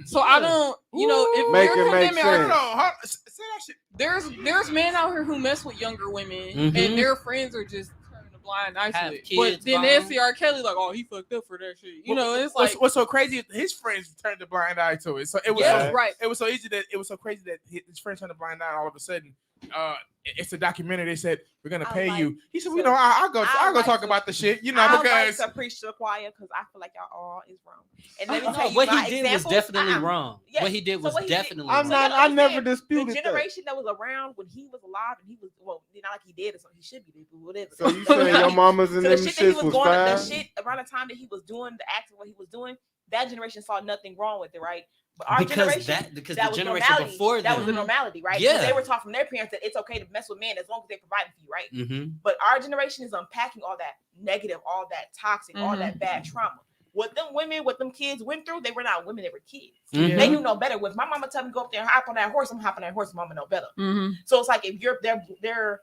So I don't, if Make they're it make condemning sense. Say that shit. there's men out here who mess with younger women, and their friends are just turning a blind eye to it. But then they see R. Kelly like, oh, he fucked up for that shit. It's like what's so crazy? His friends turned a blind eye to it. So it was it was so easy that it was so crazy that his friends turned a blind eye. And all of a sudden, it's a documentary. They said we're gonna pay you. He said, I'll go talk about the shit. Because to preach to the choir because I feel like y'all all is wrong. And let me tell you, what my he did example, was definitely wrong. Yes. What he did was definitely I'm wrong. not. I never disputed the generation that was around when he was alive, and he was not like he did or something. He should be dead, but whatever. So you saying your mamas and so them the shit that he shits was was going, the fine? shit around the time that he was doing the acting, what he was doing, that generation saw nothing wrong with it, right? But our generation, because that the was generation normality. before That them, was the normality, right? Yeah. They were taught from their parents that it's okay to mess with men as long as they're providing for you, right? Mm-hmm. But our generation is unpacking all that negative, all that toxic, all that bad trauma. What them kids went through, they were not women, they were kids. Mm-hmm. They knew no better. When my mama tell me go up there and hop on that horse, I'm hopping on that horse. Mama know better. So it's like if they're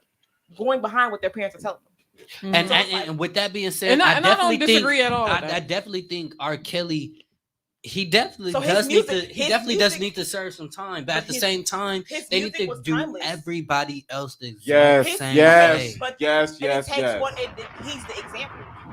going behind what their parents are telling them. And with that being said, and I definitely don't disagree at all. I definitely think R. Kelly. He definitely So does his does need to serve some time, but at the same time, they need to do timeless. everybody else the Yes, same yes, way. But yes. he's the example.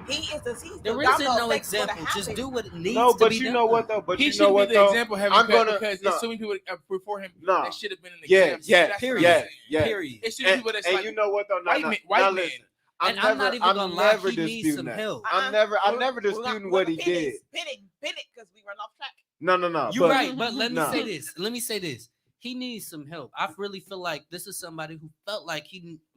He's the There isn't no example. Just do what it needs No, to but be you done. know what though? But he you should know be what the though? example because there's so many people before him that should have been an example. Yeah. Period. It's just people that's And like you know what though? white men. Listen, I'm not even gonna lie. never He needs disputing some that. help. I'm never disputing what he did. Pin it, because we run off track. No. You're right, but let me say this. He needs some help. I really feel like this is somebody who felt like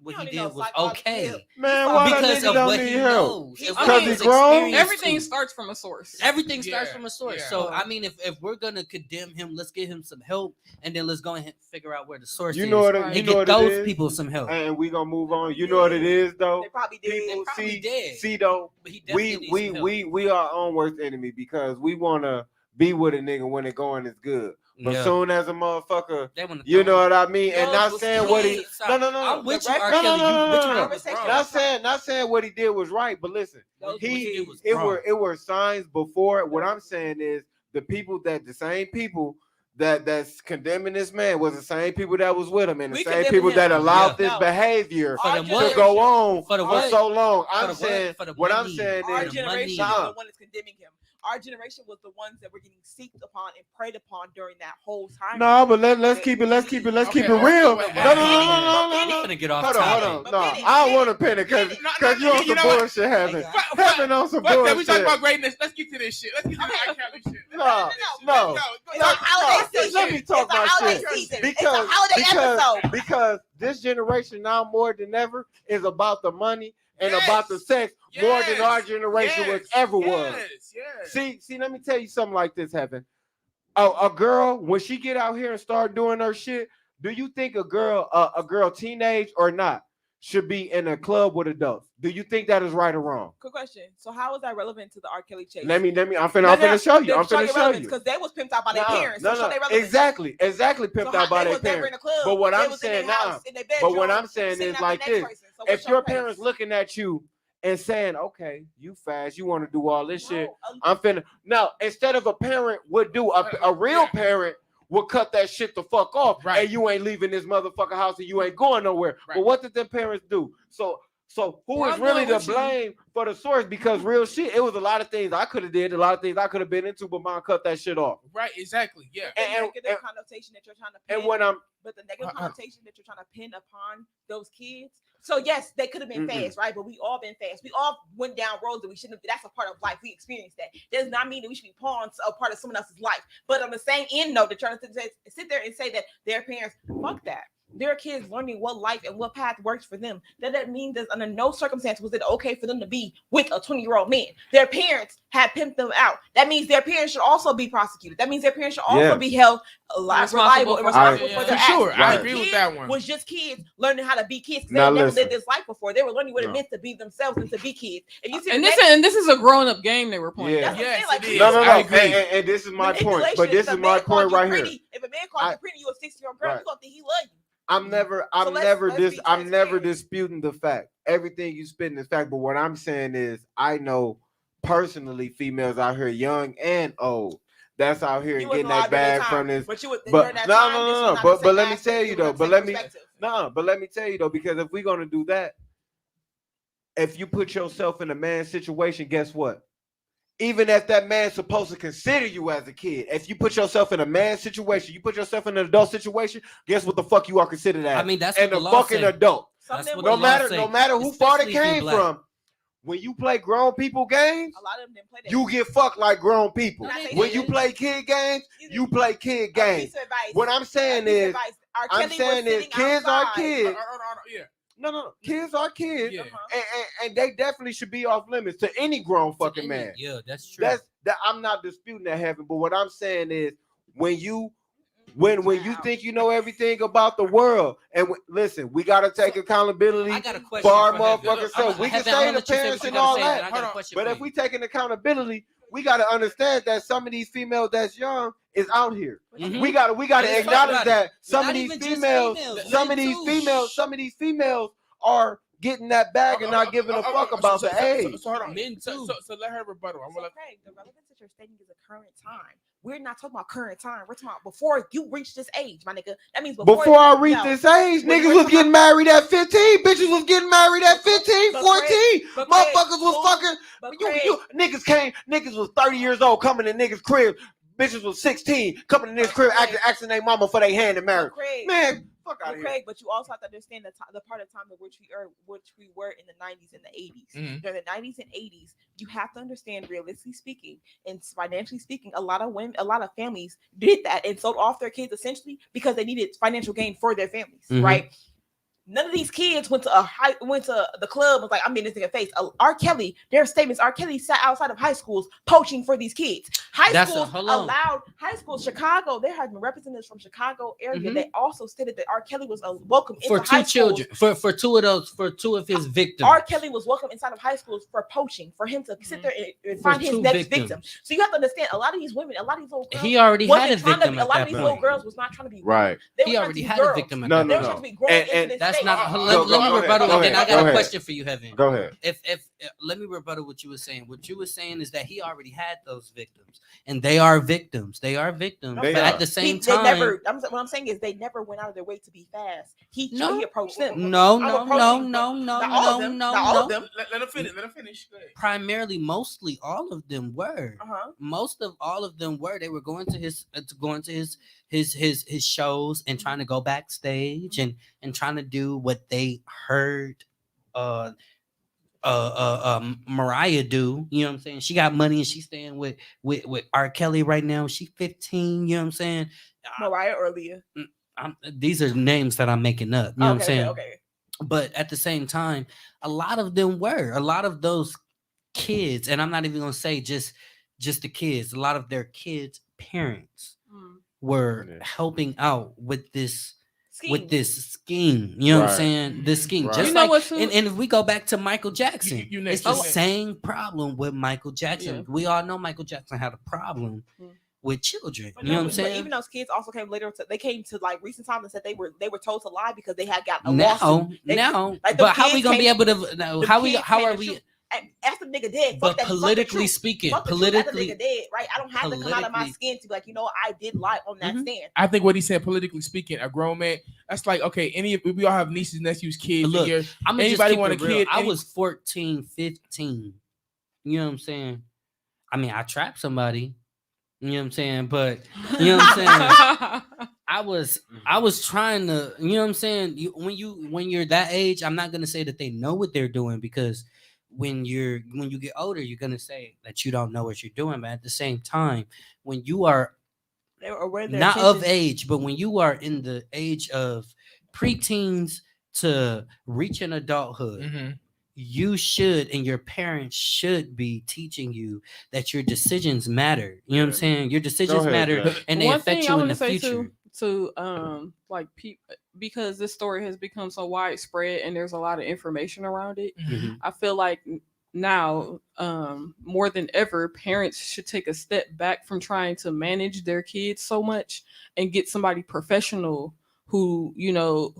what he did was okay. Man, why because of don't what need he help? knows. Because he's grown? Everything starts from a source. Everything starts from a source. Yeah. So I mean, if we're gonna condemn him, let's give him some help, and then let's go ahead and figure out where the source is. You know what and it get those is? people some help. And we gonna move on. You know what it is though? They probably did. People did. see though. But he definitely needs some help. We are our own worst enemy because we wanna be with a nigga when it going is good. But soon as a motherfucker, you know what I mean? And not saying what he no. I'm with you, R. Kelly. Not saying what he did was right, but listen, it were signs before. What I'm saying is the same people that's condemning this man was the same people that was with him and the same people that allowed this behavior to go on for so long. What I'm saying our is generation is the one that's condemning him. our generation was the ones that were getting seeked upon and preyed upon during that whole time. No, but let's keep it Okay, real. wait, No. I'm gonna get off Hold topic. on. No, I don't want to panic because you on you some know what? bullshit, Heaven. But- Heaven on some Fuck that, we bullshit. talking about greatness. Let's get to this shit. Let's get to the R. Kelly shit. No. It's a holiday season. Let me talk It's a my holiday shit. season. Because, it's a holiday episode. because this generation now more than ever is about the money and Yes. about the sex more than our generation was ever was. Yes. See, let me tell you something like this, Heaven. A girl, when she get out here and start doing her shit, do you think a girl teenage or not should be in a club with adults? Do you think that is right or wrong? Good question. So how is that relevant to the R. Kelly chase? Let me. I'm finna show you. I'm finna show you. Because they was pimped out by their parents. No, so they relevant. exactly pimped out by their parents. But what I'm saying now, is like this: if your parents looking at you and saying, "Okay, you fast, you want to do all this shit," I'm finna. Now, instead of a parent would do, a real parent would cut that shit the fuck off, Right. and you ain't leaving this motherfucker house and you ain't going nowhere. Right. But what did their parents do? So who Well, is I'm really going to with you. blame for the source? Because real shit, it was a lot of things I could have did, a lot of things I could have been into, but mom cut that shit off. Right, exactly. Yeah. The negative connotation that you're trying to pin, And when I'm but the negative connotation that you're trying to pin upon those kids. So yes, they could have been fast, right? But we all been fast. We all went down roads that we shouldn't have. That's a part of life. We experienced that. Does not mean that we should be pawns a part of someone else's life. But on the same end note, they're trying to sit there and say that their parents, fuck that. Their kids learning what life and what path works for them. That means that under no circumstance was it okay for them to be with a 20-year-old man. Their parents had pimped them out. That means their parents should also be prosecuted. That means their parents should also be held reliable and responsible for their For sure, actions. I agree with that one. Was just kids learning how to be kids. They Now never listen. lived this life before. They were learning what it meant to be themselves and to be kids. And you see, And this is a grown-up game they were playing. Yeah. That's what I'm Yes, saying, like, it is. No. I agree. And this is my point. But this is my point right here. If a man calls you pretty, you a 60-year-old girl, Right. you gonna think he love you. I'm never disputing the fact. Everything you spitting is fact. But what I'm saying is, I know personally females out here, young and old, that's out here You getting wasn't that allowed during bag that from time, this. But you would But during that no, time, no, this no, was no. not But the same let me aspect, tell it you was though. not the But same let me perspective. but let me tell you though, because if we're gonna do that, if you put yourself in a man's situation, guess what? Even if that man's supposed to consider you as a kid, if you put yourself in a man's situation, you put yourself in an adult situation, guess what the fuck you are considered as? I mean, that's and what a the law fucking say. adult. That's what Some of them the No were- law matter, say, no matter who far it especially if you came black. from, when you play grown people games, a lot of them didn't play that. you get fucked like grown people. No, they When you didn't. play kid games, you play kid A games. piece of advice. What I'm A saying piece of is, advice. R. I'm Kelly was saying is, sitting kids are outside. kids. Yeah. No, kids are kids, Yeah. and they definitely should be off limits to any grown fucking man. Yeah, that's true. That I'm not disputing that, Heaven, but what I'm saying is, when you think you know everything about the world, and listen, we gotta take accountability I got a question for our for Heaven. motherfucking self. We can Heaven, say I'ma the let you say parents what you and gotta all say, but that, I got a question but for if you. we taking accountability, we gotta understand that some of these females that's young is out here. Mhm. We gotta Let's talk acknowledge about that it. some Not of these even just females, females, some of men these too. females are getting that bag and not giving a fuck about the age. So hold on. Men too. So let her rebuttal. I'm So, gonna let Craig, the relevance that you're stating is a current time. We're not talking about current time. We're talking about before you reach this age, my nigga. That means Before I reached this age, When niggas we're was talking getting married at 15. Bitches was getting married at 15, But 14. but Motherfuckers was Craig, fucking. but You niggas was 30 years old coming to niggas' crib. Bitches was 16 coming to niggas' crib asking their mama for their hand in marriage. Craig, Man, fuck out but of here. Craig, but you also have to understand the part of time in which we were in the 90s and the 80s. Mhm. During the 90s and 80s, you have to understand, realistically speaking and financially speaking, a lot of women, a lot of families did that and sold off their kids essentially because they needed financial gain for their families, Mhm. right? None of these kids went to the club and was like, I'm in this nigga face. R. Kelly, their statements, R. Kelly sat outside of high schools poaching for these kids. hold on. Allowed high schools, Chicago, there have been representatives from Chicago area. Mhm. They also stated that R. Kelly was welcome For into two high children, schools. for two of his victims. R. Kelly was welcome inside of high schools for poaching, for him to sit there and For find his two next victims. victim. So you have to understand, a lot of these women, a lot of these little girls, He already had a wasn't trying to victim be, at a lot of that these little point. girls was not trying to be Right. They were He trying already to be had girls. a victim at No, that They no, were point. trying to be grown And into this that's they- not. Go Let me ahead, rebuttal, go and then I ahead, got go a ahead. question for you, Heaven. Go ahead. If let me rebuttal what you were saying. What you were saying is that he already had those victims, and they are victims. They are victims. They but are. at the same They time, never. What I'm saying is they never went out of their way to be fast. He approached them. no, I'm no, approaching no, them. no, Not all of no, them. no, Not all of no. them. Let him finish. Let him finish. Go ahead. Primarily, mostly, all of them were. Most of all of them were. They were going to his shows and trying to go backstage and trying to do what they heard Mariah do. You know what I'm saying? She got money and she's staying with R. Kelly right now. She's 15. You know what I'm saying? Mariah or Leah. These are names that I'm making up. You know what I'm saying? Okay. But at the same time, a lot of those kids, and I'm not even gonna say just the kids. A lot of their kids' parents were helping out with this scheme. You know what I'm saying? This scheme. Right. Just You know like, what, too? and if we go back to Michael Jackson, You it's next, the you next. same problem with Michael Jackson. Yeah. We all know Michael Jackson had a problem with children. But You know what I'm but saying? even those kids also came later. They came to like recent times and said they were told to lie because they had got a lawsuit. Like, but how kids we gonna be came- able to? No, the how kids are came to we? shoot. After the nigga dead, But fuck that, politically fuck speaking, the truth. After the politically, nigga dead, right? I don't have to come out of my politically- skin to be like, you know, I did lie on that stand. I think what he said, politically speaking, a grown man. That's like, okay, we all have nieces, nephews, kids. Look, and I'm gonna just anybody keep want a it real. kid? I was 14, 15. You know what I'm saying? I mean, I trapped somebody. You know what I'm saying? But you know what I'm saying? I was trying to, you know what I'm saying? When you're that age, I'm not gonna say that they know what they're doing, because when you get older, you're gonna say that you don't know what you're doing. But at the same time, when you are They were aware of their not of intentions. age, but when you are in the age of preteens to reaching adulthood, Mhm. you should, and your parents should be teaching you that your decisions matter. You know what I'm saying? Your decisions ahead, matter, Jack. and they One affect thing you I in want the to say future. to like because this story has become so widespread and there's a lot of information around it. Mhm. I feel like now more than ever, parents should take a step back from trying to manage their kids so much and get somebody professional who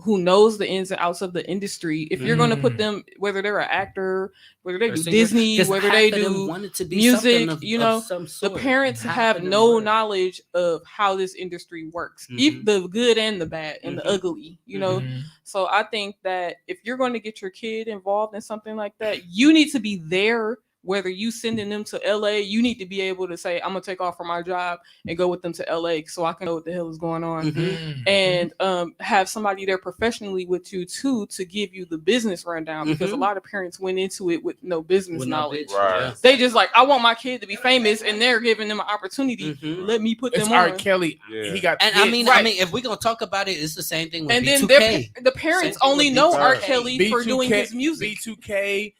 knows the ins and outs of the industry. If you're going to put them, whether they're an actor, whether they Or do singer, Disney, 'cause whether half they of them do wanted to be music, something of some the sort. parents Half have of them no were. knowledge of how this industry works, Mhm. even the good and the bad and the Mhm. ugly, you know. Mhm. So I think that if you're going to get your kid involved in something like that, you need to be there. Whether you sending them to LA, you need to be able to say, I'm gonna take off from my job and go with them to LA so I can know what the hell is going on. Mhm. And have somebody there professionally with you too to give you the business rundown, because a Mhm. lot of parents went into it with no business With no knowledge. bitch, Right. yeah. They just like, I want my kid to be famous, and they're giving them an opportunity. Mhm. Let me put It's them R. on. Kelly. Yeah. He got. And hit. I mean, Right. if we're gonna talk about it, it's the same thing with And then B2K. the parents Same thing only with know B2K. R. Kelly for doing B2K, his music. B2K.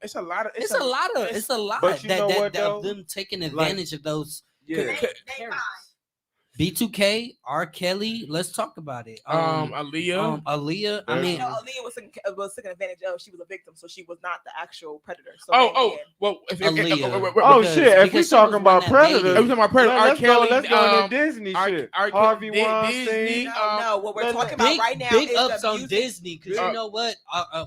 It's a lot of. It's a lot But you know what, though? of them taking advantage of those. Yeah. They fine. B2K, R. Kelly. Let's talk about it. Aaliyah. Aaliyah. I That's- mean, Aaliyah was taking advantage of. She was a victim, so she was not the actual predator. So Well, if Aaliyah. Oh Because- shit! If we because she talking was about one that predators, dated. Are we talking about Predator? R. let's Kelly. go into Disney shit. R. Harvey Disney, Weinstein. no, what we're let- talking about big, right now big is ups the on music. Disney, because Uh, you know what?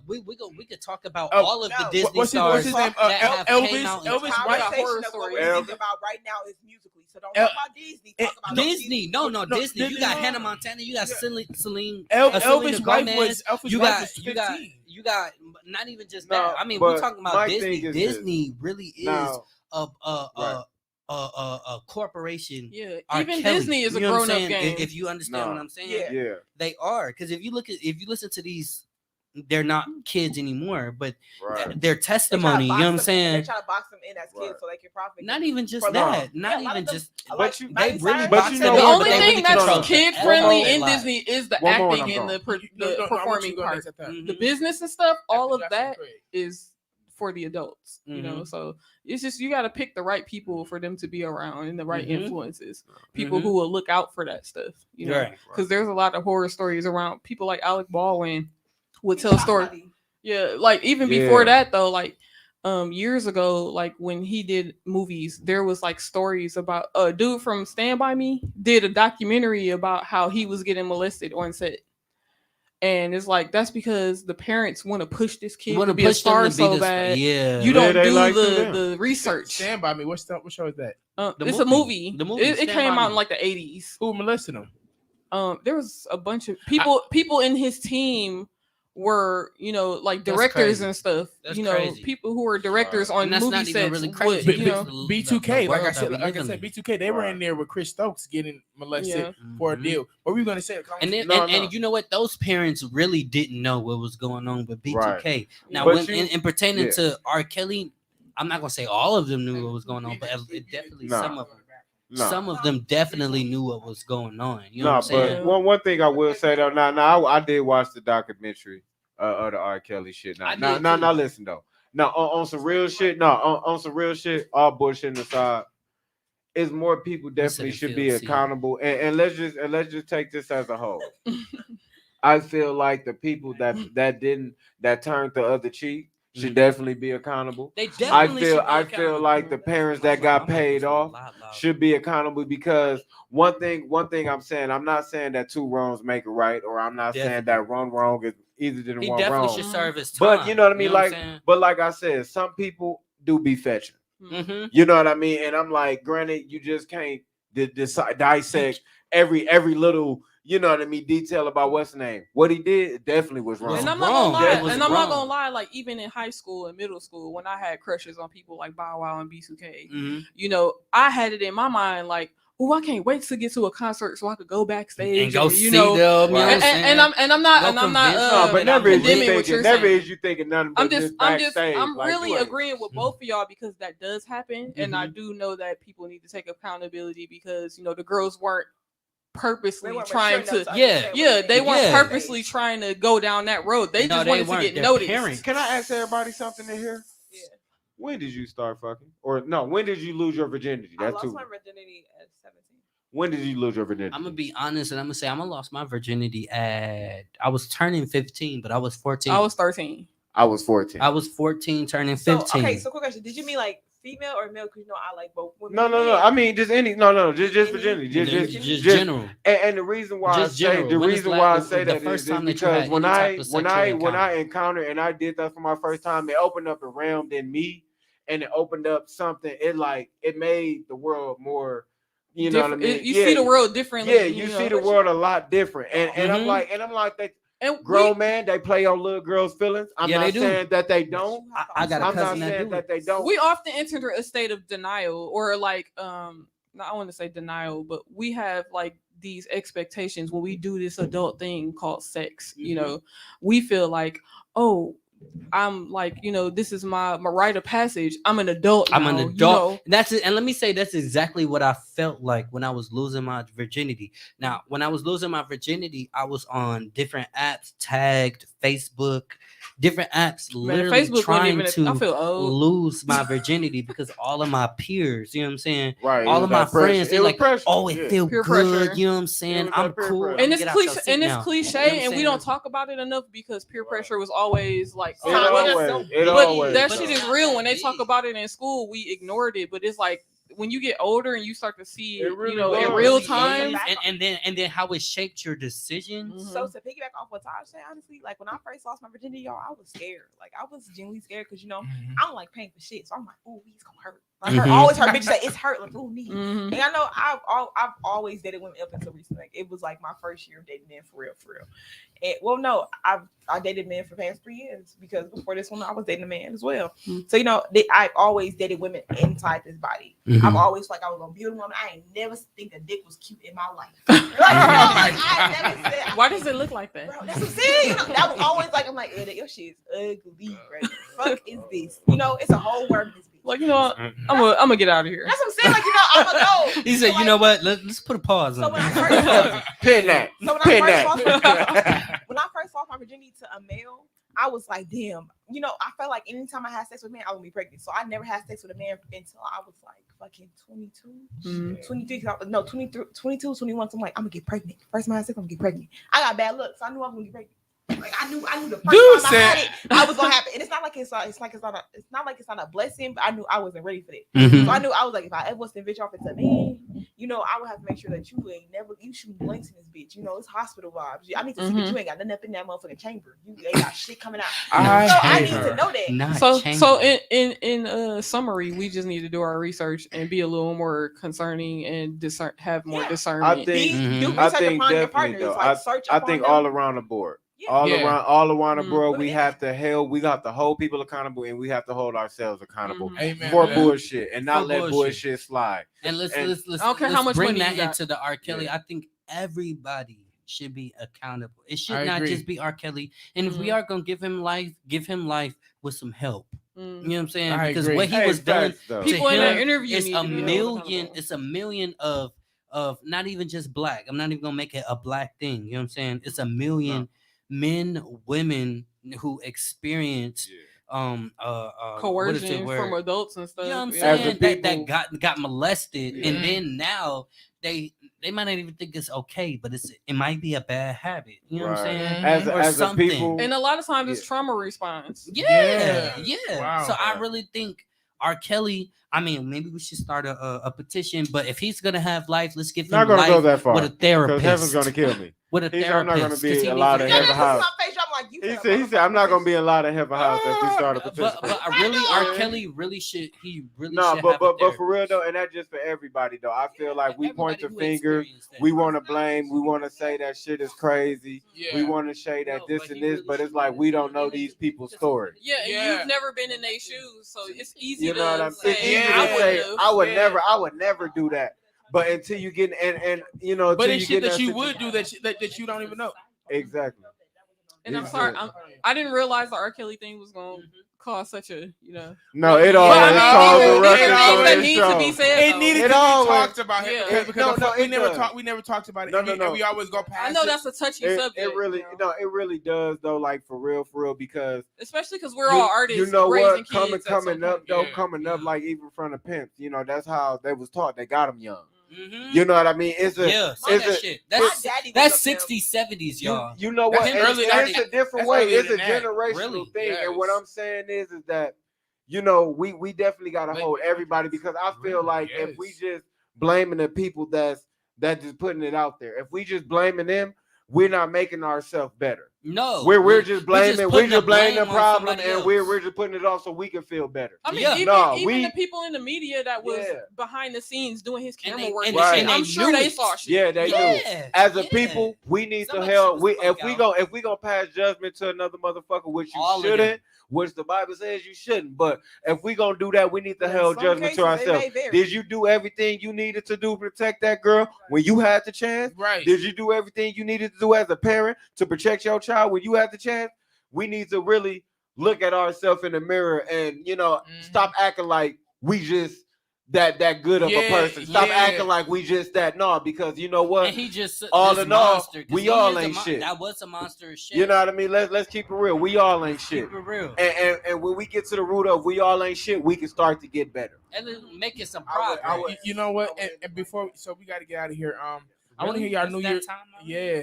We could talk about Oh, all of the no. Disney what's stars his name? that have Elvis. came out. Elvis The White. conversation horror of what story. we're thinking about right now is musically. So don't talk about Disney. Talk about Disney, no, No, Disney. You Disney. got Hannah Montana. You got Yeah. Celine. Elvis Selena wife Gomez. was. Elvis You wife got, was you got, 15. you got. Not even just No, that. I mean, but we're talking about my Disney. thing is Disney really is Now, a corporation. Yeah, R. even Kelly. Disney is a You know what I'm grown up saying? game. If you understand No. what I'm saying, Yeah. yeah, they are. Because if you listen to these, they're not kids anymore, but right. their testimony. You know what I'm They saying? try to box them in as kids Right. so they can profit. Not even just For that. long. Not Yeah, a lot even of them- just. I But like you- Miley They really Cyrus. box you them know in, The what, but only they though? thing really that's control kid it. friendly One in moment. Disney is the One moment, acting I'm and the gone. performing part. Mhm. The business and stuff, all of After that Johnson Craig. is for the adults, you know. So it's just, you got to pick the right people for them to be around and the right Mhm. influences, people Mhm. who will look out for that stuff, you know. Right. Because there's a lot of horror stories around. People like Alec Baldwin would tell stories. Yeah, like even before Yeah. that though, like years ago, like when he did movies, there was like stories about a dude from Stand By Me did a documentary about how he was getting molested on set. And it's like that's because the parents want to push this kid Want to be a star so bad. Yeah. You don't they do like the research. Stand by me. What show is that? It's a movie. The movie. It Stand came By out Me. in like the 80s. Who molested him? There was a bunch of people in his team were, like That's directors crazy. and stuff. That's crazy. People who were directors on And that's movie not even sets. really would, crazy. B2K, The like I world said, that we live in. B2K, they were in there with Chris Stokes getting molested for a deal. What were you gonna say? And then, No, and you know what? Those parents really didn't know what was going on with B2K. Right. Now, But when you- in pertaining yeah. to R. Kelly, I'm not gonna say all of them knew what was going on, but it definitely Nah. some of them. No. Some of them definitely knew what was going on. You know what I'm No, saying? but one thing I will say though, now I did watch the documentary of the R. Kelly shit. I Now, did now, too. now, listen though. No, on some real shit. No, on some real shit. All bullshit aside, is more people definitely it should be feels, yeah. accountable. And let's just take this as a whole. I feel like the people that turned the other cheek should definitely be accountable. They I definitely feel should be I feel accountable. like the parents that got paid off should be accountable, because one thing I'm saying, I'm not saying that two wrongs make a right, or I'm not saying that one wrong is easier than He one definitely wrong. should serve his time. But you know what I mean, what I'm like, saying? but like I said, some people do be fetching. Mhm. You know what I mean? And I'm like, granted, you just can't dissect every little, you know what I mean, detail about what's the name. What he did definitely was wrong. And I'm wrong. not gonna lie. That was And I'm not wrong. gonna lie. Like even in high school and middle school, when I had crushes on people like Bow Wow and B2K, Mhm. I had it in my mind like, oh, I can't wait to get to a concert so I could go backstage And go see them. Right. You know what I'm saying? and I'm not Go and I'm not convince No, but never is you condemning what thinking, you're never saying. is you thinking nothing but just backstage. I'm like, really you ain't- agreeing with both of y'all because that does happen, and I Mhm. do know that people need to take accountability because the girls weren't purposely They weren't trying mature enough to. to Yeah. understand Yeah, what they weren't Yeah. purposely trying to go down that road. They No, just they wanted to weren't. get Their noticed. parents. Can I ask everybody something in here? Yeah. When did you start fucking? Or no, when did you lose your virginity? I That's lost too. my virginity at 17. When did you lose your virginity? I'm gonna be honest, and I'm gonna say I lost my virginity I was turning 15, but I was 14. I was 13. I was 14. I was 14, turning So 15. okay, so quick question: did you mean like female or male? Because I like both women. No. and I men. mean, just any. No. Just virginity. just general. And the reason why Just I general. say the When is reason the why I last- say the that first is time that you because had when any I type of when sexual I when I encounter? encountered and I did that for my first time, it opened up a realm in me, and it opened up something. It made the world more. You know what I mean? You see the world differently. Yeah, you see the world a lot different, and I'm Mhm. like that. And Grown man, they play on little girls' feelings. I'm Yeah, not they do. saying that they don't. I got a I'm not cousin that saying do that it. they don't. we often enter a state of denial or like not, I want to say denial, but we have like these expectations when we do this adult thing called sex. We feel like, oh, I'm like, this is my rite of passage. I'm an adult now. I'm an adult. That's it. And let me say that's exactly what I felt like when I was losing my virginity. Now, when I was losing my virginity, I was on different apps, tagged, Facebook, different apps, Man, literally Facebook wasn't trying even. to I feel old. lose my virginity because all of my peers, you know what I'm saying? Right. All it of was my that pressure. friends, they're was like, pressure. oh, it Yeah. feel Peer good. pressure. You know what I'm It saying? was I'm that peer cool. pressure. I'm And it's get out cliche, your seat and it's now. cliche, You know what I'm and we don't saying? talk about it enough because peer pressure was always like, It But always. It but always. that does. shit is real. When they talk about it in school, we ignored it. But it's like when you get older and you start to see it, It really in was. real Really time. is. and then how it shaped your decisions. Mhm. So to piggyback off what Taj said, honestly, like when I first lost my virginity, y'all, I was scared. Like I was genuinely scared because I don't like pain for shit. So I'm like, oh, it's gonna hurt. Like her always hurt. Bitch say it's hurt. Like oh, knee. Mhm. And I know I've always dated women up until recently. Like it was like my first year of dating men for real. And well, no, I dated men for the past 3 years because before this one I was dating a man as well. Mhm. So I've always dated women inside this body. Mhm. I've always felt like I was gonna be a woman. I ain't never think a dick was cute in my life. I never said. Why does it look like that? Bro, that's what I'm saying. That was always like, I'm like, your shit is ugly, bro. Fuck is this? It's a whole word in this bitch. Like what? I'm gonna get out of here. That's what I'm saying. Like, I'm a no. He said, you know what? Let's put a pause So on when I that. first, Pin that. so Pin when that. I first lost my virginity to a male, I was like, damn. I felt like anytime I had sex with a man, I would be pregnant. So I never had sex with a man until I was like fucking 22, Mhm. 23, 23, 22, 21. So I'm like, I'm gonna get pregnant. First time I had sex, I'm gonna get pregnant. I got bad luck, so I knew I was gonna get pregnant. Like I knew the first Dude time I had said- it, I was gonna happen. And it's not like it's not a blessing, but I knew I wasn't ready for that. Mhm. So I knew I was like, if I ever was to venture off into man, I would have to make sure that you shooting blanks in this bitch. It's hospital vibes. I need to see that you ain't got nothing up in that motherfucking chamber. You ain't got shit coming out. I need to know that. Not So chamber. in summary, we just need to do our research and be a little more concerning and have more discernment. I think Do Mhm. I research think upon your definitely partner. though. It's like search I upon think them. all around the board. Yeah. All around the Mm. board, we have to hold and we have to hold ourselves accountable Amen. for Yeah. bullshit and not For let bullshit. bullshit slide. And let's I don't care how much bring money you that got. into the R. Kelly. Yeah. I think everybody should be accountable. It should I not agree. just be R. Kelly. And if we are gonna give him life with some help. You know what I'm saying? I Because agree. what he Hey, was doing facts, though. to People in that him interview is need a to be held million. accountable. It's a million of not even just black. I'm not even gonna make it a black thing. You know what I'm saying? It's a million men, women who experience what is it, Coercion where- from adults and stuff. you know what I'm yeah. As the saying? That people- got molested, Yeah. and then now they might not even think it's okay, but it might be a bad habit. You know what I'm Right. saying? As Or a something. people, And a lot of times it's trauma response. Yeah. Wow. So I really think R. Kelly. I mean, maybe we should start a petition. But if he's gonna have life, let's give him not gonna life go that far with a because therapist. heaven's gonna kill me. With a He said, therapist. "I'm not gonna be 'cause he allowed needs to to have get- a house." My face, I'm like, you He said, I'm not gonna be allowed in heaven house if we start a petition. But I really, R. Kelly really should. He really No, should but have a for real therapist. though, and that's just for everybody though. I feel like we point the Everybody who finger, experienced that. we want to blame, we want to say that shit is crazy, Yeah. we want to say that No, this but and he this, really but it's should. like we don't know these people's story. Yeah, and Yeah. you've never been in their shoes, so it's easy You to know what I'm say. saying? It's easy Yeah. to say, would've. I would never do that. But until you get and But until it's you shit get that you situ- would do that you don't even know. exactly. And I'm It's sorry, good. I didn't realize the R. Kelly thing was gonna cause such a No, it But always I mean, caused there a are ruckus things on that this need to be show. said. It though. needed It to be always- talked about Yeah. because No, we it never does. talked. We never talked about it. No, and, no, we, no. and we always go past. I know it. that's a touchy It subject. really, you know? it really does though. Like for real, because Especially because we're all artists. You know raising what? Kids at some Coming up point. though, Yeah. coming up like even from the pimps. That's how they was taught. They got them young. Mhm. You know what I mean? It's a Yeah, say it's that a- shit. My That's daddy was that's up there. 60s, 70s, y'all. you know what? That's And early- it's a different that's way. earlier It's a than that. generational Really? thing. And what Yes. I'm saying is that we definitely gotta Like- hold everybody because I feel Really? like if we Yes. just blaming the people that just putting it out there, if we just blaming them, we're not making ourselves better. No, We're just blaming. putting We're just blaming the blame on problem, somebody and else. we're just putting it off so we can feel better. I mean, Yeah. even, No, even we- the people in the media that was Yeah. behind the scenes doing his And camera they- work, and and they- shit, I'm and sure they they knew saw it. shit. Yeah, they do. Yeah, As a yeah. people, we need to Somebody help. shut the fuck If we gonna pass judgment to another motherfucker, which you All of them. shouldn't, which the Bible says you shouldn't. But if we gonna do that, we need to In hold some judgment to cases, they ourselves. may vary. Did you do everything you needed to do to protect that girl when you had the chance? Right. Did you do everything you needed to do as a parent to protect your child when you had the chance? We need to really look at ourselves in the mirror and stop acting like we just that good of a Yeah, person. Stop yeah. acting like we just that. No, because you know what? And he just All this in all, monster, 'cause we he all is a ain't shit. That was a monster of shit. You know what I mean? Let's keep it real. We all ain't shit. Keep it real. And when we get to the root of we all ain't shit, we can start to get better. And then making some I progress. would- You know what? And before, so we got to get out of here. I want to hear y'all New Year. Yeah,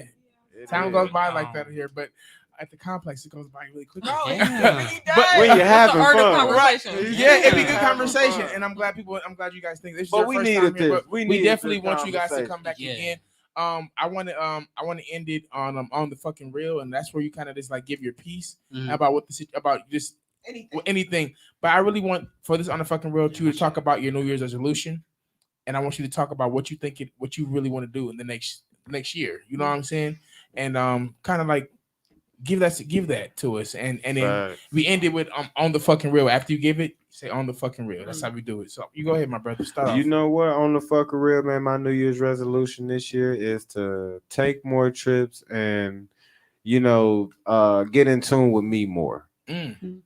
time goes by like that here, but at the complex, it goes by really quick. Bro, Yeah. he But does. When you're It's having the art of fun, conversation. Yeah, it'd be good Having conversation, fun. and I'm glad you guys think this is But your we first needed time here, this. but We we needed definitely this want you guys to conversation. come back Yeah. again. I want to end it on the fucking real, and that's where you kind of just like give your piece Mhm. about about just anything. But I really want for this on the fucking real too to talk about your New Year's resolution, and I want you to talk about what you really want to do in the next year. You know what I'm saying? And kind of like give that to us, and then Right. we end it with on the fucking real. After you give it, say on the fucking real. That's how we do it. So you go ahead, my brother. Start off. You know what? On the fucking real, man, my New Year's resolution this year is to take more trips and, get in tune with me more.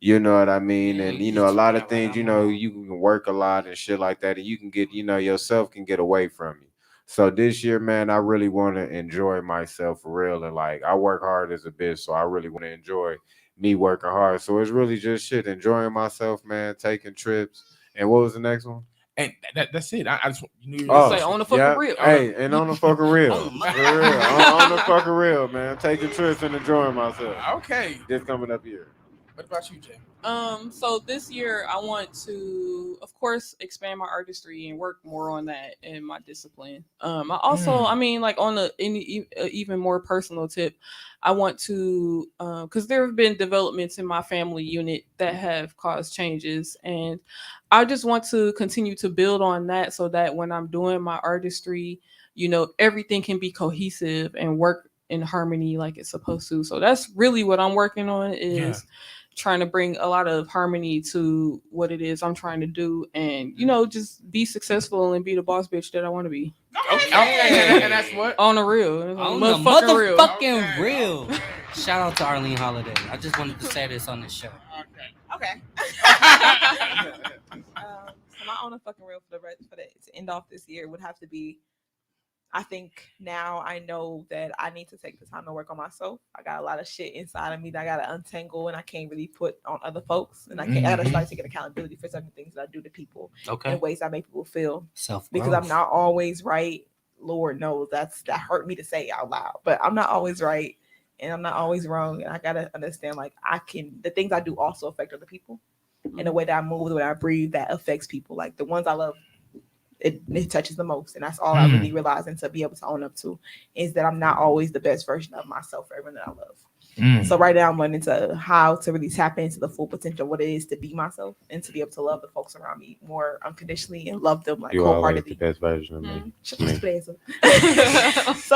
You know what I mean? And, a lot of things, you can work a lot and shit like that. And you can get, yourself can get away from you. So this year, man, I really want to enjoy myself for real. And like, I work hard as a bitch, so I really want to enjoy me working hard. So it's really just shit, enjoying myself, man, taking trips. And what was the next one? And that's it. I just you knew Oh, Say on the fucking real. Hey, and on the fucking real. On the For real. On the fucking real, man. Taking trips and enjoying myself. Okay. This coming up here. What about you, Jay? So this year I want to, of course, expand my artistry and work more on that and my discipline. I also, I mean, like on even more personal tip, I want to, because there have been developments in my family unit that have caused changes, and I just want to continue to build on that so that when I'm doing my artistry, everything can be cohesive and work in harmony like it's supposed to. So that's really what I'm working on is trying to bring a lot of harmony to what it is I'm trying to do, and just be successful and be the boss bitch that I want to be. Okay. And that's what On the real. On the motherfucking real. Shout out to Arlene Holiday. I just wanted to say this on the show. Okay. So my own fucking real for to end off this year would have to be, I think now I know that I need to take the time to work on myself. I got a lot of shit inside of me that I got to untangle, and I can't really put on other folks. And I got to start taking accountability for certain things that I do to people in ways that make people feel because I'm not always right. Lord knows that hurt me to say out loud, but I'm not always right and I'm not always wrong. And I got to understand the things I do also affect other people in the way that I move, the way I breathe, that affects people. Like the ones I love, it touches the most, and that's all I really realize and to be able to own up to is that I'm not always the best version of myself for everyone that I love. So right now I'm learning how to really tap into the full potential of what it is to be myself and to be able to love the folks around me more unconditionally and love them wholeheartedly. The best version of me. So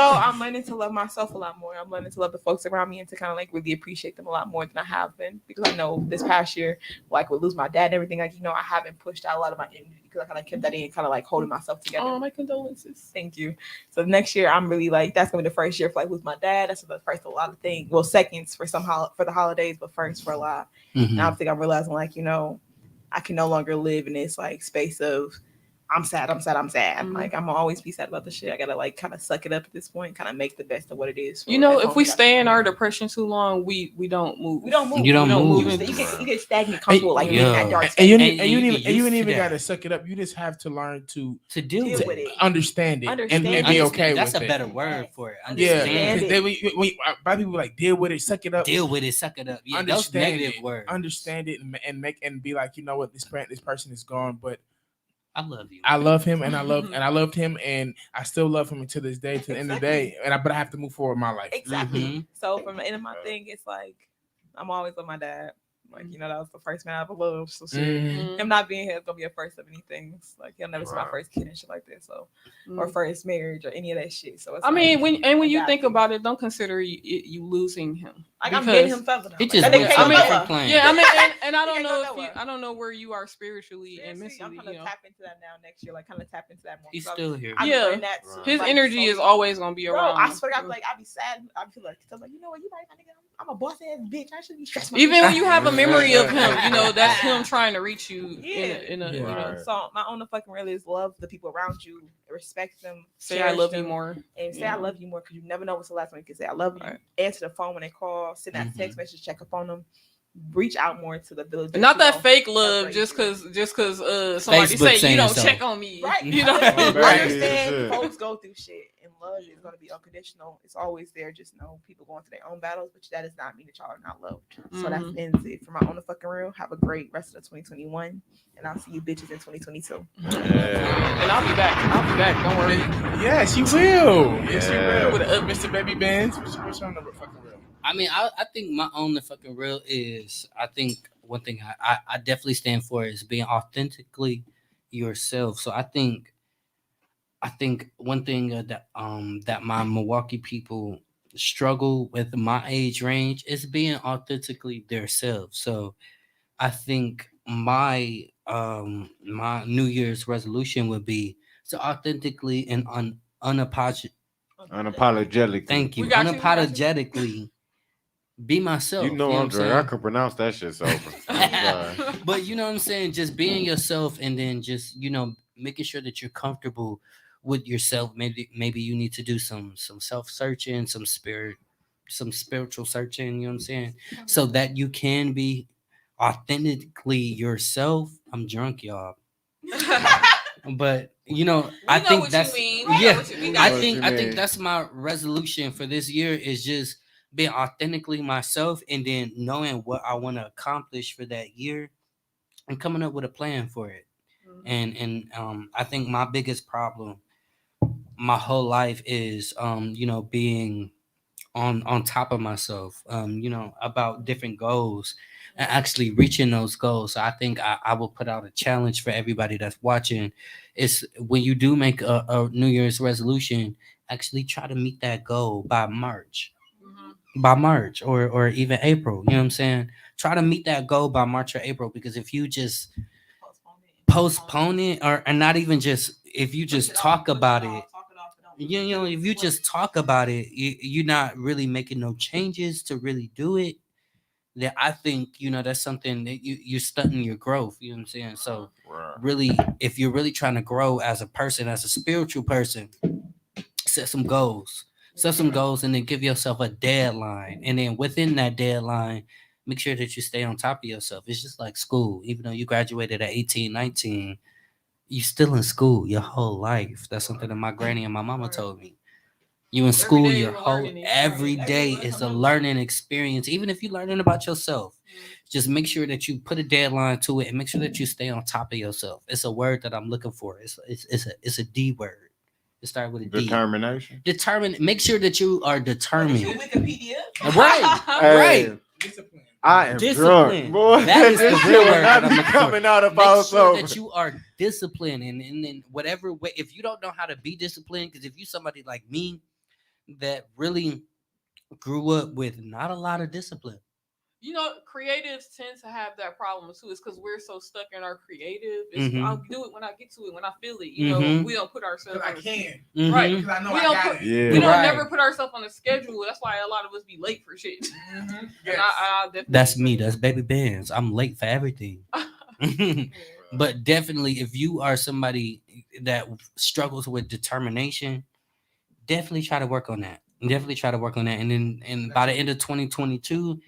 I'm learning to love myself a lot more. I'm learning to love the folks around me and to kind of really appreciate them a lot more than I have been, because I know this past year, with lose my dad and everything, I haven't pushed out a lot of my energy because I kind of kept that in, kind of holding myself together. Oh, my condolences. Thank you. So next year, I'm really that's gonna be the first year for lose my dad. That's the first of a lot of things. Well, seconds for for the holidays, but first for a lot. And I think I'm realizing I can no longer live in this space of I'm sad. Like I'm always be sad about the shit. I gotta kind of suck it up at this point, kind of make the best of what it is. If we stay in our depression too long, we don't move. We don't move. You don't move. You get stagnant, comfortable, in that dark space. And you didn't even gotta suck it up. You just have to learn to deal with it, understand it, and be okay with it. That's a better word for it. Understand it. We by people deal with it, suck it up. Deal with it, suck it up. Yeah, understand negative it, words. Understand it, and be like, what, this person is gone, but I love you. I love him, and I loved him, and I still love him to this day, to the end of the day. But I have to move forward in my life. Exactly. So from the end of my thing, it's I'm always with my dad. That was the first man I ever loved. So him not being here is gonna be a first of many things. He'll never see my first kid and shit like that. So or first marriage or any of that shit. So it's when you think about it, don't consider you losing him. I'm getting him something. It just and I don't know where you are spiritually and mentally. I'm gonna tap into that now next year. Kind of tap into that more. He's still here. His energy is always gonna be around. I swear, I'd be sad. I feel like you know what, you right, my nigga. I'm a boss ass bitch. I shouldn't be stressed. Even when you have a memory of him, that's him trying to reach you. So my own fucking really is love the people around you, respect them, say I love you more, and say I love you more, because you never know what's the last one you can say I love you. Answer the phone when they call, send that text message, check up on them. Reach out more to the village. Not that fake love, just cause somebody Facebook say you don't so. check on me, right? Right. Understand folks go through shit, and love is gonna be unconditional. It's always there. Just know people going through their own battles, but that does not mean that y'all are not loved. So that ends it for my own fucking real. Have a great rest of 2021, and I'll see you bitches in 2022. And I'll be back. Don't worry. Yes, you will. Yes, you will. With Mr. Baby Benz. What's your number fucking real? I mean, I think my own fucking real is, I think one thing I definitely stand for is being authentically yourself. So I think one thing that my Milwaukee people struggle with my age range is being authentically themselves. So I think my my New Year's resolution would be to authentically and unapologetically. Thank you. Unapologetically be myself. Andre, I can pronounce that shit so. But you know what I'm saying? Just being yourself, and then just making sure that you're comfortable with yourself. Maybe you need to do some self-searching, some spiritual searching, you know what I'm saying? So that you can be authentically yourself. I'm drunk, y'all. But you know, We I know think what that's you mean. We know yeah. what you mean. know I what think you I think mean. that's my resolution for this year is just being authentically myself, and then knowing what I want to accomplish for that year, and coming up with a plan for it. And I think my biggest problem my whole life is being on top of myself, about different goals and actually reaching those goals. So I think I will put out a challenge for everybody that's watching. It's when you do make a New Year's resolution, actually try to meet that goal by March. By March or even April. You know what I'm saying? Try to meet that goal by March or April, because if you just postpone it, or and not even just, if you just talk about it, if you just talk about it, you're not really making no changes to really do it, then I think that's something that you're stunting your growth. You know what I'm saying? So Right. really, if you're really trying to grow as a person, as a spiritual person, set some goals. Set some goals, and then give yourself a deadline. And then within that deadline, make sure that you stay on top of yourself. It's just like school. Even though you graduated at 18, 19, you still in school your whole life. That's something that my granny and my mama told me. You in school day your is a whole learning every experience. day is a learning experience. Even if you're learning about yourself, just make sure that you put a deadline to it, and make sure that you stay on top of yourself. It's a word that I'm looking for. It's a D word. It starts with a D. Determination. Determine. Make sure that you are determined. Wikipedia. Right. Hey, Right. Discipline. I am Discipline. drunk, boy. That is the This real shit word not that I'm be looking for. coming out Make about sure something. that you are disciplined, and then whatever way. If you don't know how to be disciplined, because if you somebody like me that really grew up with not a lot of discipline. Creatives tend to have that problem too. It's because we're so stuck in our creative. It's, I'll do it when I get to it, when I feel it. We don't put ourselves Because I on can. Mhm. Right. Because I know We I don't got put- it. Yeah. We don't Right. never put ourselves on a schedule. That's why a lot of us be late for shit. Mhm. And I definitely That's me. That's Baby Benz. I'm late for everything. But definitely, if you are somebody that struggles with determination, definitely try to work on that. Definitely try to work on that. And then, by the end of 2022,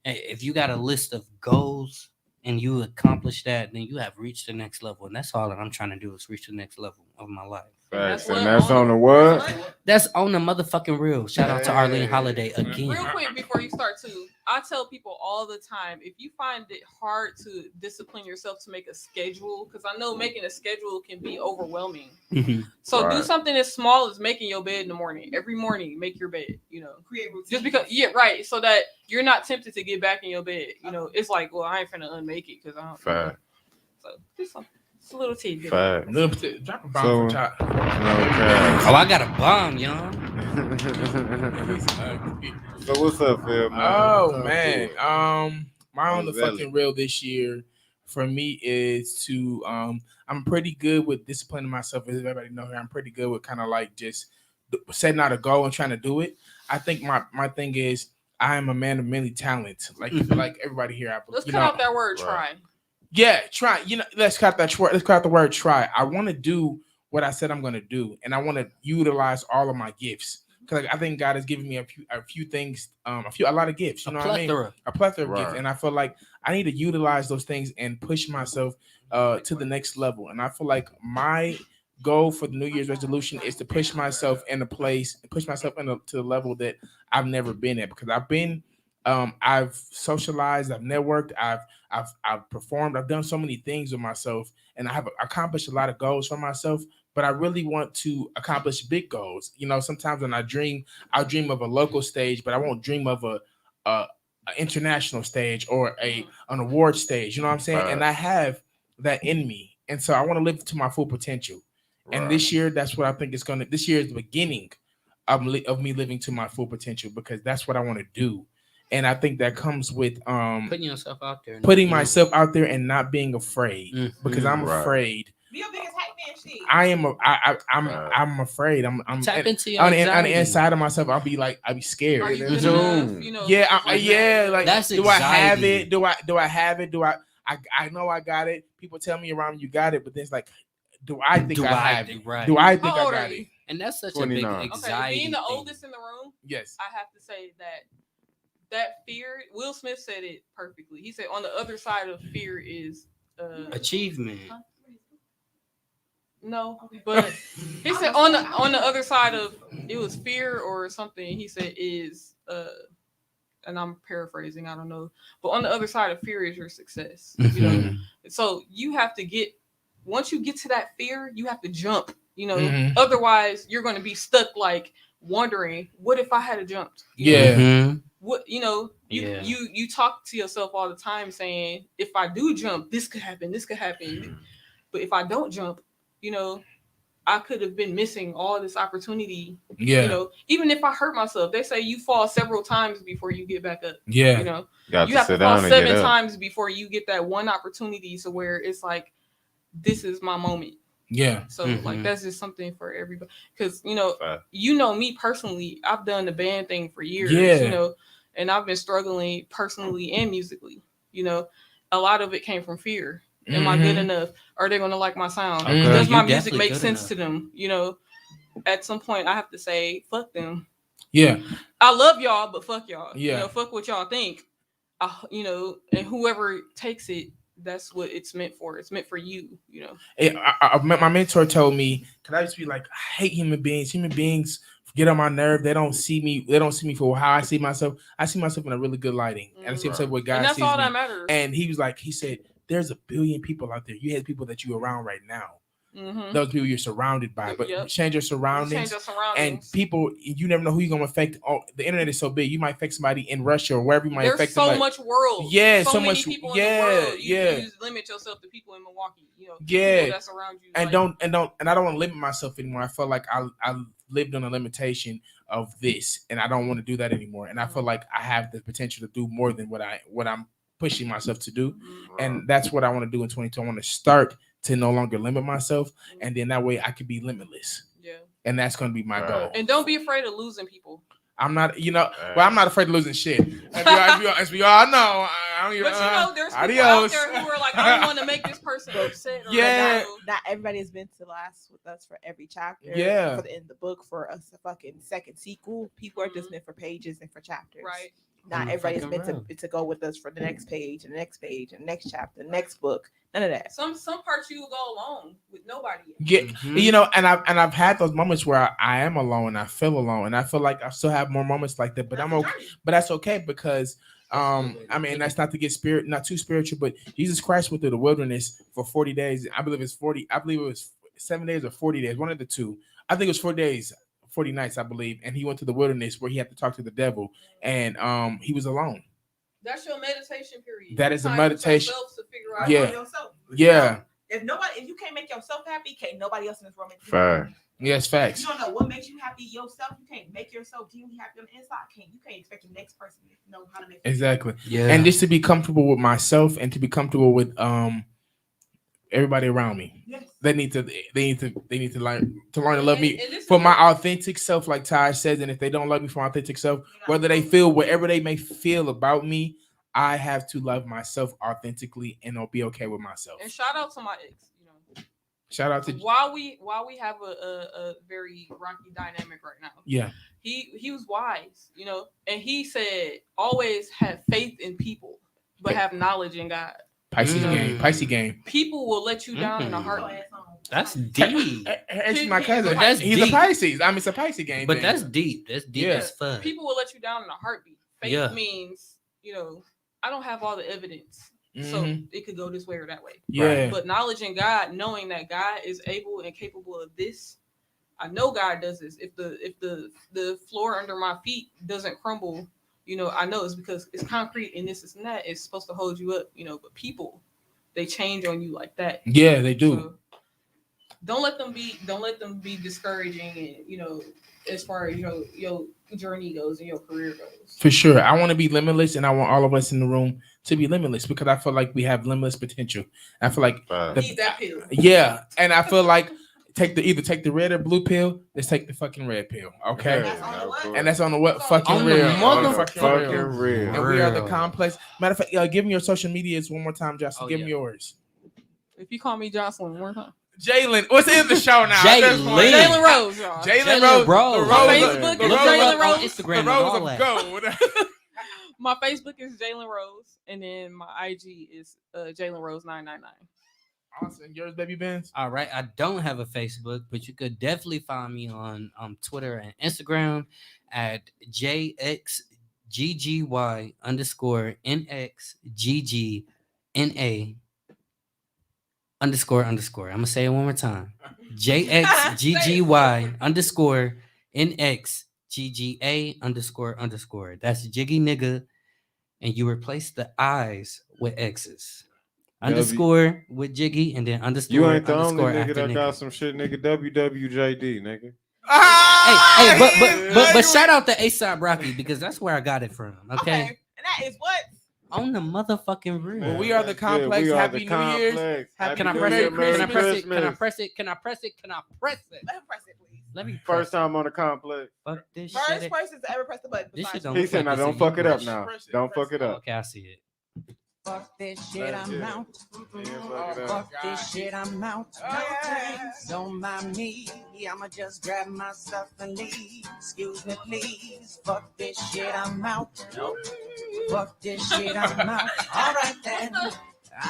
if you got a list of goals and you accomplish that, then you have reached the next level. And that's all that I'm trying to do, is reach the next level of my life. Facts. what And that's on the what? what? That's on the motherfucking real. Shout out to Arlene Hey. Holiday again. Real quick before you start too, I tell people all the time, if you find it hard to discipline yourself to make a schedule, because I know making a schedule can be overwhelming. Mhm. So do Right. something as small as making your bed in the morning. Every morning, make your bed. Create routine. Just because, right, so that you're not tempted to get back in your bed. It's like, well, I ain't finna unmake it because I don't. Fact. So just something. It's a little tidbit. Fact. Little bit- Drop a bomb for top. No Oh, I got a bomb, y'all. So what's up, Phil? Man? Oh Talk man. to it. My on the What's that? fucking real this year for me is to I'm pretty good with disciplining myself. As everybody know here, I'm pretty good with kind of like just setting out a goal and trying to do it. I think my thing is I am a man of many talents. Like like everybody here, Let's cut out that word, try. Yeah, try. Let's cut that. Let's cut out the word try. I want to do what I said I'm going to do, and I want to utilize all of my gifts because I think God has given me a few things, a lot of gifts. You know what I mean? A plethora of gifts, and I feel like I need to utilize those things and push myself to the next level. And I feel like my goal for the New Year's resolution is to push myself in a place, push myself to the level that I've never been at, because I've socialized, I've networked, I've performed, I've done so many things with myself, and I have accomplished a lot of goals for myself. But I really want to accomplish big goals. Sometimes when I'll dream of a local stage, but I won't dream of a international stage or an award stage. You know what I'm saying? And I have that in me, and so I want to live to my full potential. And this year, that's what I think is gonna. This year is the beginning of me living to my full potential, because that's what I want to do. And I think that comes with putting yourself out there, putting myself out there, and not being afraid, because I'm Right. afraid. Be your biggest hype man, shit. I am. I'm afraid. I'm tap into your on the anxiety. inside of myself. I'll be scared. Are you in good tune. enough? Yeah. Like, That's do I have anxiety. it? Do I have it? I know I got it. People tell me around you got it, but then it's like, do I think I have it? Right. Do I think How I old are got you? it? And that's such 29. a big Okay, anxiety. being the thing. oldest in the room, Yes. I have to say that fear. Will Smith said it perfectly. He said, on the other side of fear is Achievement. No, but he said on the other side of it was fear or something. He said is and I'm paraphrasing, I don't know, but on the other side of fear is your success. You know, so you have to once you get to that fear, you have to jump. You know, otherwise you're going to be stuck like wondering, what if I had jumped? What you talk to yourself all the time saying, if I do jump, this could happen. But if I don't jump, you know, I could have been missing all this opportunity. You know, even if I hurt myself, they say you fall several times before you get back up. You know, you have to fall 7 times before you get that one opportunity. So where it's like, this is my moment. So like that's just something for everybody, because you know me personally, I've done the band thing for years. You know, and I've been struggling personally and musically. You know, a lot of it came from fear. Am I good enough? Are they going to like my sound? Does my music make sense to them? You know, at some point I have to say, fuck them. I love y'all, but fuck y'all. You know, fuck what y'all think. You know, and whoever takes it, that's what it's meant for. It's meant for you. You know, my mentor told me, because I used to be like, I hate human beings. Human beings get on my nerve. They don't see me. They don't see me for how I see myself. I see myself in a really good lighting, and I see myself with God. And that's sees all me. that matters. And he said, there's a billion people out there. You have people that you're around right now. Those people you're surrounded by, but change your surroundings. And people, you never know who you're gonna affect. Oh, the internet is so big. You might affect somebody in Russia or wherever you might affect somebody. There's so much world. So many much people in the world. You limit yourself to people in Milwaukee. You know, people that's around you. And I don't want to limit myself anymore. I feel like I lived on a limitation of this, and I don't want to do that anymore. And I feel like I have the potential to do more than what I'm pushing myself to do. And that's what I want to do in 2022. I want to start to no longer limit myself, and then that way I could be limitless. And that's going to be my goal. And don't be afraid of losing people. I'm not, I'm not afraid of losing shit. As we all know, I don't even. But there's people out there who are like, I don't want to make this person upset. Not everybody has been to last with us for every chapter. In the book for a fucking second sequel. People are just meant for pages and for chapters. Right. Not everybody's meant to go with us for the next page and the next page and the next chapter, the next book. None of that. Some parts you will go alone with nobody. And I've had those moments where I am alone. I feel alone, and I feel like I still have more moments like that. But I'm okay. But that's okay because that's not to get not too spiritual. But Jesus Christ went through the wilderness for 40 days. I believe it's 40. I believe it was 7 days or 40 days. One of the two. I think it was 4 days. 40 nights, I believe, and he went to the wilderness where he had to talk to the devil, and he was alone. That's your meditation period. That is a meditation. To figure out yourself. If you can't make yourself happy, can't nobody else in this room make you happy. Yes, facts. You don't know what makes you happy yourself. You can't make yourself genuinely happy on the inside. You can't expect the next person to know how to make you exactly. And just to be comfortable with myself and to be comfortable with everybody around me. They need to learn to love me for my authentic self, like Ty says. And if they don't love me for my authentic self, whether they feel whatever they may feel about me, I have to love myself authentically and I'll be okay with myself. And shout out to my ex, Shout out to while we have a very rocky dynamic right now. He was wise, and he said always have faith in people, but have knowledge in God. Pisces game. People will let you down in a heartbeat. That's deep. It's my cousin. He's deep. a Pisces. It's a Pisces game. But that's deep. That's deep as fun. People will let you down in a heartbeat. Faith means, I don't have all the evidence. So it could go this way or that way. But knowledge in God, knowing that God is able and capable of this. I know God does this. If the floor under my feet doesn't crumble, I know it's because it's concrete and this and that. It's supposed to hold you up, but people, they change on you like that. Yeah, they do. So don't let them be discouraging and, as far as your journey goes and your career goes. For sure. I want to be limitless, and I want all of us in the room to be limitless because I feel like we have limitless potential. I feel like need that pill. Yeah. And I feel like either take the red or blue pill. Let's take the fucking red pill, okay? And that's on the what fucking real, motherfucking real. And we are the Complex. Matter of fact, give me your social medias one more time, Jocelyn. Give me yours. If you call me Jocelyn one more time. Jalen, what's in the show now? Jalen Rose, y'all. Jalen Rose. My Facebook is Jalen Rose. Instagram, the Rose of gold. My Facebook is Jalen Rose, and then my IG is Jalen Rose 999. Awesome. Yours, baby Benz. All right, I don't have a Facebook, but you could definitely find me on Twitter and Instagram at JXGGY_NXGGNA __. I'm gonna say it one more time. JXGGY_NXGGA __. That's Jiggy nigga, and you replace the I's with X's. Underscore with Jiggy and then underscore. You ain't the only underscore nigga after that nigga. got some shit, nigga. WWJD, nigga. Hey, but shout out to ASAP Rocky because that's where I got it from. Okay. And that is what? On the motherfucking real. Well, we are the Complex. Happy New Year's. Can I press it? Can I press it? Can I press it? Can I press it? Can I press it? Let him press it, please. Let me First time on the Complex. fuck this First shit. person to ever press the button. This shit besides don't He look said, like "Now this don't fuck it up Press it, now. press it, Don't press fuck it Oh, up." okay, I see it. Fuck this shit, That's I'm it. out. Yeah, fuck it up. Fuck this shit, I'm out. yeah. Don't mind me, I'ma just grab my stuff and leave. Excuse me, please. Fuck this shit, I'm out. Fuck this shit, I'm out. All right then.